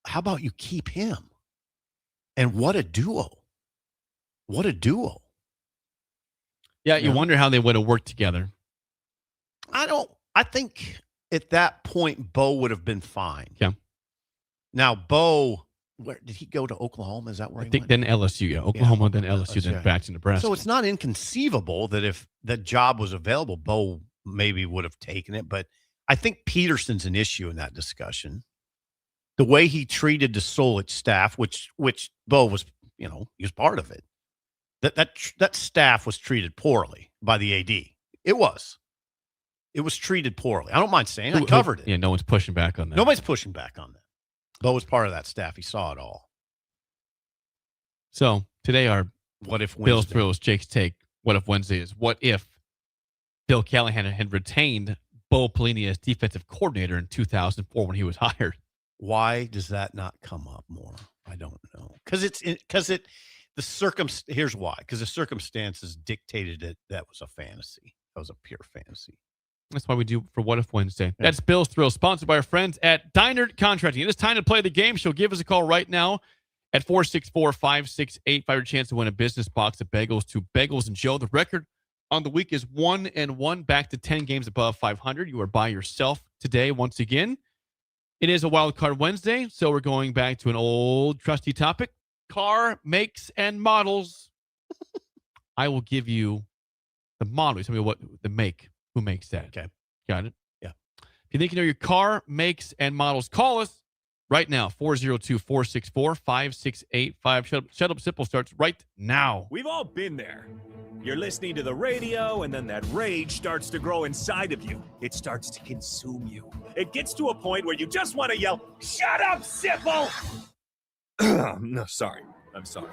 how about you keep him? And what a duo. What a duo. Yeah, you wonder how they would have worked together. I think at that point, Bo would have been fine. Yeah. Now, Bo, where did he go to Oklahoma? Is that where I think then LSU, Oklahoma, then LSU, then back to Nebraska. So it's not inconceivable that if that job was available, Bo maybe would have taken it. But I think Peterson's an issue in that discussion. The way he treated the Solich staff, which Bo was, he was part of it. That staff was treated poorly by the AD. It was treated poorly. I don't mind saying I covered it. Yeah, no one's pushing back on that. Nobody's pushing back on that. Bo was part of that staff. He saw it all. So today our What If Wednesday. Bill's Thrills, Jake's Take, What If Wednesday is what if Bill Callahan had retained Bo Pelini as defensive coordinator in 2004 when he was hired. Why does that not come up more? I don't know. Here's why. Because the circumstances dictated it. That was a fantasy. That was a pure fantasy. That's why we do for What If Wednesday. Yeah. That's Bill's Thrills, sponsored by our friends at Deinert Contracting. It is time to play the game. So give us a call right now at 464-5685. Your chance to win a business box of bagels to Bagels and Joe. The record on the week is 1-1, back to 10 games above 500. You are by yourself today once again. It is a Wild Card Wednesday, so we're going back to an old trusty topic. Car makes and models. I will give you the model. Tell me what the make. Who makes that? Okay. Got it? Yeah. If you think you know your car makes and models, call us right now. 402-464-5685. Shut Up Simple starts right now. We've all been there. You're listening to the radio, and then that rage starts to grow inside of you. It starts to consume you. It gets to a point where you just want to yell, "Shut up, Sipple!" No, sorry. I'm sorry.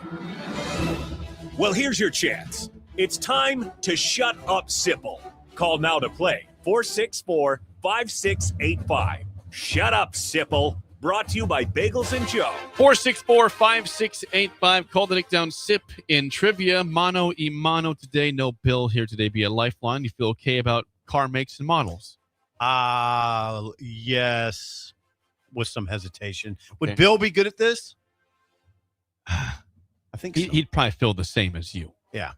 Well, here's your chance. It's time to shut up, Sipple. Call now to play. 464-5685. Shut up, Sipple. Brought to you by Bagels and Joe. 464-5685. Call the Nick Down Sip in trivia. Mano y mano today. No Bill here today. Be a lifeline. You feel okay about car makes and models? Yes. With some hesitation. Would Bill be good at this? I think so. He'd probably feel the same as you. Yeah.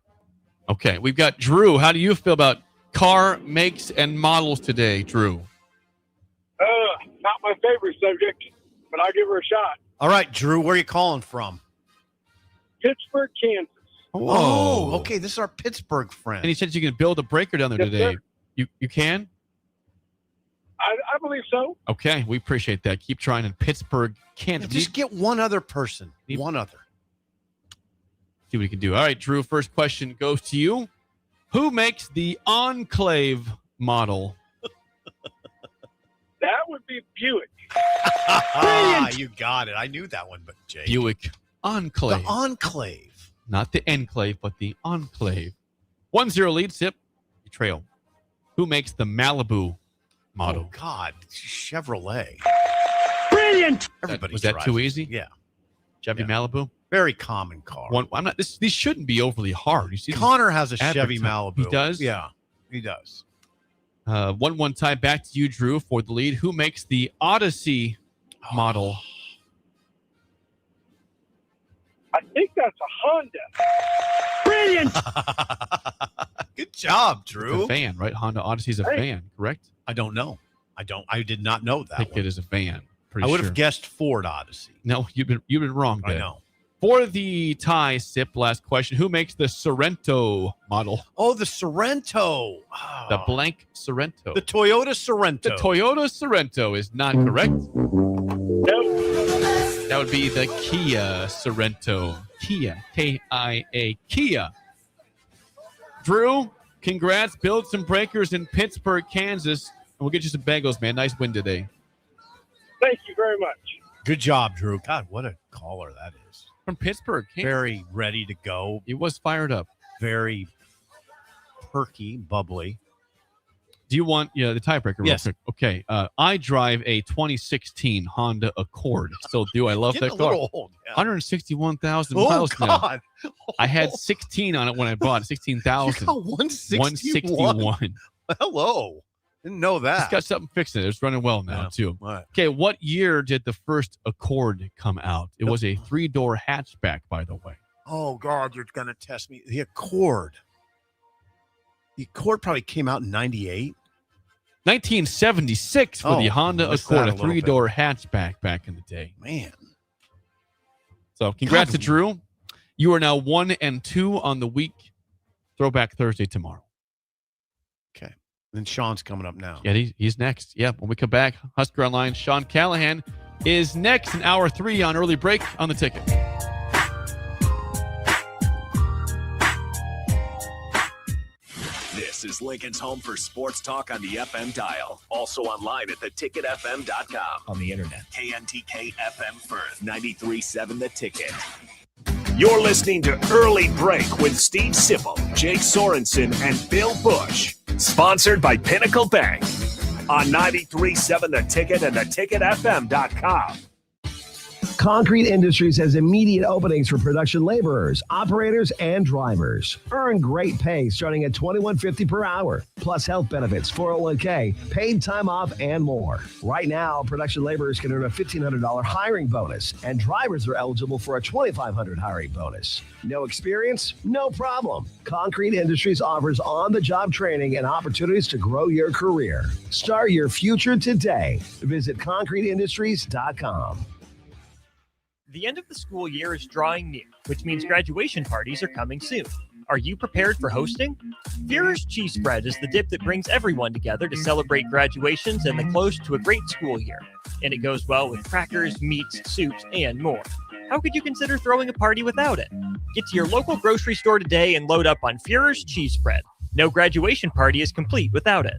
Okay. We've got Drew. How do you feel about car makes and models today, Drew? Not my favorite subject, but I'll give her a shot. All right, Drew, where are you calling from? Pittsburgh, Kansas. Oh, okay. This is our Pittsburgh friend. And he said you can build a breaker down there today. Sir. You can? I believe so. Okay, we appreciate that. Keep trying in Pittsburgh, Kansas. Just get one other person. One other. See what we can do. All right, Drew, first question goes to you. Who makes the Enclave model? That would be Buick. You got it. I knew that one, but Jake. Buick Enclave. The Enclave. Not the Enclave, but the Enclave. 1-0 lead, Sip. Trail. Who makes the Malibu model? Oh, God. Chevrolet. Brilliant. Everybody was that too easy? Yeah. Chevy Malibu? Very common car. These shouldn't be overly hard. You see, Connor has a Chevy Malibu. He does? Yeah, he does. 1-1 tie. Back to you, Drew, for the lead. Who makes the Odyssey model? I think that's a Honda. Brilliant. Good job, Drew. It's a van, right? Honda Odyssey's a van, correct? I don't know. I did not know that. I think it is a van. I would have guessed Ford Odyssey. No, you've been wrong there. I know. For the tie, Sip, last question. Who makes the Sorento model? Oh, the Sorento. Oh. The blank Sorento. The Toyota Sorento. The Toyota Sorento is not correct. Nope. That would be the Kia Sorento. Kia. K-I-A. Kia. Drew, congrats. Build some breakers in Pittsburgh, Kansas. And we'll get you some bagels, man. Nice win today. Thank you very much. Good job, Drew. God, what a caller that is. From Pittsburgh, Kansas. Very ready to go. He was fired up. Very perky, bubbly. Do you want the tiebreaker real quick? Okay. I drive a 2016 Honda Accord. Still do. I love that car. 161,000 miles now. I had 16 on it when I bought it. 16,000. You got 161. Hello. Didn't know that. It's got something fixing it. It's running well now, too. Right. Okay, what year did the first Accord come out? It was a 3-door hatchback, by the way. Oh, God, you're going to test me. The Accord. The Accord probably came out in 98. 1976 for the Honda Accord, a 3-door hatchback back in the day. Man. So congrats to Drew. You are now 1-2 on the week. Throwback Thursday tomorrow. Okay. Then Sean's coming up now. Yeah, he's next. Yeah, when we come back, Husker Online, Sean Callahan is next in hour 3 on Early Break on the Ticket. This is Lincoln's home for sports talk on the FM dial. Also online at theticketfm.com. On the internet. KNTK FM Firth, 93.7 The Ticket. You're listening to Early Break with Steve Sipple, Jake Sorensen, and Bill Busch. Sponsored by Pinnacle Bank on 93.7 The Ticket and theticketfm.com. Concrete Industries has immediate openings for production laborers, operators, and drivers. Earn great pay starting at $21.50 per hour, plus health benefits, 401k, paid time off, and more. Right now, production laborers can earn a $1,500 hiring bonus, and drivers are eligible for a $2,500 hiring bonus. No experience? No problem. Concrete Industries offers on-the-job training and opportunities to grow your career. Start your future today. Visit concreteindustries.com. The end of the school year is drawing near, which means graduation parties are coming soon. Are you prepared for hosting? Führer's Cheese Spread is the dip that brings everyone together to celebrate graduations and the close to a great school year. And it goes well with crackers, meats, soups, and more. How could you consider throwing a party without it? Get to your local grocery store today and load up on Führer's Cheese Spread. No graduation party is complete without it.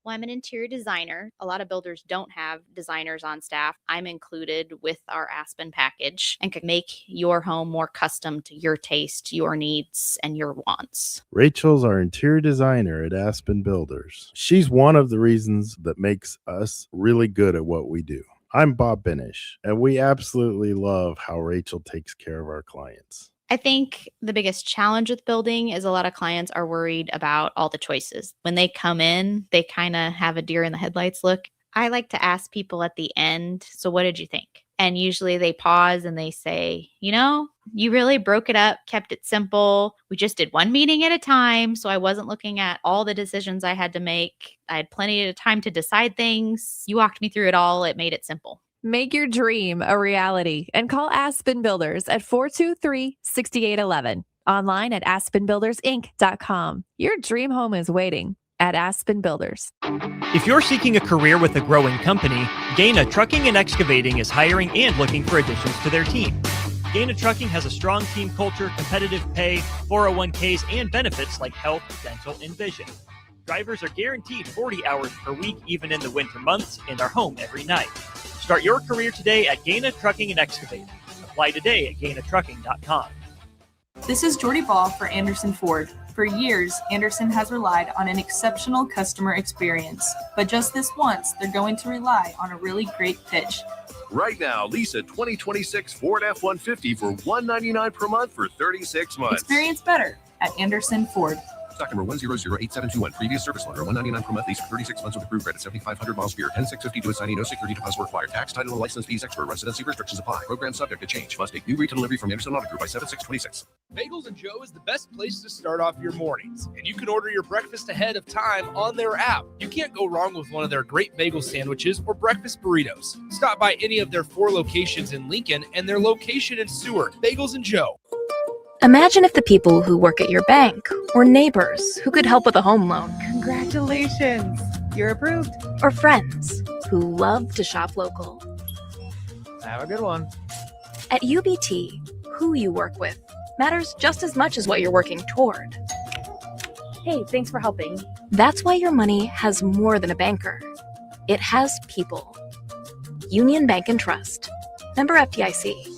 Well, I'm an interior designer. A lot of builders don't have designers on staff. I'm included with our Aspen package and can make your home more custom to your taste, your needs, and your wants. Rachel's our interior designer at Aspen Builders. She's one of the reasons that makes us really good at what we do. I'm Bob Benish, and we absolutely love how Rachel takes care of our clients. I think the biggest challenge with building is a lot of clients are worried about all the choices. When they come in, they kind of have a deer in the headlights look. I like to ask people at the end, so what did you think? And usually they pause and they say, you really broke it up, kept it simple. We just did one meeting at a time, so I wasn't looking at all the decisions I had to make. I had plenty of time to decide things. You walked me through it all. It made it simple. Make your dream a reality and call Aspen Builders at 423-6811. Online at aspenbuildersinc.com. Your dream home is waiting at Aspen Builders. If you're seeking a career with a growing company, Gaina Trucking and Excavating is hiring and looking for additions to their team. Gaina Trucking has a strong team culture, competitive pay, 401ks, and benefits like health, dental, and vision. Drivers are guaranteed 40 hours per week, even in the winter months, and are home every night. Start your career today at Gaina Trucking and Excavating. Apply today at GainaTrucking.com. This is Jordy Ball for Anderson Ford. For years, Anderson has relied on an exceptional customer experience. But just this once, they're going to rely on a really great pitch. Right now, lease a 2026 Ford F-150 for $199 per month for 36 months. Experience better at Anderson Ford. Stock number 1008721. Previous service loaner. $199 per month lease for 36 months with approved credit. 7,500 miles per year. 10650 to assignee. No security deposit required. Tax, title, and license fees extra. Residency restrictions apply. Program subject to change. Must take new retail delivery from Anderson Auto Group by 7626. Bagels and Joe is the best place to start off your mornings, and you can order your breakfast ahead of time on their app. You can't go wrong with one of their great bagel sandwiches or breakfast burritos. Stop by any of their 4 locations in Lincoln and their location in Seward. Bagels and Joe. Imagine if the people who work at your bank or neighbors who could help with a home loan. Congratulations, you're approved. Or friends who love to shop local. Have a good one. At UBT, who you work with matters just as much as what you're working toward. Hey, thanks for helping. That's why your money has more than a banker. It has people. Union Bank and Trust. Member FDIC.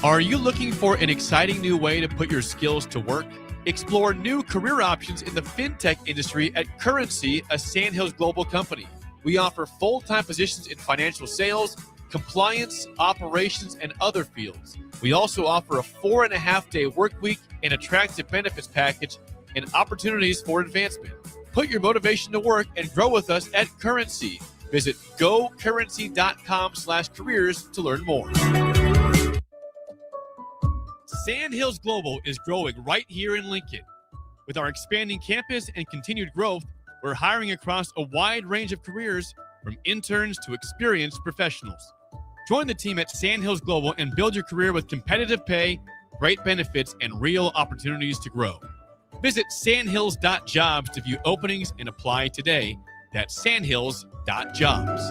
Are you looking for an exciting new way to put your skills to work? Explore new career options in the fintech industry at Currency, a Sandhills global company. We offer full-time positions in financial sales, compliance, operations, and other fields. We also offer a 4.5-day work week, an attractive benefits package, and opportunities for advancement. Put your motivation to work and grow with us at Currency. Visit gocurrency.com/careers to learn more. Sandhills Global is growing right here in Lincoln. With our expanding campus and continued growth, we're hiring across a wide range of careers, from interns to experienced professionals. Join the team at Sandhills Global and build your career with competitive pay, great benefits, and real opportunities to grow. Visit sandhills.jobs to view openings and apply today. That's sandhills.jobs.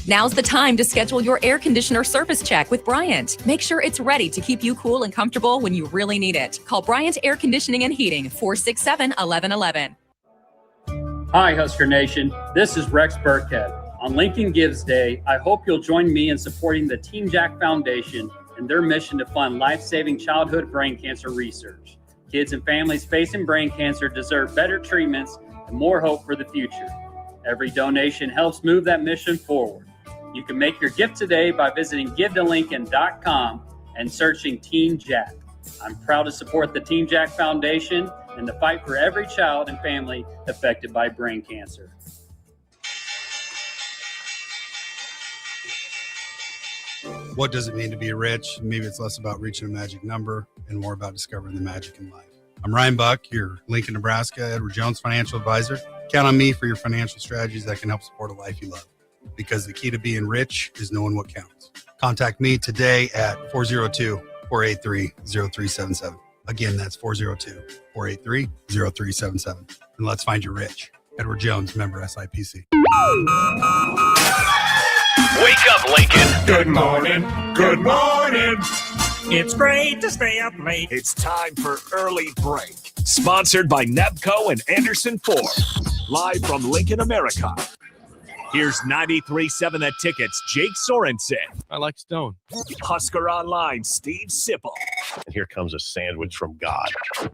Now's the time to schedule your air conditioner service check with Bryant. Make sure it's ready to keep you cool and comfortable when you really need it. Call Bryant Air Conditioning and Heating, 467-1111. Hi, Husker Nation. This is Rex Burkhead. On Lincoln Gives Day, I hope you'll join me in supporting the Team Jack Foundation and their mission to fund life-saving childhood brain cancer research. Kids and families facing brain cancer deserve better treatments and more hope for the future. Every donation helps move that mission forward. You can make your gift today by visiting givetolincoln.com and searching Team Jack. I'm proud to support the Team Jack Foundation and the fight for every child and family affected by brain cancer. What does it mean to be rich? Maybe it's less about reaching a magic number and more about discovering the magic in life. I'm Ryan Buck, your Lincoln, Nebraska, Edward Jones financial advisor. Count on me for your financial strategies that can help support a life you love. Because the key to being rich is knowing what counts. Contact me today at 402-483-0377. Again, that's 402-483-0377. And let's find you rich. Edward Jones, member SIPC. Wake up, Lincoln. Good morning. Good morning. It's great to stay up late. It's time for Early Break. Sponsored by Nebco and Anderson Ford. Live from Lincoln, America. Here's 93.7 The Ticket's Jake Sorensen. I like Stone. Husker Online, Steve Sipple. And here comes a sandwich from God.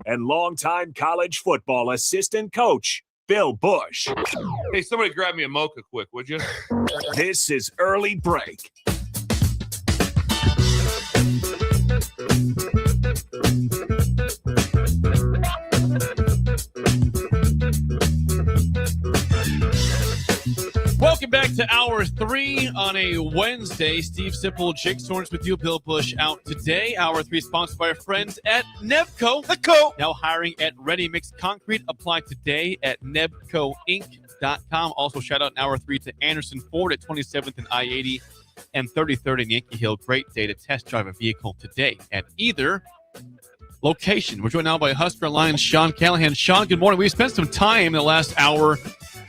And longtime college football assistant coach, Bill Busch. Hey, somebody grab me a mocha quick, would you? This is Early Break. Welcome back to Hour 3 on a Wednesday. Steve Sipple, Jake Sorensen with you. Bill Busch out today. Hour 3 sponsored by our friends at Nebco. Now hiring at Ready Mix Concrete. Apply today at nebcoinc.com. Also shout out in Hour 3 to Anderson Ford at 27th and I-80 and 33rd in Yankee Hill. Great day to test drive a vehicle today at either location. We're joined now by Husker Alliance Sean Callahan. Sean, good morning. We spent some time in the last hour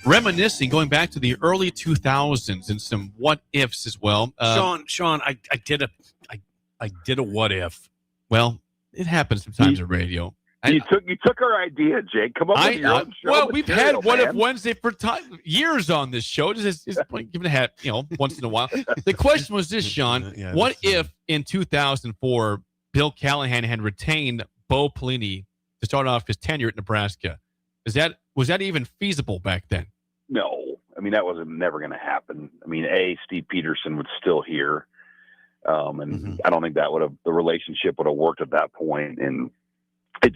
reminiscing, going back to the early 2000s and some what ifs as well. Sean, I did a what if. Well, it happens sometimes in radio. You took our idea, Jake. Come up with your own show. Well, we've had What man. If Wednesday for years on this show. Just giving a hat, once in a while. The question was this, Sean. What if in 2004 Bill Callahan had retained Bo Pelini to start off his tenure at Nebraska? Was that even feasible back then? No. I mean, that was never going to happen. I mean, Steve Peterson was still here. And I don't think the relationship would have worked at that point. And I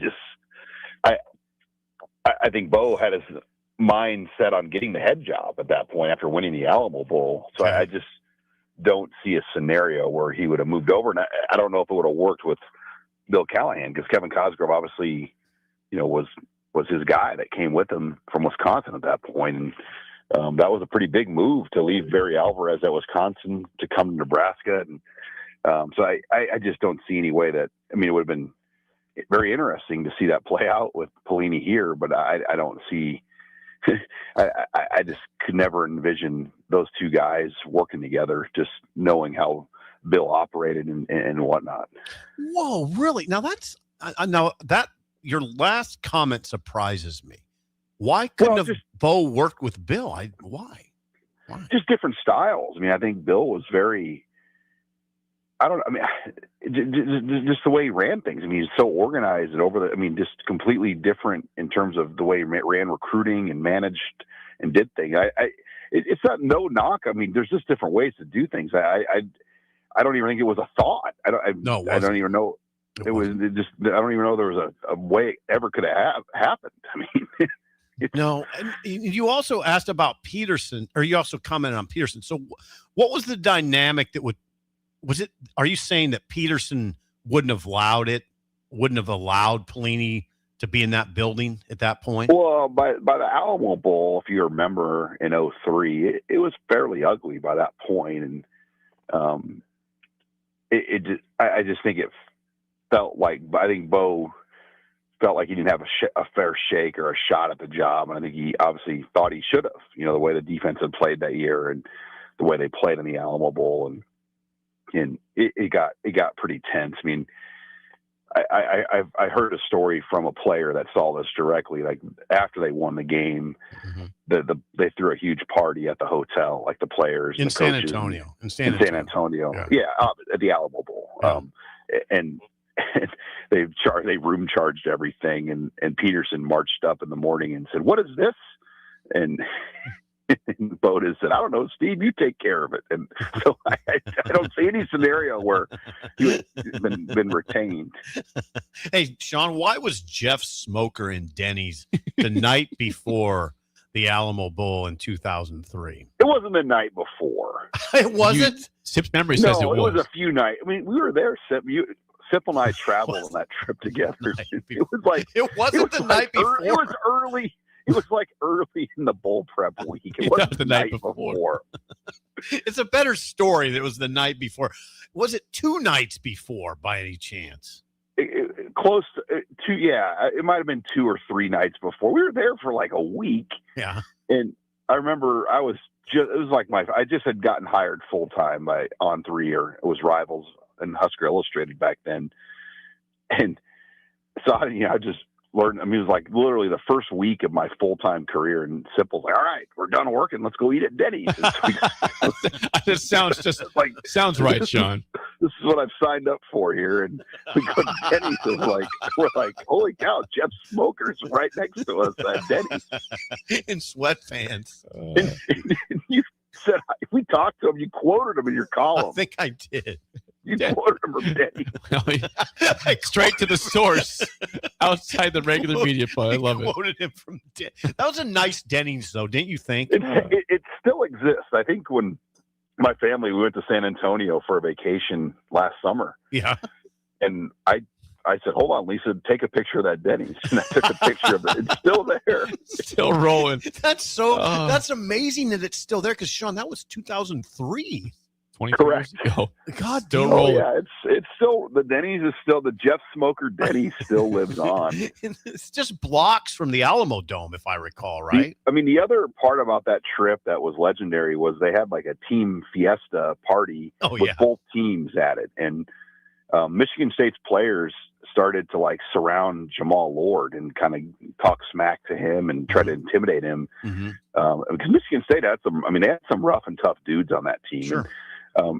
think Bo had his mind set on getting the head job at that point after winning the Alamo Bowl. So I just don't see a scenario where he would have moved over. And I don't know if it would have worked with Bill Callahan, because Kevin Cosgrove obviously, was his guy that came with him from Wisconsin at that point. And that was a pretty big move to leave Barry Alvarez at Wisconsin to come to Nebraska. And so I just don't see any way that, it would have been very interesting to see that play out with Pelini here, but I don't see, I just could never envision those two guys working together, just knowing how Bill operated and whatnot. Whoa, really? Now your last comment surprises me. Why couldn't Bo worked with Bill? Why? Just different styles. I think Bill was very, just the way he ran things. He's so organized and just completely different in terms of the way he ran recruiting and managed and did things. It's not no knock. There's just different ways to do things. I don't even think it was a thought. I don't even know. I don't even know there was a way it ever could have happened. No, and you also asked about Peterson, or you also commented on Peterson. So what was the dynamic are you saying that Peterson wouldn't have allowed Pelini to be in that building at that point? Well, by the Alamo Bowl, if you remember in 2003, it was fairly ugly by that point. And I just think it felt like, I think Bo felt like he didn't have a fair shake or a shot at the job. And I think he obviously thought he should have, the way the defense had played that year and the way they played in the Alamo Bowl. And it got pretty tense. I heard a story from a player that saw this directly. Like after they won the game, they threw a huge party at the hotel, like the players in San Antonio. In San Antonio. At the Alamo Bowl. And they room charged everything, and Peterson marched up in the morning and said, "What is this?" And Boda said, "I don't know, Steve, you take care of it." And so I don't see any scenario where he's been retained. Hey, Sean, why was Jeff Smoker in Denny's the night before the Alamo Bowl in 2003? It wasn't the night before. It wasn't? Sip's memory says it was. It was a few nights. We were there, Sip. Sip and I traveled on that trip together. It was like it wasn't the night before. It was early. It was like early in the bowl prep week. It wasn't the night before. It's a better story that it was the night before. Was it 2 nights before by any chance? Close to it might have been 2 or 3 nights before. We were there for like a week. Yeah. And I remember I just had gotten hired full time by On3, or it was Rivals and Husker Illustrated back then. And so I just learned. It was like literally the first week of my full-time career, and Simple's like, "All right, we're done working. Let's go eat at Denny's." This sounds right, Sean. This is what I've signed up for here, and we go to Denny's. And we're like, "Holy cow, Jeff Smoker's right next to us at Denny's in sweatpants." And you said, if we talked to him, you quoted him in your column. I think I did. You quoted him from Denny. Straight to the source, outside the regular media play. I love it. Quoted him from Denny. That was a nice Denny's, though, didn't you think? It still exists. I think when my family, we went to San Antonio for a vacation last summer. Yeah. And I said, "Hold on, Lisa, take a picture of that Denny's." And I took a picture of it. It's still there. Still rolling. That's amazing that it's still there, because, Sean, that was 2003. 24 years ago. God, still rolling. Yeah, it's still, the Denny's is still, the Jeff Smoker Denny's still lives on. It's just blocks from the Alamo Dome, if I recall, right? The other part about that trip that was legendary was they had like a team fiesta party with both teams at it. And Michigan State's players started to like surround Jamal Lord and kind of talk smack to him and try to intimidate him. Because Michigan State had they had some rough and tough dudes on that team. Sure.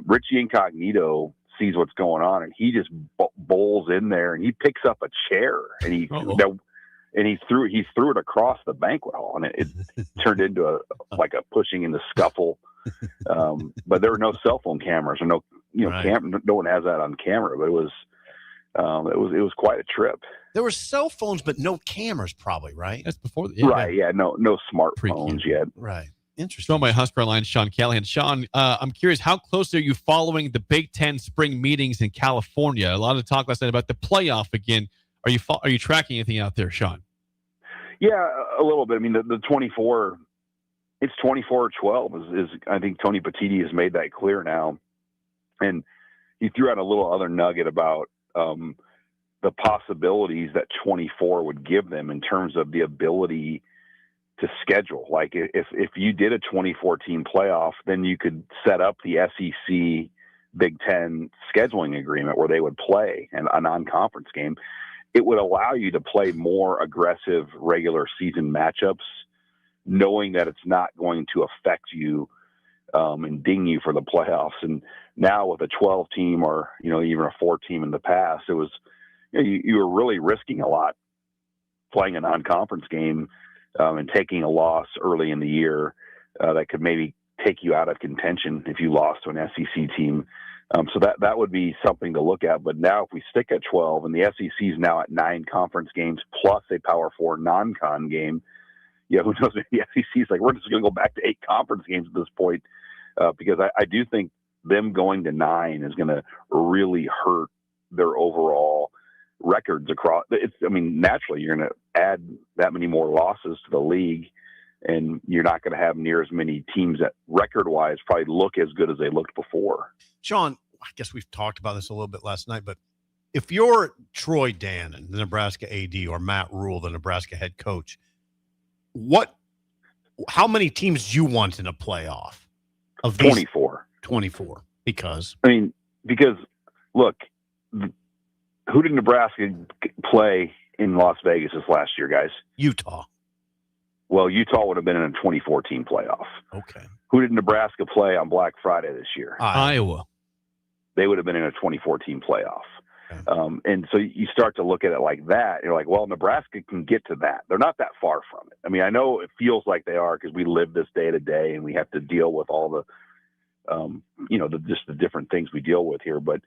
Richie Incognito sees what's going on, and he just bowls in there and he picks up a chair and he threw it across the banquet hall, and it turned into a pushing in the scuffle. But there were no cell phone cameras or no one has that on camera, but it was quite a trip. There were cell phones, but no cameras, probably, right? That's before. Right. Yeah. No smartphones yet. Right. Interesting. Joined by Husker line Sean Callahan. Sean, I'm curious, how close are you following the Big Ten spring meetings in California? A lot of talk last night about the playoff again. Are you tracking anything out there, Sean? Yeah, a little bit. I mean, the 24, it's 24-12 is I think Tony Petitti has made that clear now. And he threw out a little other nugget about the possibilities that 24 would give them in terms of the ability to schedule. Like if you did a 2014 playoff, then you could set up the SEC Big Ten scheduling agreement where they would play a non-conference game. It would allow you to play more aggressive regular season matchups, knowing that it's not going to affect you and ding you for the playoffs. And now with a 12 team or, even a 4 team in the past, it was, you were really risking a lot playing a non-conference game and taking a loss early in the year that could maybe take you out of contention if you lost to an SEC team. So that would be something to look at. But now if we stick at 12 and the SEC is now at 9 conference games plus a Power 4 non-con game, who knows? The SEC is like, we're just going to go back to 8 conference games at this point because I do think them going to 9 is going to really hurt their overall records across. Naturally, you're going to add that many more losses to the league, and you're not going to have near as many teams that record-wise probably look as good as they looked before. Sean, I guess we've talked about this a little bit last night, but if you're Troy Dannon, the Nebraska AD, or Matt Rule, the Nebraska head coach, how many teams do you want in a playoff? Of these? 24. 24. Because? Because, look, who did Nebraska play in Las Vegas this last year, guys? Utah. Well, Utah would have been in a 2014 playoff. Okay. Who did Nebraska play on Black Friday this year? Iowa. They would have been in a 2014 playoff. Okay. And so you start to look at it like that. You're like, well, Nebraska can get to that. They're not that far from it. I know it feels like they are because we live this day to day and we have to deal with all the, just the different things we deal with here. But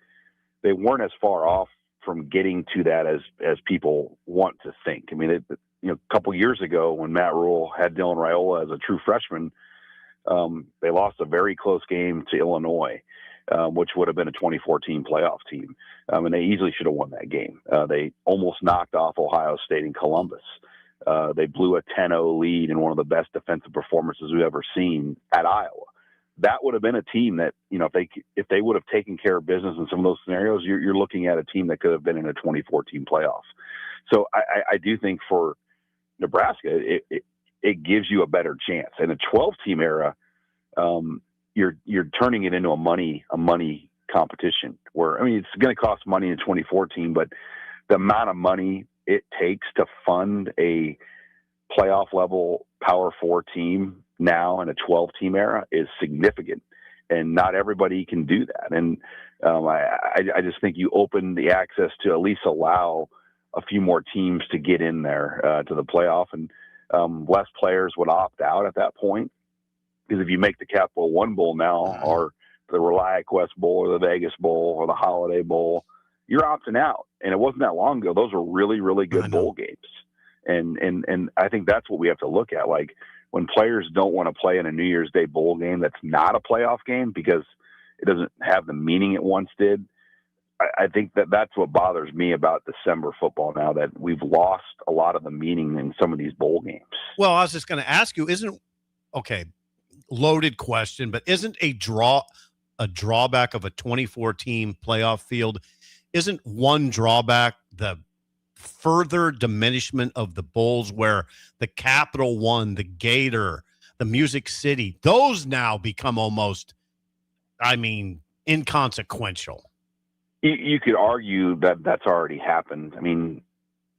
they weren't as far off from getting to that as people want to think. A couple years ago when Matt Rule had Dylan Raiola as a true freshman, they lost a very close game to Illinois, which would have been a 2014 playoff team. And they easily should have won that game. They almost knocked off Ohio State in Columbus. They blew a 10-0 lead in one of the best defensive performances we've ever seen at Iowa. That would have been a team that, if they would have taken care of business in some of those scenarios, you're looking at a team that could have been in a 2014 playoff. So I do think for Nebraska, it gives you a better chance. In a 12-team era, you're turning it into a money competition where, it's going to cost money in 2014, but the amount of money it takes to fund a playoff level Power 4 team now in a 12-team era is significant, and not everybody can do that. And I just think you open the access to at least allow a few more teams to get in there to the playoff, and less players would opt out at that point. Because if you make the Capital One Bowl now, or the ReliaQuest Bowl, or the Vegas Bowl, or the Holiday Bowl, you're opting out. And it wasn't that long ago. Those were really, really good bowl games. And I think that's what we have to look at. Like, when players don't want to play in a New Year's Day bowl game that's not a playoff game because it doesn't have the meaning it once did, I think that's what bothers me about December football now, that we've lost a lot of the meaning in some of these bowl games. Well, I was just going to ask you, loaded question, but isn't a drawback of a 24-team playoff field, isn't one drawback the further diminishment of the bowls where the Capital One, the Gator, the Music City, those now become almost, inconsequential? You could argue that that's already happened. I mean,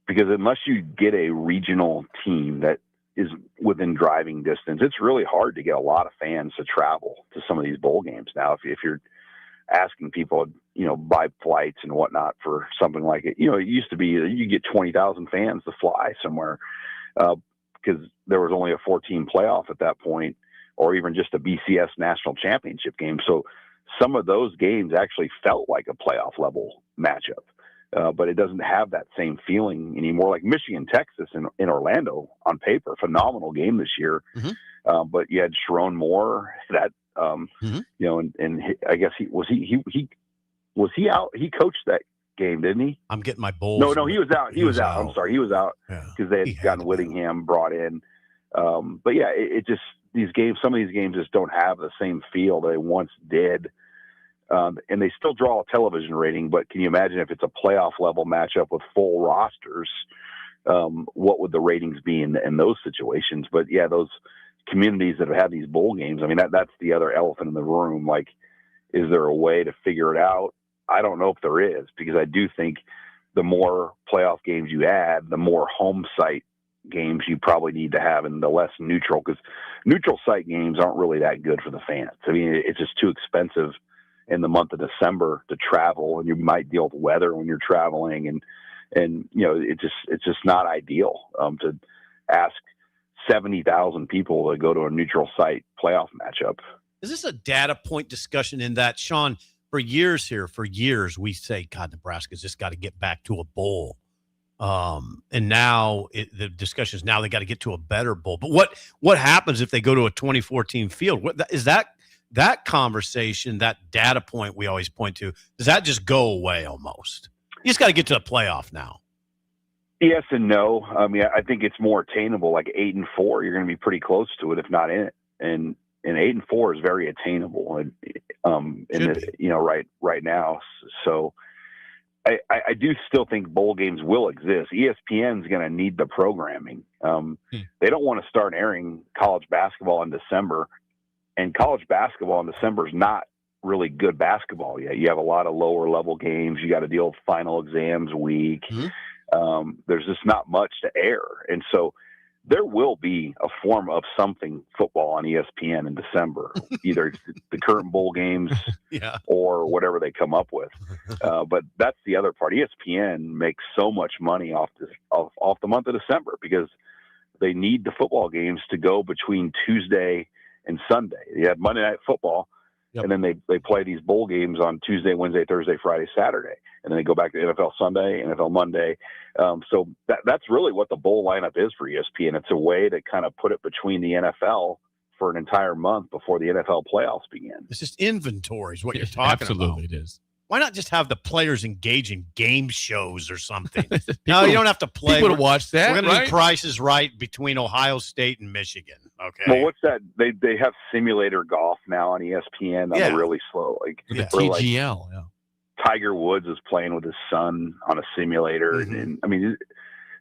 because unless you get a regional team that is within driving distance, it's really hard to get a lot of fans to travel to some of these bowl games. Now, if you're asking people, buy flights and whatnot for something like it, it used to be you get 20,000 fans to fly somewhere because there was only a 14 playoff at that point, or even just a BCS national championship game. So some of those games actually felt like a playoff level matchup. But it doesn't have that same feeling anymore. Like Michigan, Texas, in Orlando on paper, phenomenal game this year. Mm-hmm. But you had Sharon Moore that, and I guess he was out. He coached that game, didn't he? I'm getting my bowls. No, he was out. He was out. I'm sorry. He was out because they had gotten Whittingham brought in. But yeah, it just, these games, some of these games just don't have the same feel they once did. And they still draw a television rating, but can you imagine if it's a playoff level matchup with full rosters, what would the ratings be in those situations? But yeah, those communities that have had these bowl games, I mean, that's the other elephant in the room. Like, is there a way to figure it out? I don't know if there is, because I do think the more playoff games you add, the more home site games you probably need to have, and the less neutral, because neutral site games aren't really that good for the fans. I mean, it's just too expensive in the month of December to travel, and you might deal with weather when you're traveling, and it's just not ideal to ask 70,000 people to go to a neutral site playoff matchup. Is this a data point discussion in that, Sean, for years, we say, God, Nebraska's just got to get back to a bowl. And now the discussion is now they got to get to a better bowl. But what happens if they go to a 2014 field? What is that conversation, that data point we always point to, does that just go away almost? You just got to get to the playoff now. Yes and no. I mean, I think it's more attainable. Like 8-4, you're going to be pretty close to it, if not in it. And 8-4 is very attainable. Right now. So I do still think bowl games will exist. ESPN's going to need the programming. They don't want to start airing college basketball in December. And college basketball in December is not really good basketball yet. You have a lot of lower level games. You got to deal with final exams week. Mm-hmm. There's just not much to air. And so there will be a form of something football on ESPN in December, either the current bowl games or whatever they come up with. But that's the other part. ESPN makes so much money off the month of December because they need the football games to go between Tuesday and Sunday. You have Monday Night Football, and then they play these bowl games on Tuesday, Wednesday, Thursday, Friday, Saturday, and then they go back to NFL Sunday, NFL Monday. So that's really what the bowl lineup is for ESPN. It's a way to kind of put it between the NFL for an entire month before the NFL playoffs begin. It's just inventory is what you're talking Absolutely about. Absolutely it is. Why not just have the players engage in game shows or something? No, you don't have to play. People would watch that. We're going to do Price is Right between Ohio State and Michigan. Okay. Well, what's that? They have simulator golf now on ESPN. That's really slow. Like the TGL. Tiger Woods is playing with his son on a simulator, and I mean,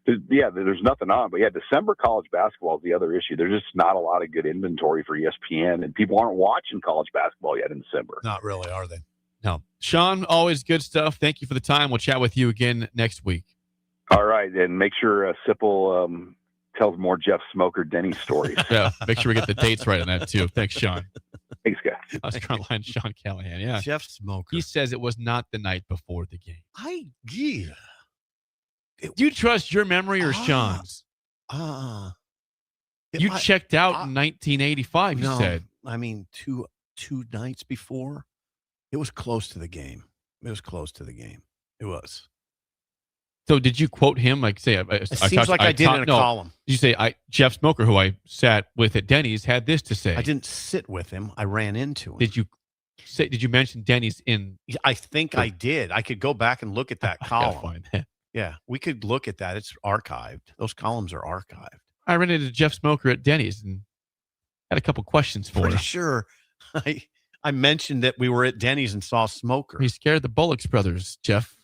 there's nothing on. But December college basketball is the other issue. There's just not a lot of good inventory for ESPN, and people aren't watching college basketball yet in December. Not really, are they? No. Sean, always good stuff. Thank you for the time. We'll chat with you again next week. All right. And make sure Sipple tells more Jeff Smoker Denny stories. Yeah. Make sure we get the dates right on that, too. Thanks, Sean. Thanks, guys. North Carolina, Sean Callahan. Yeah. Jeff Smoker. He says it was not the night before the game. Do you trust your memory or Sean's? You checked out in 1985, you said. I mean, two nights before. It was close to the game. It was. So did you quote him? Like say, it seems like I did in a column. Did you say Jeff Smoker, who I sat with at Denny's, had this to say? I didn't sit with him. I ran into him. Did you mention Denny's in? I think I did. I could go back and look at that column. Find that. Yeah, we could look at that. It's archived. Those columns are archived. I ran into Jeff Smoker at Denny's and had a couple questions for him. Sure. I mentioned that we were at Denny's and saw Smoker. He scared the Bullocks brothers, Jeff.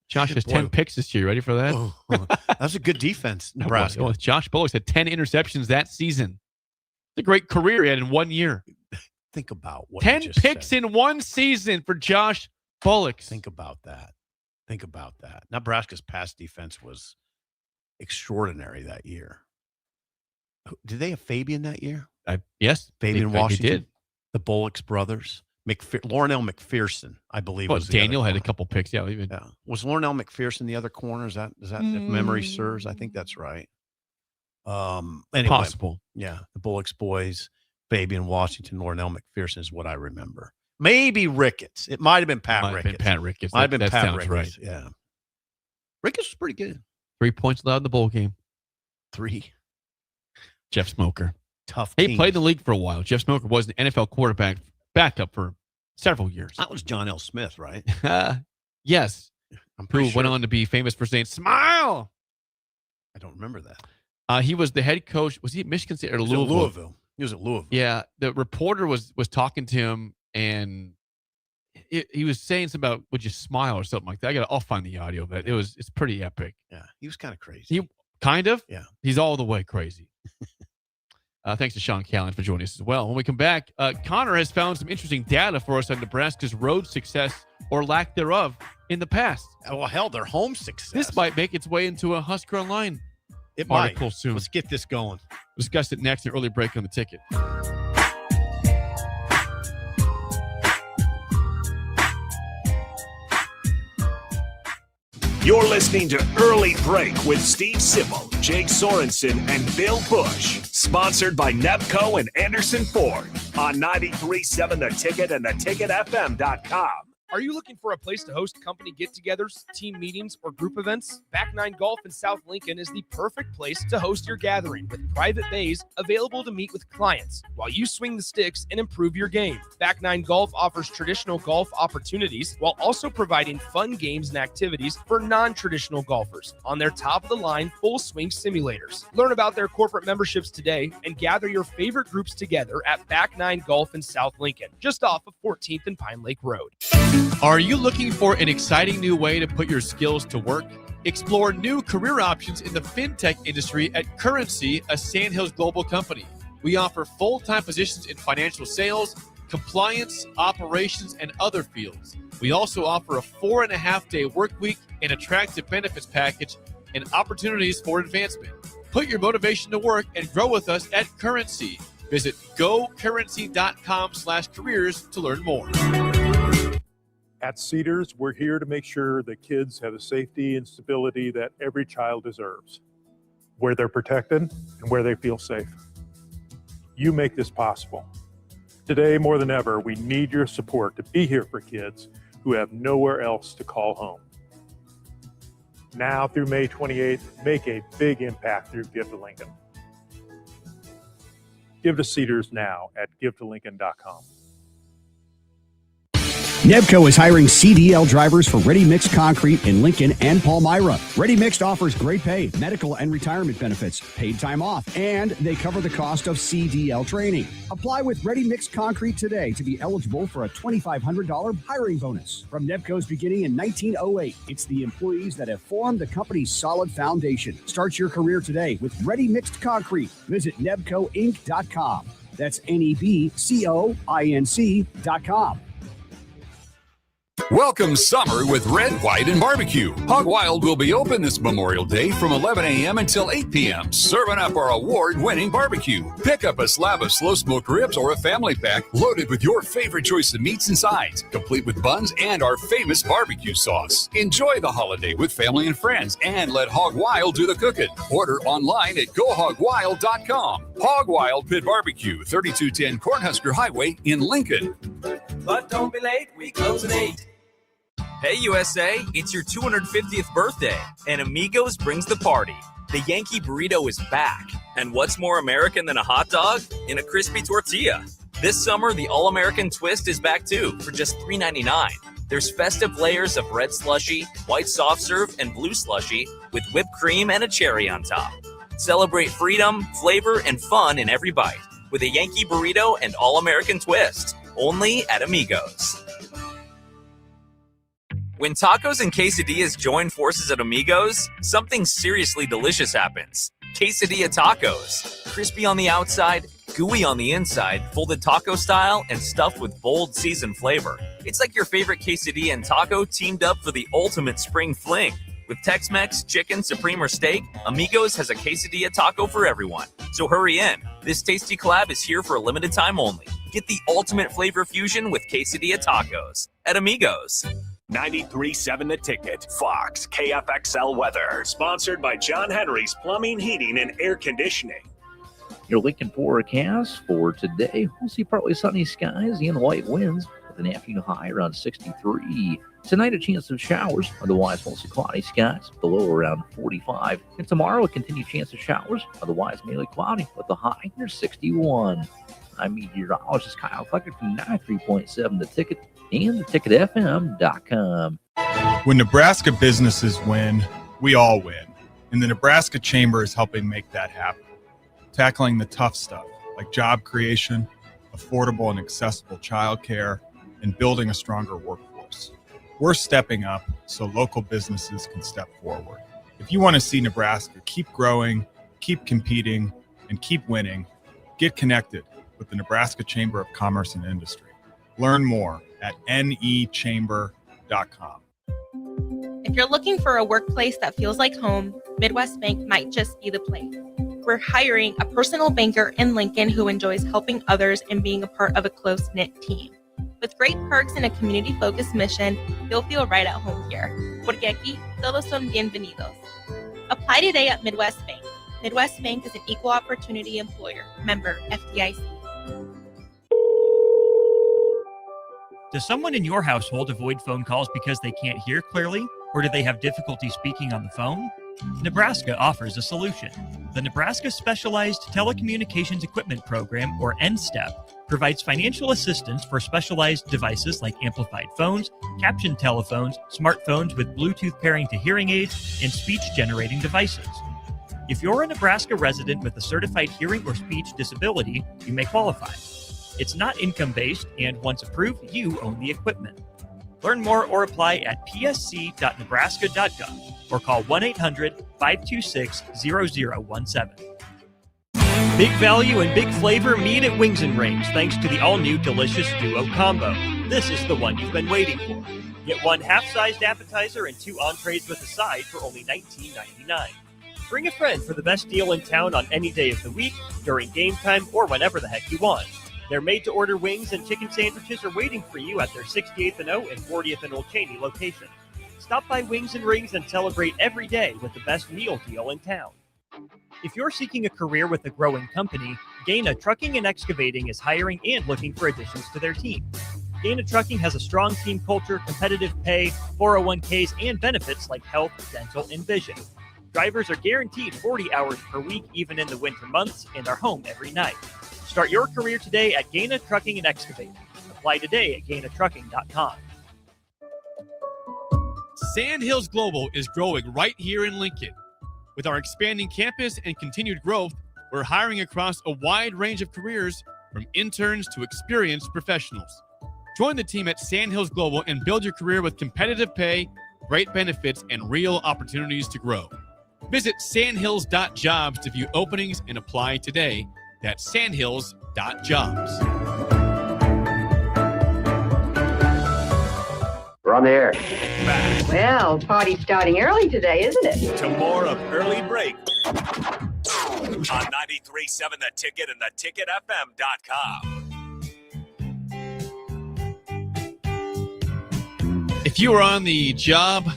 Josh has 10 picks this year. Ready for that? That's a good defense, Nebraska. Well, Josh Bullocks had 10 interceptions that season. It's a great career he had in 1 year. Think about what 10 picks in one season for Josh Bullocks. Think about that. Nebraska's pass defense was extraordinary that year. Did they have Fabian that year? Yes. Fabian Washington. Did. The Bullocks brothers. Lornell McPherson, I believe. Well, was the Daniel other had a corner. couple picks. Yeah. Was Lornell McPherson the other corner? Is that if memory serves? I think that's right. Anyway, Possible. Yeah. The Bullocks boys, Fabian Washington, Lornell McPherson is what I remember. Maybe Ricketts. It might have been Pat Ricketts. Might have been Pat sounds Ricketts. right. Yeah. Ricketts was pretty good. 3 points allowed in the bowl game. 3. Jeff Smoker. Tough. He teams. played in the league for a while. Jeff Smoker was an NFL quarterback backup for several years. That was John L. Smith, right? Yes. Who went on to be famous for saying, "Smile." I don't remember that. He was the head coach. Was he at Michigan State or Louisville? He was at Louisville. Yeah. The reporter was talking to him, and he was saying something about, "Would you smile?" or something like that. I'll find the audio of it. It's pretty epic. Yeah. He was kind of crazy. He kind of? Yeah. He's all the way crazy. Thanks to Sean Callahan for joining us as well. When we come back, Connor has found some interesting data for us on Nebraska's road success or lack thereof in the past. Well, hell, their home success. This might make its way into a Husker Online It article might. soon. Let's get this going. Discuss it next. An early break on the ticket. You're listening to Early Break with Steve Sipple, Jake Sorensen, and Bill Busch. Sponsored by Nebco and Anderson Ford on 93.7 The Ticket and theticketfm.com. Are you looking for a place to host company get-togethers, team meetings, or group events? Back 9 Golf in South Lincoln is the perfect place to host your gathering with private bays available to meet with clients while you swing the sticks and improve your game. Back 9 Golf offers traditional golf opportunities while also providing fun games and activities for non-traditional golfers on their top-of-the-line full-swing simulators. Learn about their corporate memberships today and gather your favorite groups together at Back 9 Golf in South Lincoln, just off of 14th and Pine Lake Road. Are you looking for an exciting new way to put your skills to work? Explore new career options in the fintech industry at Currency, a Sandhills global company. We offer full-time positions in financial sales, compliance, operations, and other fields. We also offer a 4.5-day work week, an attractive benefits package, and opportunities for advancement. Put your motivation to work and grow with us at Currency. Visit gocurrency.com/careers to learn more. At Cedars, we're here to make sure that kids have the safety and stability that every child deserves, where they're protected and where they feel safe. You make this possible. Today, more than ever, we need your support to be here for kids who have nowhere else to call home. Now through May 28th, make a big impact through Give to Lincoln. Give to Cedars now at givetolincoln.com. Nebco is hiring CDL drivers for Ready Mixed Concrete in Lincoln and Palmyra. Ready Mixed offers great pay, medical and retirement benefits, paid time off, and they cover the cost of CDL training. Apply with Ready Mixed Concrete today to be eligible for a $2,500 hiring bonus. From Nebco's beginning in 1908, it's the employees that have formed the company's solid foundation. Start your career today with Ready Mixed Concrete. Visit nebcoinc.com. That's NEBCOINC.com. Welcome summer with Red, White, and Barbecue. Hog Wild will be open this Memorial Day from 11 a.m. until 8 p.m., serving up our award-winning barbecue. Pick up a slab of slow-smoked ribs or a family pack loaded with your favorite choice of meats and sides, complete with buns and our famous barbecue sauce. Enjoy the holiday with family and friends and let Hog Wild do the cooking. Order online at gohogwild.com. Hog Wild Pit Barbecue, 3210 Cornhusker Highway in Lincoln. But don't be late, we close at 8. Hey USA, it's your 250th birthday, and Amigos brings the party. The Yankee Burrito is back. And what's more American than a hot dog? In a crispy tortilla. This summer, the All-American Twist is back too, for just $3.99. There's festive layers of red slushy, white soft serve, and blue slushy, with whipped cream and a cherry on top. Celebrate freedom, flavor, and fun in every bite, with a Yankee Burrito and All-American Twist. Only at Amigos. When tacos and quesadillas join forces at Amigos, something seriously delicious happens. Quesadilla tacos. Crispy on the outside, Gooey on the inside, folded taco style, and stuffed with bold seasoned flavor. It's like your favorite quesadilla and taco teamed up for the ultimate spring fling. With Tex-Mex, chicken, supreme, or steak, Amigos has a quesadilla taco for everyone. So hurry in. This tasty collab is here for a limited time only. Get the ultimate flavor fusion with quesadilla tacos at Amigos. 93.7 The Ticket, Fox, KFXL weather. Sponsored by John Henry's Plumbing, Heating, and Air Conditioning. Your Lincoln forecast for today, we'll see partly sunny skies and light winds with an afternoon high around 63. Tonight, a chance of showers, otherwise mostly cloudy skies, the low around 45. And tomorrow, a continued chance of showers, otherwise mainly cloudy with a high near 61. I'm meteorologist Kyle Flecker from 93.7 The Ticket and theticketfm.com. When Nebraska businesses win, we all win. And the Nebraska Chamber is helping make that happen. Tackling the tough stuff like job creation, affordable and accessible childcare, and building a stronger workforce. We're stepping up so local businesses can step forward. If you want to see Nebraska keep growing, keep competing, and keep winning, get connected with the Nebraska Chamber of Commerce and Industry. Learn more at nechamber.com. If you're looking for a workplace that feels like home, Midwest Bank might just be the place. We're hiring a personal banker in Lincoln who enjoys helping others and being a part of a close-knit team. With great perks and a community-focused mission, you'll feel right at home here. Porque aquí todos son bienvenidos. Apply today at Midwest Bank. Midwest Bank is an equal opportunity employer. Member FDIC. Does someone in your household avoid phone calls because they can't hear clearly, or do they have difficulty speaking on the phone? Nebraska offers a solution. The Nebraska Specialized Telecommunications Equipment Program, or NSTEP, provides financial assistance for specialized devices like amplified phones, captioned telephones, smartphones with Bluetooth pairing to hearing aids, and speech-generating devices. If you're a Nebraska resident with a certified hearing or speech disability, you may qualify. It's not income-based, and once approved, you own the equipment. Learn more or apply at psc.nebraska.gov or call 1-800-526-0017. Big value and big flavor meet at Wings and Rings thanks to the all-new delicious Duo Combo. This is the one you've been waiting for. Get one half-sized appetizer and 2 entrees with a side for only $19.99. Bring a friend for the best deal in town on any day of the week, during game time, or whenever the heck you want. Their made-to-order wings and chicken sandwiches are waiting for you at their 68th and O and 40th and Old Cheney locations. Stop by Wings and Rings and celebrate every day with the best meal deal in town. If you're seeking a career with a growing company, Gaina Trucking and Excavating is hiring and looking for additions to their team. Gaina Trucking has a strong team culture, competitive pay, 401ks, and benefits like health, dental, and vision. Drivers are guaranteed 40 hours per week, even in the winter months, and are home every night. Start your career today at Gaina Trucking and Excavating. Apply today at gainatrucking.com. Sandhills Global is growing right here in Lincoln. With our expanding campus and continued growth, we're hiring across a wide range of careers, from interns to experienced professionals. Join the team at Sandhills Global and build your career with competitive pay, great benefits, and real opportunities to grow. Visit sandhills.jobs to view openings and apply today. That's sandhills.jobs. We're on the air. Back Well, party's starting early today, isn't it? to more of Early Break on 93.7 The Ticket and theticketfm.com. If you are on the job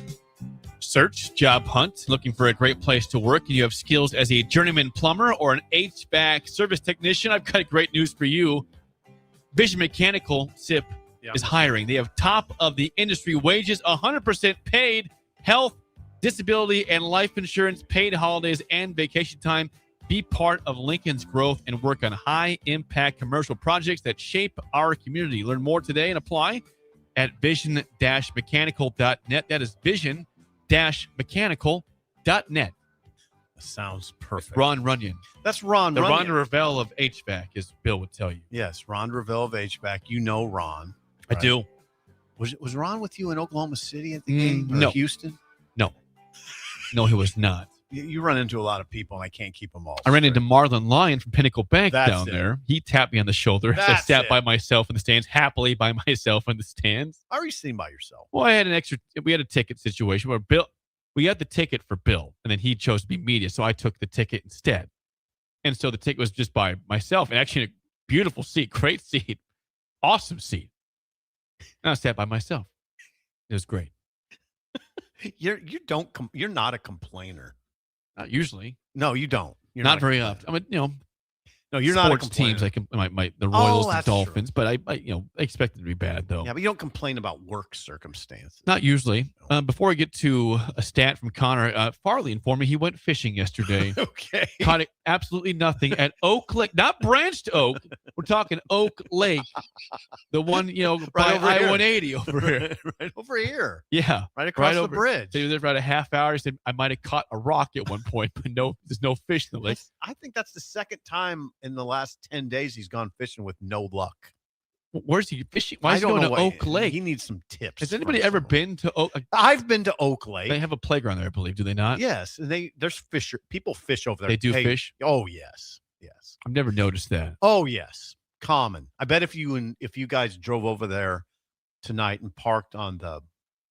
search, job hunt, looking for a great place to work, and you have skills as a journeyman plumber or an HVAC service technician, I've got great news for you. Vision Mechanical SIP is hiring. They have top of the industry wages, 100% paid health, disability, and life insurance, paid holidays, and vacation time. Be part of Lincoln's growth and work on high-impact commercial projects that shape our community. Learn more today and apply at vision-mechanical.net. That is vision-mechanical.net. Sounds perfect. Ron Runyon. That's Ron Runyon. Runyon. The Ron Ravel of HVAC, as Bill would tell you. Yes, Ron Ravel of HVAC. You know Ron. I do. Was Ron with you in Oklahoma City at the game? Or No. Houston? No, he was not. You run into a lot of people, and I can't keep them all. I ran into Marlon Lyon from Pinnacle Bank down it. there. He tapped me on the shoulder as I sat by myself in the stands, happily by myself in the stands. How are you sitting by yourself? Well, we had a ticket situation where we had the ticket for Bill, and then he chose to be media, so I took the ticket instead. And so the ticket was just by myself, and actually a beautiful seat, great seat, awesome seat. And I sat by myself. It was great. You're not a complainer. Not usually. No, you don't. You're not very often. I mean, no, you're not a complainer. Teams like the Royals, the Dolphins, true. but I expect it to be bad though. Yeah, but you don't complain about work circumstances. Not usually. Before I get to a stat from Connor, Farley informed me he went fishing yesterday. Okay. Caught absolutely nothing at Oak Lake, not Branched Oak. We're talking Oak Lake, the one by I-180 over here. Right over here. Yeah, right across the bridge. They were there for about a half hour. Said I might have caught a rock at one point, but there's no fish in the lake. I think that's the second time in the last 10 days he's gone fishing with no luck. Where's he fishing? Why is he going to Oak Lake? He needs some tips. Has anybody ever been to Oak? I've been to Oak Lake. They have a playground there, I believe. Do they not? Yes, and there's people fish over there. They do fish. Oh yes. I've never noticed that. Oh yes, common. I bet if you guys drove over there tonight and parked on the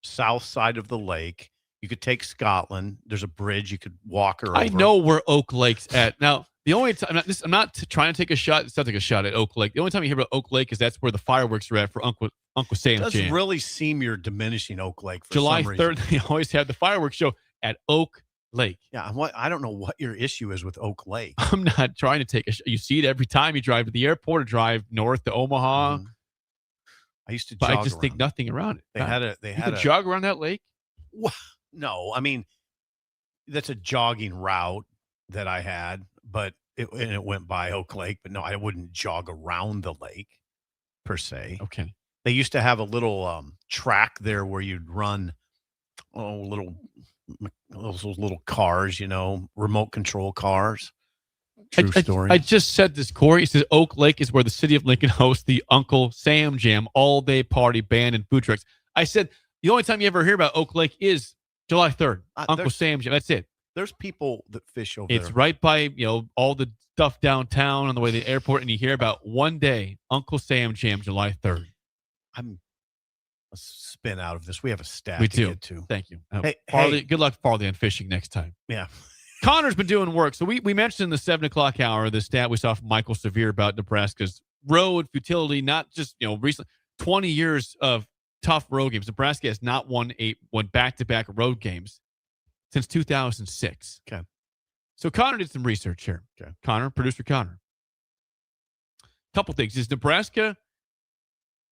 south side of the lake, you could take Scotland. There's a bridge you could walk her over. I know where Oak Lake's at now. The only time I'm not trying to take a shot. It's not like a shot at Oak Lake. The only time you hear about Oak Lake is that's where the fireworks are at for Uncle Sam's It does Jam. really seem you're diminishing Oak Lake for July some reason. 3rd. They always have the fireworks show at Oak Lake. Yeah, I don't know what your issue is with Oak Lake. I'm not trying to take a shot. You see it every time you drive to the airport or drive north to Omaha. I used to, but jog I just think nothing around it. They had a jog around that lake. No, I mean that's a jogging route that I had, but it went by Oak Lake. But no, I wouldn't jog around the lake per se. Okay. They used to have a little track there where you'd run those little cars, remote control cars. True story. I just said this, Corey. He says Oak Lake is where the city of Lincoln hosts the Uncle Sam Jam all-day party band and food trucks. I said the only time you ever hear about Oak Lake is July 3rd. Uncle Sam Jam. That's it. There's people that fish over there. It's right by all the stuff downtown on the way to the airport, and you hear about one day Uncle Sam Jam, July 3rd. I'm a spin out of this. We have a stat we to do. get to. Thank you. Hey, good luck, Farley, on fishing next time. Yeah. Connor's been doing work. So we mentioned in the 7 o'clock hour the stat we saw from Michael Severe about Nebraska's road futility, not just recently, 20 years of tough road games. Nebraska has not won back-to-back road games since 2006. Okay. So Connor did some research here. Okay. Producer Connor. Couple things. Is Nebraska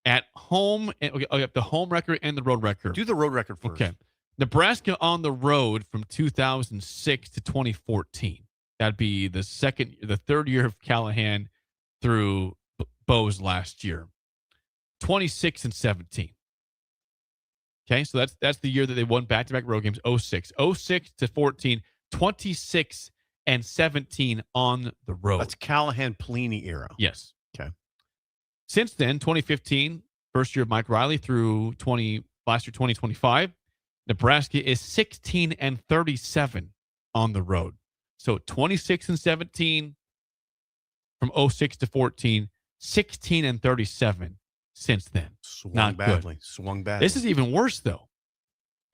at home? The home record and the road record. Do the road record first. Okay. Nebraska on the road from 2006 to 2014. That'd be the third year of Callahan through Bo's last year. 26-17. Okay, so that's the year that they won back-to-back road games, 06. 06 to 14, 26-17 on the road. That's Callahan-Pelini era. Yes. Okay. Since then, 2015, first year of Mike Riley through last year 2025, Nebraska is 16-37 on the road. So 26-17 from 06 to 14, 16-37 since then. Swung badly. This is even worse, though.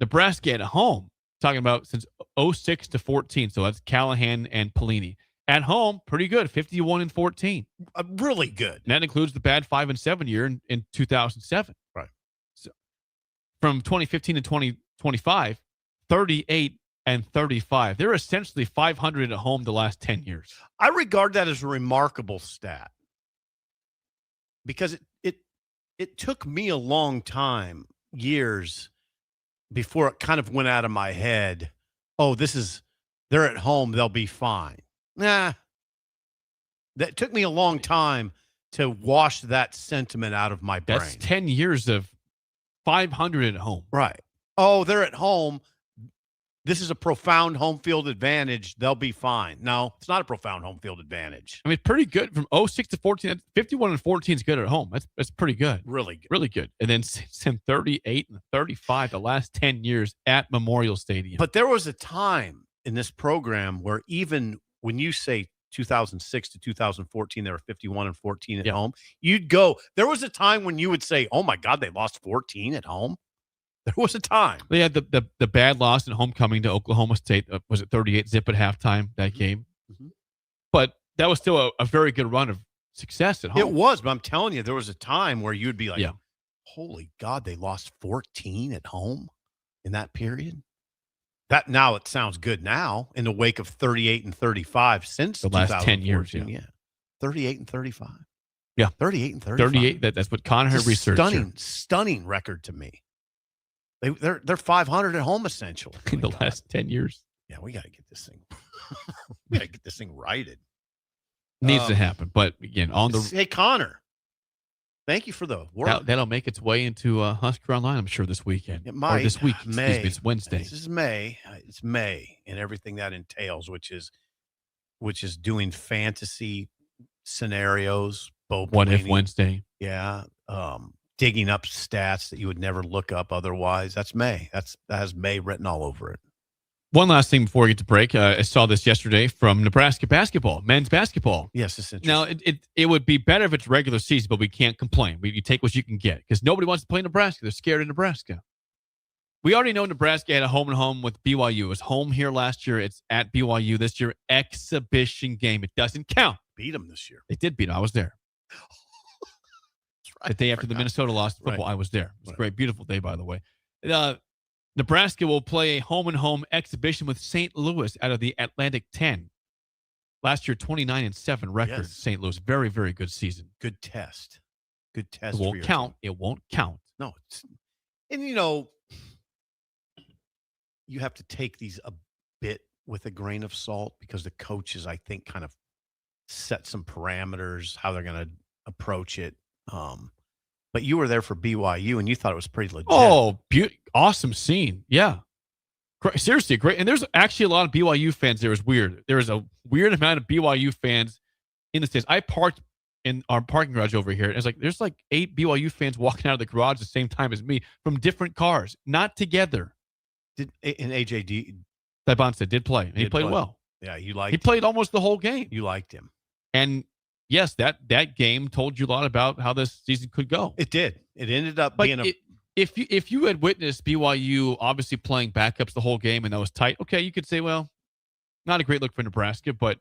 Nebraska at home, talking about since 06 to 14. So that's Callahan and Pelini. At home, pretty good, 51-14. Really good. And that includes the bad 5-7 year in 2007. Right. So from 2015 to 2025, 38-35. They're essentially 500 at home the last 10 years. I regard that as a remarkable stat because it took me a long time, years, before it kind of went out of my head. Oh, they're at home, they'll be fine. Nah. That took me a long time to wash that sentiment out of my brain. That's 10 years of 500 at home. Right. Oh, they're at home. This is a profound home field advantage. They'll be fine. No, it's not a profound home field advantage. I mean, pretty good from 06 to 14. 51-14 is good at home. That's pretty good. Really good. Really good. And then 38-35 the last 10 years at Memorial Stadium. But there was a time in this program where even when you say 2006 to 2014, they were 51-14 at home, you'd go, there was a time when you would say, oh my God, they lost 14 at home. There was a time. They had the bad loss in homecoming to Oklahoma State. Was it 38-zip at halftime that game? Mm-hmm. But that was still a very good run of success at home. It was, but I'm telling you, there was a time where you'd be like, holy God, they lost 14 at home in that period. That now it sounds good now in the wake of 38-35 since the last 10 years. Yeah. 38-35. Yeah. 38-35. 38. That's what Connor had researched. Stunning record to me. They're 500 at home essentially in the last 10 years. Yeah, we got to get this thing. We got to get this thing righted. Needs to happen, but again, hey Connor, thank you for the work. That'll make its way into Husker Online, I'm sure, this weekend. It might. Or this week. May. Excuse me, it's Wednesday. This is May. It's May, and everything that entails, which is doing fantasy scenarios. What if Wednesday? Yeah. Digging up stats that you would never look up otherwise. That's May. That has May written all over it. One last thing before we get to break. I saw this yesterday from Nebraska basketball, men's basketball. Yes, it's interesting. Now, it would be better if it's regular season, but we can't complain. You take what you can get because nobody wants to play Nebraska. They're scared of Nebraska. We already know Nebraska had a home-and-home with BYU. It was home here last year. It's at BYU this year. Exhibition game. It doesn't count. Beat them this year. They did beat them. I was there. The day after the Minnesota lost football, I was there. It was a great, beautiful day, by the way. Nebraska will play a home-and-home exhibition with St. Louis out of the Atlantic 10. Last year, 29-7 record. Yes. St. Louis, very, very good season. Good test. Good test. It won't count. It won't count. No. And, you have to take these a bit with a grain of salt because the coaches, I think, kind of set some parameters, how they're going to approach it. But you were there for BYU, and you thought it was pretty legit. Oh, awesome scene. Yeah. Seriously, great. And there's actually a lot of BYU fans there. It was weird. There was a weird amount of BYU fans in the States. I parked in our parking garage over here, and it's like there's like 8 BYU fans walking out of the garage at the same time as me from different cars, not together. And AJ Dybonsa did play, and he played well. Yeah, you liked him. He played almost the whole game. You liked him. And yes, that game told you a lot about how this season could go. It did. It ended up being if you had witnessed BYU obviously playing backups the whole game and that was tight, okay, you could say, well, not a great look for Nebraska, but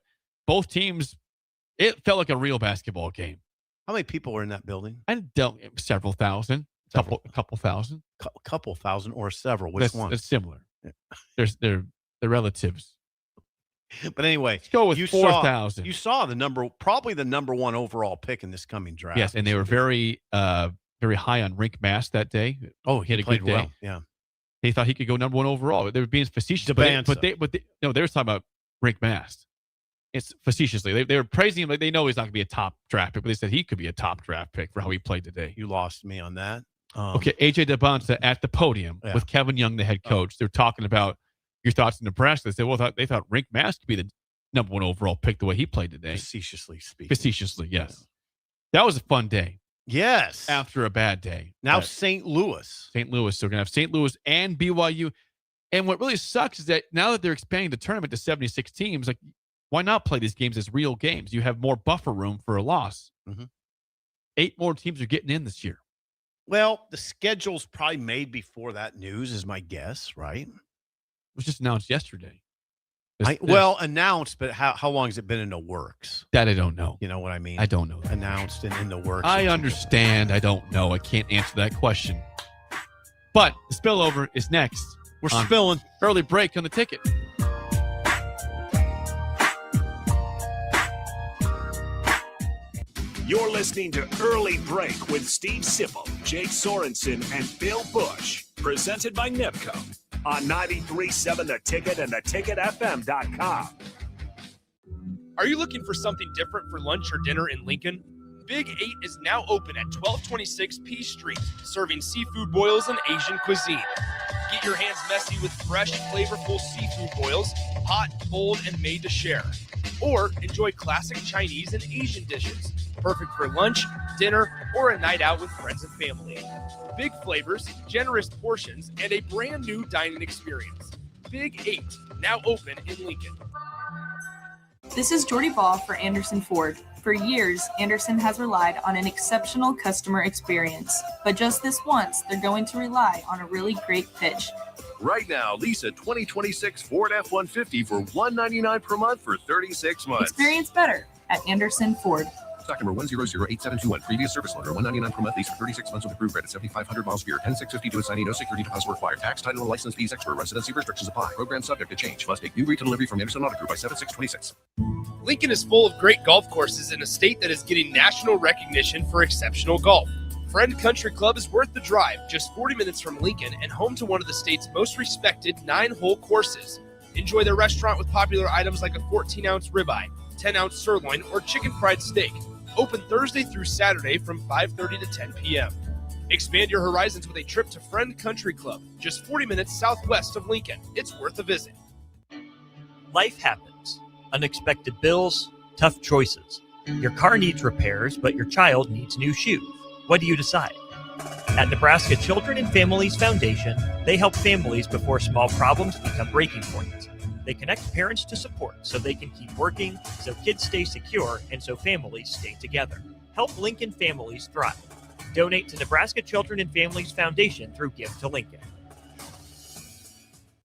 both teams, it felt like a real basketball game. How many people were in that building? Several thousand, a couple thousand, couple thousand or several. Which one? It's similar. Yeah. They're relatives. But anyway, let's go with 4,000. You saw probably the number one overall pick in this coming draft. Yes, and they were very high on Rink Mass that day. Oh, he had a played good day. Well. Yeah, he thought he could go number one overall. They were being facetious, but they were talking about Rink Mass. It's facetiously. They were praising him like they know he's not going to be a top draft pick, but they said he could be a top draft pick for how he played today. You lost me on that. Okay, AJ Dybonsa at the podium with Kevin Young, the head coach. They're talking about your thoughts in Nebraska. They said, well, they thought Rink Mass could be the number one overall pick the way he played today. Facetiously speaking. Facetiously, yes. Yeah. That was a fun day. Yes. After a bad day. Now St. Louis. So we're going to have St. Louis and BYU. And what really sucks is that now that they're expanding the tournament to 76 teams, like, why not play these games as real games? You have more buffer room for a loss. Mm-hmm. 8 more teams are getting in this year. Well, the schedule's probably made before that news is my guess, right? It was just announced yesterday. Announced, but how long has it been in the works? That I don't know. You know what I mean? I don't know that. Announced and in the works. I understand. I don't know. I can't answer that question. But the spillover is next. We're spilling. Early break on the ticket. You're listening to Early Break with Steve Sipple, Jake Sorensen, and Bill Busch. Presented by NIPCO on 93.7 The Ticket and theticketfm.com. Are you looking for something different for lunch or dinner in Lincoln? Big 8 is now open at 1226 P Street, serving seafood boils and Asian cuisine. Get your hands messy with fresh, flavorful seafood boils, hot, cold, and made to share. Or enjoy classic Chinese and Asian dishes, perfect for lunch, dinner, or a night out with friends and family. Big flavors, generous portions, and a brand new dining experience. Big 8, now open in Lincoln. This is Jordy Ball for Anderson Ford. For years, Anderson has relied on an exceptional customer experience. But just this once, they're going to rely on a really great pitch. Right now, lease a 2026 Ford F-150 for $199 per month for 36 months. Experience better at Anderson Ford. Stock number 1008721. Previous service loaner. $199 per month. Lease for 36 months with approved credit. 7,500 miles per year. 10,650 to assignee. No security deposit required. Tax, title, and license fees extra. Residency restrictions apply. Program subject to change. Must take new retail delivery from Anderson Auto Group by 7/6/26. Lincoln is full of great golf courses in a state that is getting national recognition for exceptional golf. Friend Country Club is worth the drive, just 40 minutes from Lincoln and home to one of the state's most respected 9-hole courses. Enjoy their restaurant with popular items like a 14-ounce ribeye, 10-ounce sirloin, or chicken fried steak. Open Thursday through Saturday from 5:30 to 10 p.m. Expand your horizons with a trip to Friend Country Club, just 40 minutes southwest of Lincoln. It's worth a visit. Life happens. Unexpected bills, tough choices. Your car needs repairs, but your child needs new shoes. What do you decide? At Nebraska Children and Families Foundation, they help families before small problems become breaking points. They connect parents to support so they can keep working, so kids stay secure, and so families stay together. Help Lincoln families thrive. Donate to Nebraska Children and Families Foundation through Give to Lincoln.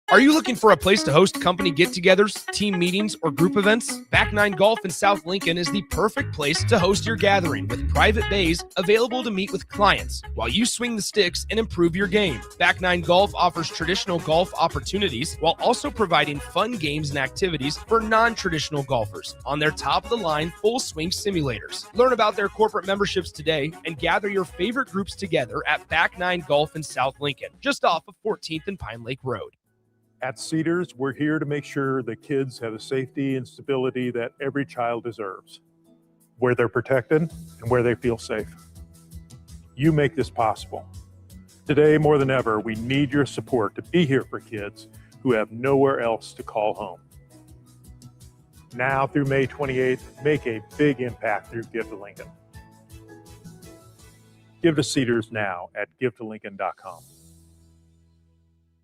Are you looking for a place to host company get-togethers, team meetings, or group events? Back 9 Golf in South Lincoln is the perfect place to host your gathering with private bays available to meet with clients while you swing the sticks and improve your game. Back 9 Golf offers traditional golf opportunities while also providing fun games and activities for non-traditional golfers on their top-of-the-line full-swing simulators. Learn about their corporate memberships today and gather your favorite groups together at Back 9 Golf in South Lincoln, just off of 14th and Pine Lake Road. At Cedars, we're here to make sure the kids have the safety and stability that every child deserves, where they're protected and where they feel safe. You make this possible. Today, more than ever, we need your support to be here for kids who have nowhere else to call home. Now through May 28th, make a big impact through Give to Lincoln. Give to Cedars now at givetolincoln.com.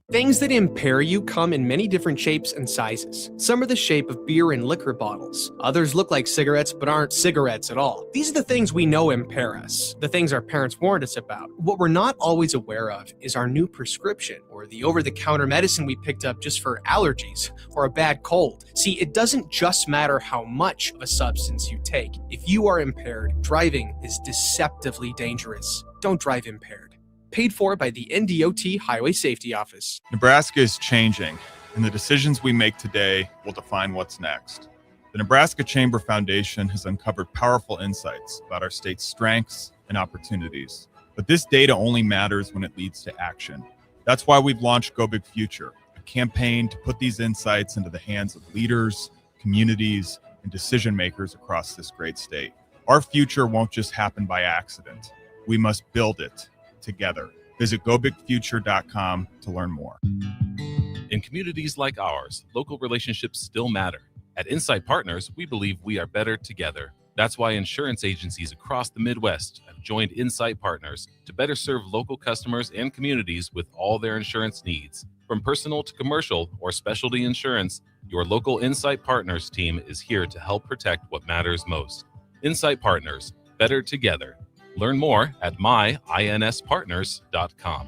Things that impair you come in many different shapes and sizes. Some are the shape of beer and liquor bottles. Others look like cigarettes but aren't cigarettes at all. These are the things we know impair us, the things our parents warned us about. What we're not always aware of is our new prescription or the over-the-counter medicine we picked up just for allergies or a bad cold. See, it doesn't just matter how much of a substance you take. If you are impaired, driving is deceptively dangerous. Don't drive impaired. Paid for by the NDOT Highway Safety Office. Nebraska is changing, and the decisions we make today will define what's next. The Nebraska Chamber Foundation has uncovered powerful insights about our state's strengths and opportunities. But this data only matters when it leads to action. That's why we've launched Go Big Future, a campaign to put these insights into the hands of leaders, communities, and decision makers across this great state. Our future won't just happen by accident. We must build it together. Visit gobigfuture.com to learn more. In communities like ours, local relationships still matter. At Insight Partners, we believe we are better together. That's why insurance agencies across the Midwest have joined Insight Partners to better serve local customers and communities with all their insurance needs. From personal to commercial or specialty insurance, your local Insight Partners team is here to help protect what matters most. Insight Partners, better together. Learn more at myinspartners.com.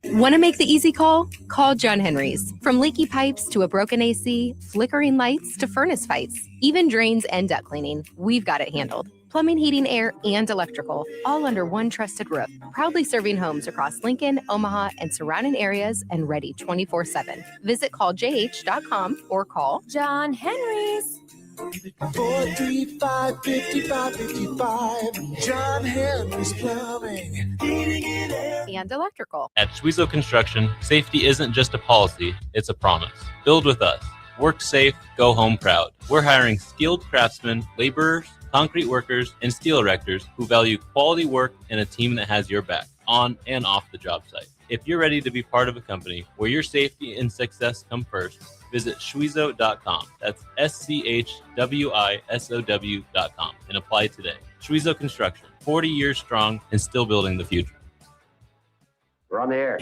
Want to make the easy call? Call John Henry's. From leaky pipes to a broken AC, flickering lights to furnace fights, even drains and duct cleaning, we've got it handled. Plumbing, heating, air, and electrical, all under one trusted roof. Proudly serving homes across Lincoln, Omaha, and surrounding areas and ready 24/7. Visit calljh.com or call John Henry's. 435-5555. John Henry's Plumbing, Heating and Air, and Electrical. At Schwezo Construction, safety isn't just a policy, it's a promise. Build with us. Work safe, go home proud. We're hiring skilled craftsmen, laborers, concrete workers, and steel erectors who value quality work and a team that has your back, on and off the job site. If you're ready to be part of a company where your safety and success come first, visit schwezo.com. That's SCHWISOW.com and apply today. Schwezo Construction, 40 years strong and still building the future. We're on the air.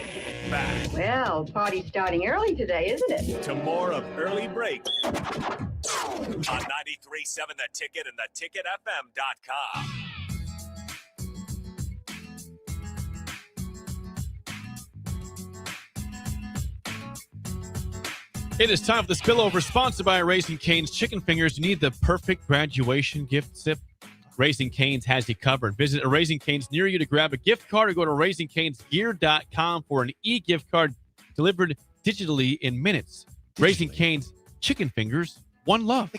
Back Well, party's starting early today, isn't it? to more of Early Break on 93.7 The Ticket and theticketfm.com. It is time for the spillover, sponsored by Raising Cane's Chicken Fingers. You need the perfect graduation gift sip? Raising Cane's has you covered. Visit a Raising Cane's near you to grab a gift card or go to raisingcanesgear.com for an e-gift card delivered digitally in minutes. Raising Cane's Chicken Fingers, one love. They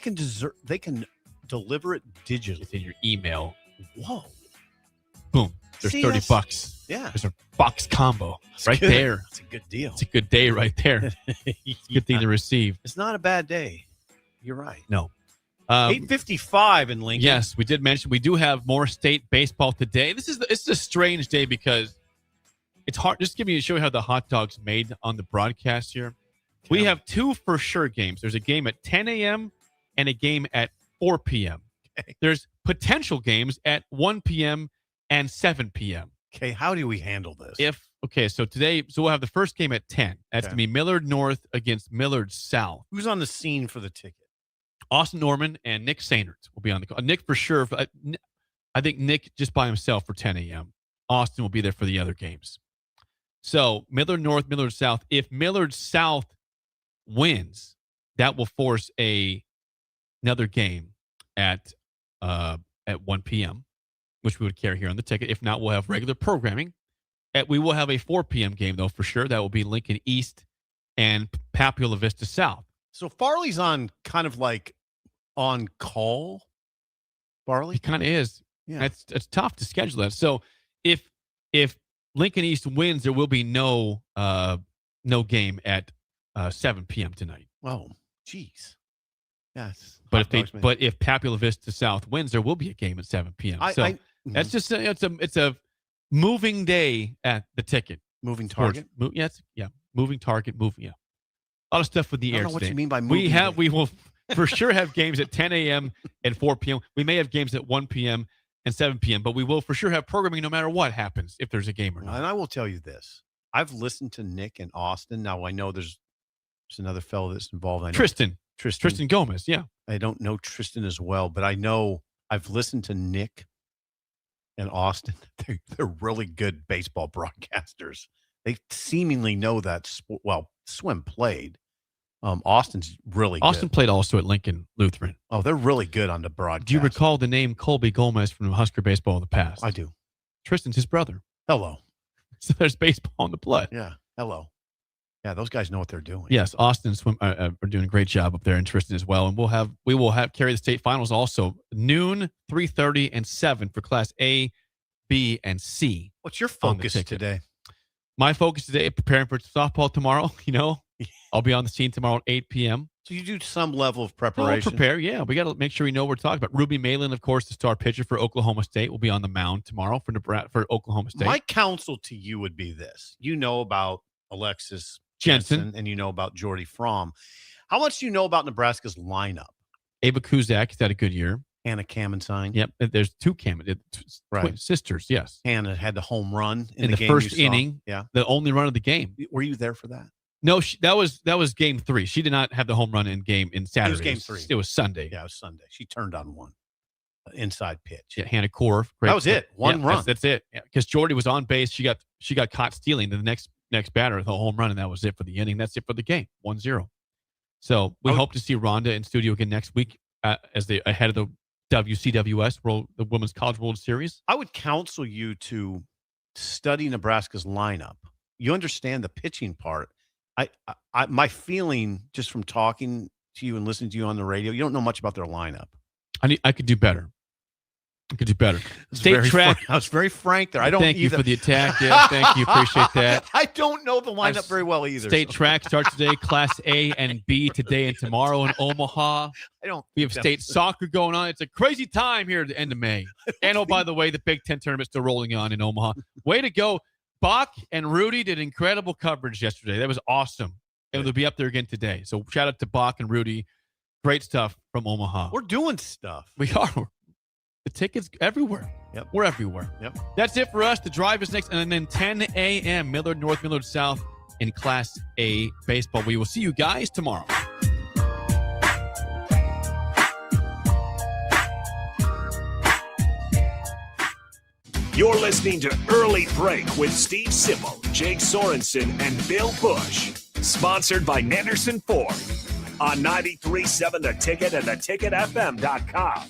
can deliver it digitally. It's in your email. Whoa. Boom. There's $30. Yeah. There's a box combo right good. there. That's a good deal. It's a good day right there. It's a good thing to receive. It's not a bad day. You're right. No. 8:55 in Lincoln. Yes, we did mention we do have more state baseball today. This is a strange day because it's hard. Just show you how the hot dog's made on the broadcast here. We have two for sure games. There's a game at 10 a.m. and a game at 4 p.m. Okay. There's potential games at 1 p.m. and 7 p.m. Okay, how do we handle this? So we'll have the first game at 10. That's going to be Millard North against Millard South. Who's on the scene for the ticket? Austin Norman and Nick Sainert will be on the call. Nick for sure. I think Nick just by himself for 10 a.m. Austin will be there for the other games. So Millard North, Millard South. If Millard South wins, that will force another game at 1 p.m., which we would carry here on the ticket. If not, we'll have regular programming. We will have a 4 p.m. game, though, for sure. That will be Lincoln East and Papula Vista South. So Farley's on kind of like on call. Farley? He kind of is. Yeah. It's tough to schedule that. So if Lincoln East wins, there will be no game at 7 p.m. tonight. Oh, jeez. Yes. But if Papula Vista South wins, there will be a game at 7 p.m. That's just it's a moving day at the ticket. Moving target. Moving target. Yeah. A lot of stuff with the air. I don't know what today. you mean by moving. We will for sure have games at 10 a.m. and 4 p.m. We may have games at 1 p.m. and 7 p.m., but we will for sure have programming no matter what happens if there's a game or not. And I will tell you this: I've listened to Nick and Austin. Now I know there's another fellow that's involved. I know Tristan Gomez. Yeah, I don't know Tristan as well, but I know I've listened to Nick and Austin. They're really good baseball broadcasters. They seemingly know that sport. Well, Swim played. Austin's really good. Austin played also at Lincoln Lutheran. Oh, they're really good on the broadcast. Do you recall the name Colby Gomez from Husker baseball in the past? I do. Tristan's his brother. Hello. So there's baseball in the blood. Yeah. Hello. Yeah, those guys know what they're doing. Yes, Austin and Swim are doing a great job up there, and Tristan as well. And we will have carry the state finals also noon, 3:30, and 7 for Class A, B, and C. What's your focus today? My focus today, preparing for softball tomorrow. I'll be on the scene tomorrow at 8 p.m. So you do some level of preparation. We'll prepare, yeah. We got to make sure we know what we're talking about. Ruby Malin, of course, the star pitcher for Oklahoma State, will be on the mound tomorrow for Oklahoma State. My counsel to you would be this. You know about Alexis Jensen, and you know about Jordy Fromm. How much do you know about Nebraska's lineup? Ava Kuzak has had a good year. Hannah Kamenstein. Yep. There's two twin sisters, yes. Hannah had the home run in the the game first inning. Yeah. The only run of the game. Were you there for that? No, that was game 3. She did not have the home run in Saturday. It was game 3. It was Sunday. Yeah, it was Sunday. She turned on one inside pitch. Yeah, Hannah Korf. That was it. One run. That's it. Because Jordy was on base. She got caught stealing the next batter, the home run, and that was it for the inning. That's it for the game. 1-0. So we hope to see Rhonda in studio again next week as they ahead of the WCWS the Women's College World Series. I would counsel you to study Nebraska's lineup. You understand the pitching part. My feeling just from talking to you and listening to you on the radio, you don't know much about their lineup. I could do better. State track. I was very frank there. I don't. Thank you for the attack. Yeah, thank you. Appreciate that. I don't know the lineup very well either. State track starts today. Class A and B today and tomorrow in Omaha. We have state soccer going on. It's a crazy time here at the end of May. And by the way, the Big Ten tournament's still rolling on in Omaha. Way to go. Bach and Rudy did incredible coverage yesterday. That was awesome. And they'll be up there again today. So shout out to Bach and Rudy. Great stuff from Omaha. We're doing stuff. We are. The tickets everywhere. Yep. We're everywhere. Yep. That's it for us. The drive is next. And then 10 a.m. Millard North, Millard South in Class A baseball. We will see you guys tomorrow. You're listening to Early Break with Steve Sipple, Jake Sorensen, and Bill Busch. Sponsored by Nenderson Ford on 93.7 The Ticket and theticketfm.com.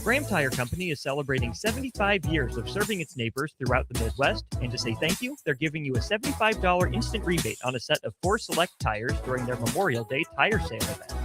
Graham Tire Company is celebrating 75 years of serving its neighbors throughout the Midwest. And to say thank you, they're giving you a $75 instant rebate on a set of 4 select tires during their Memorial Day tire sale event.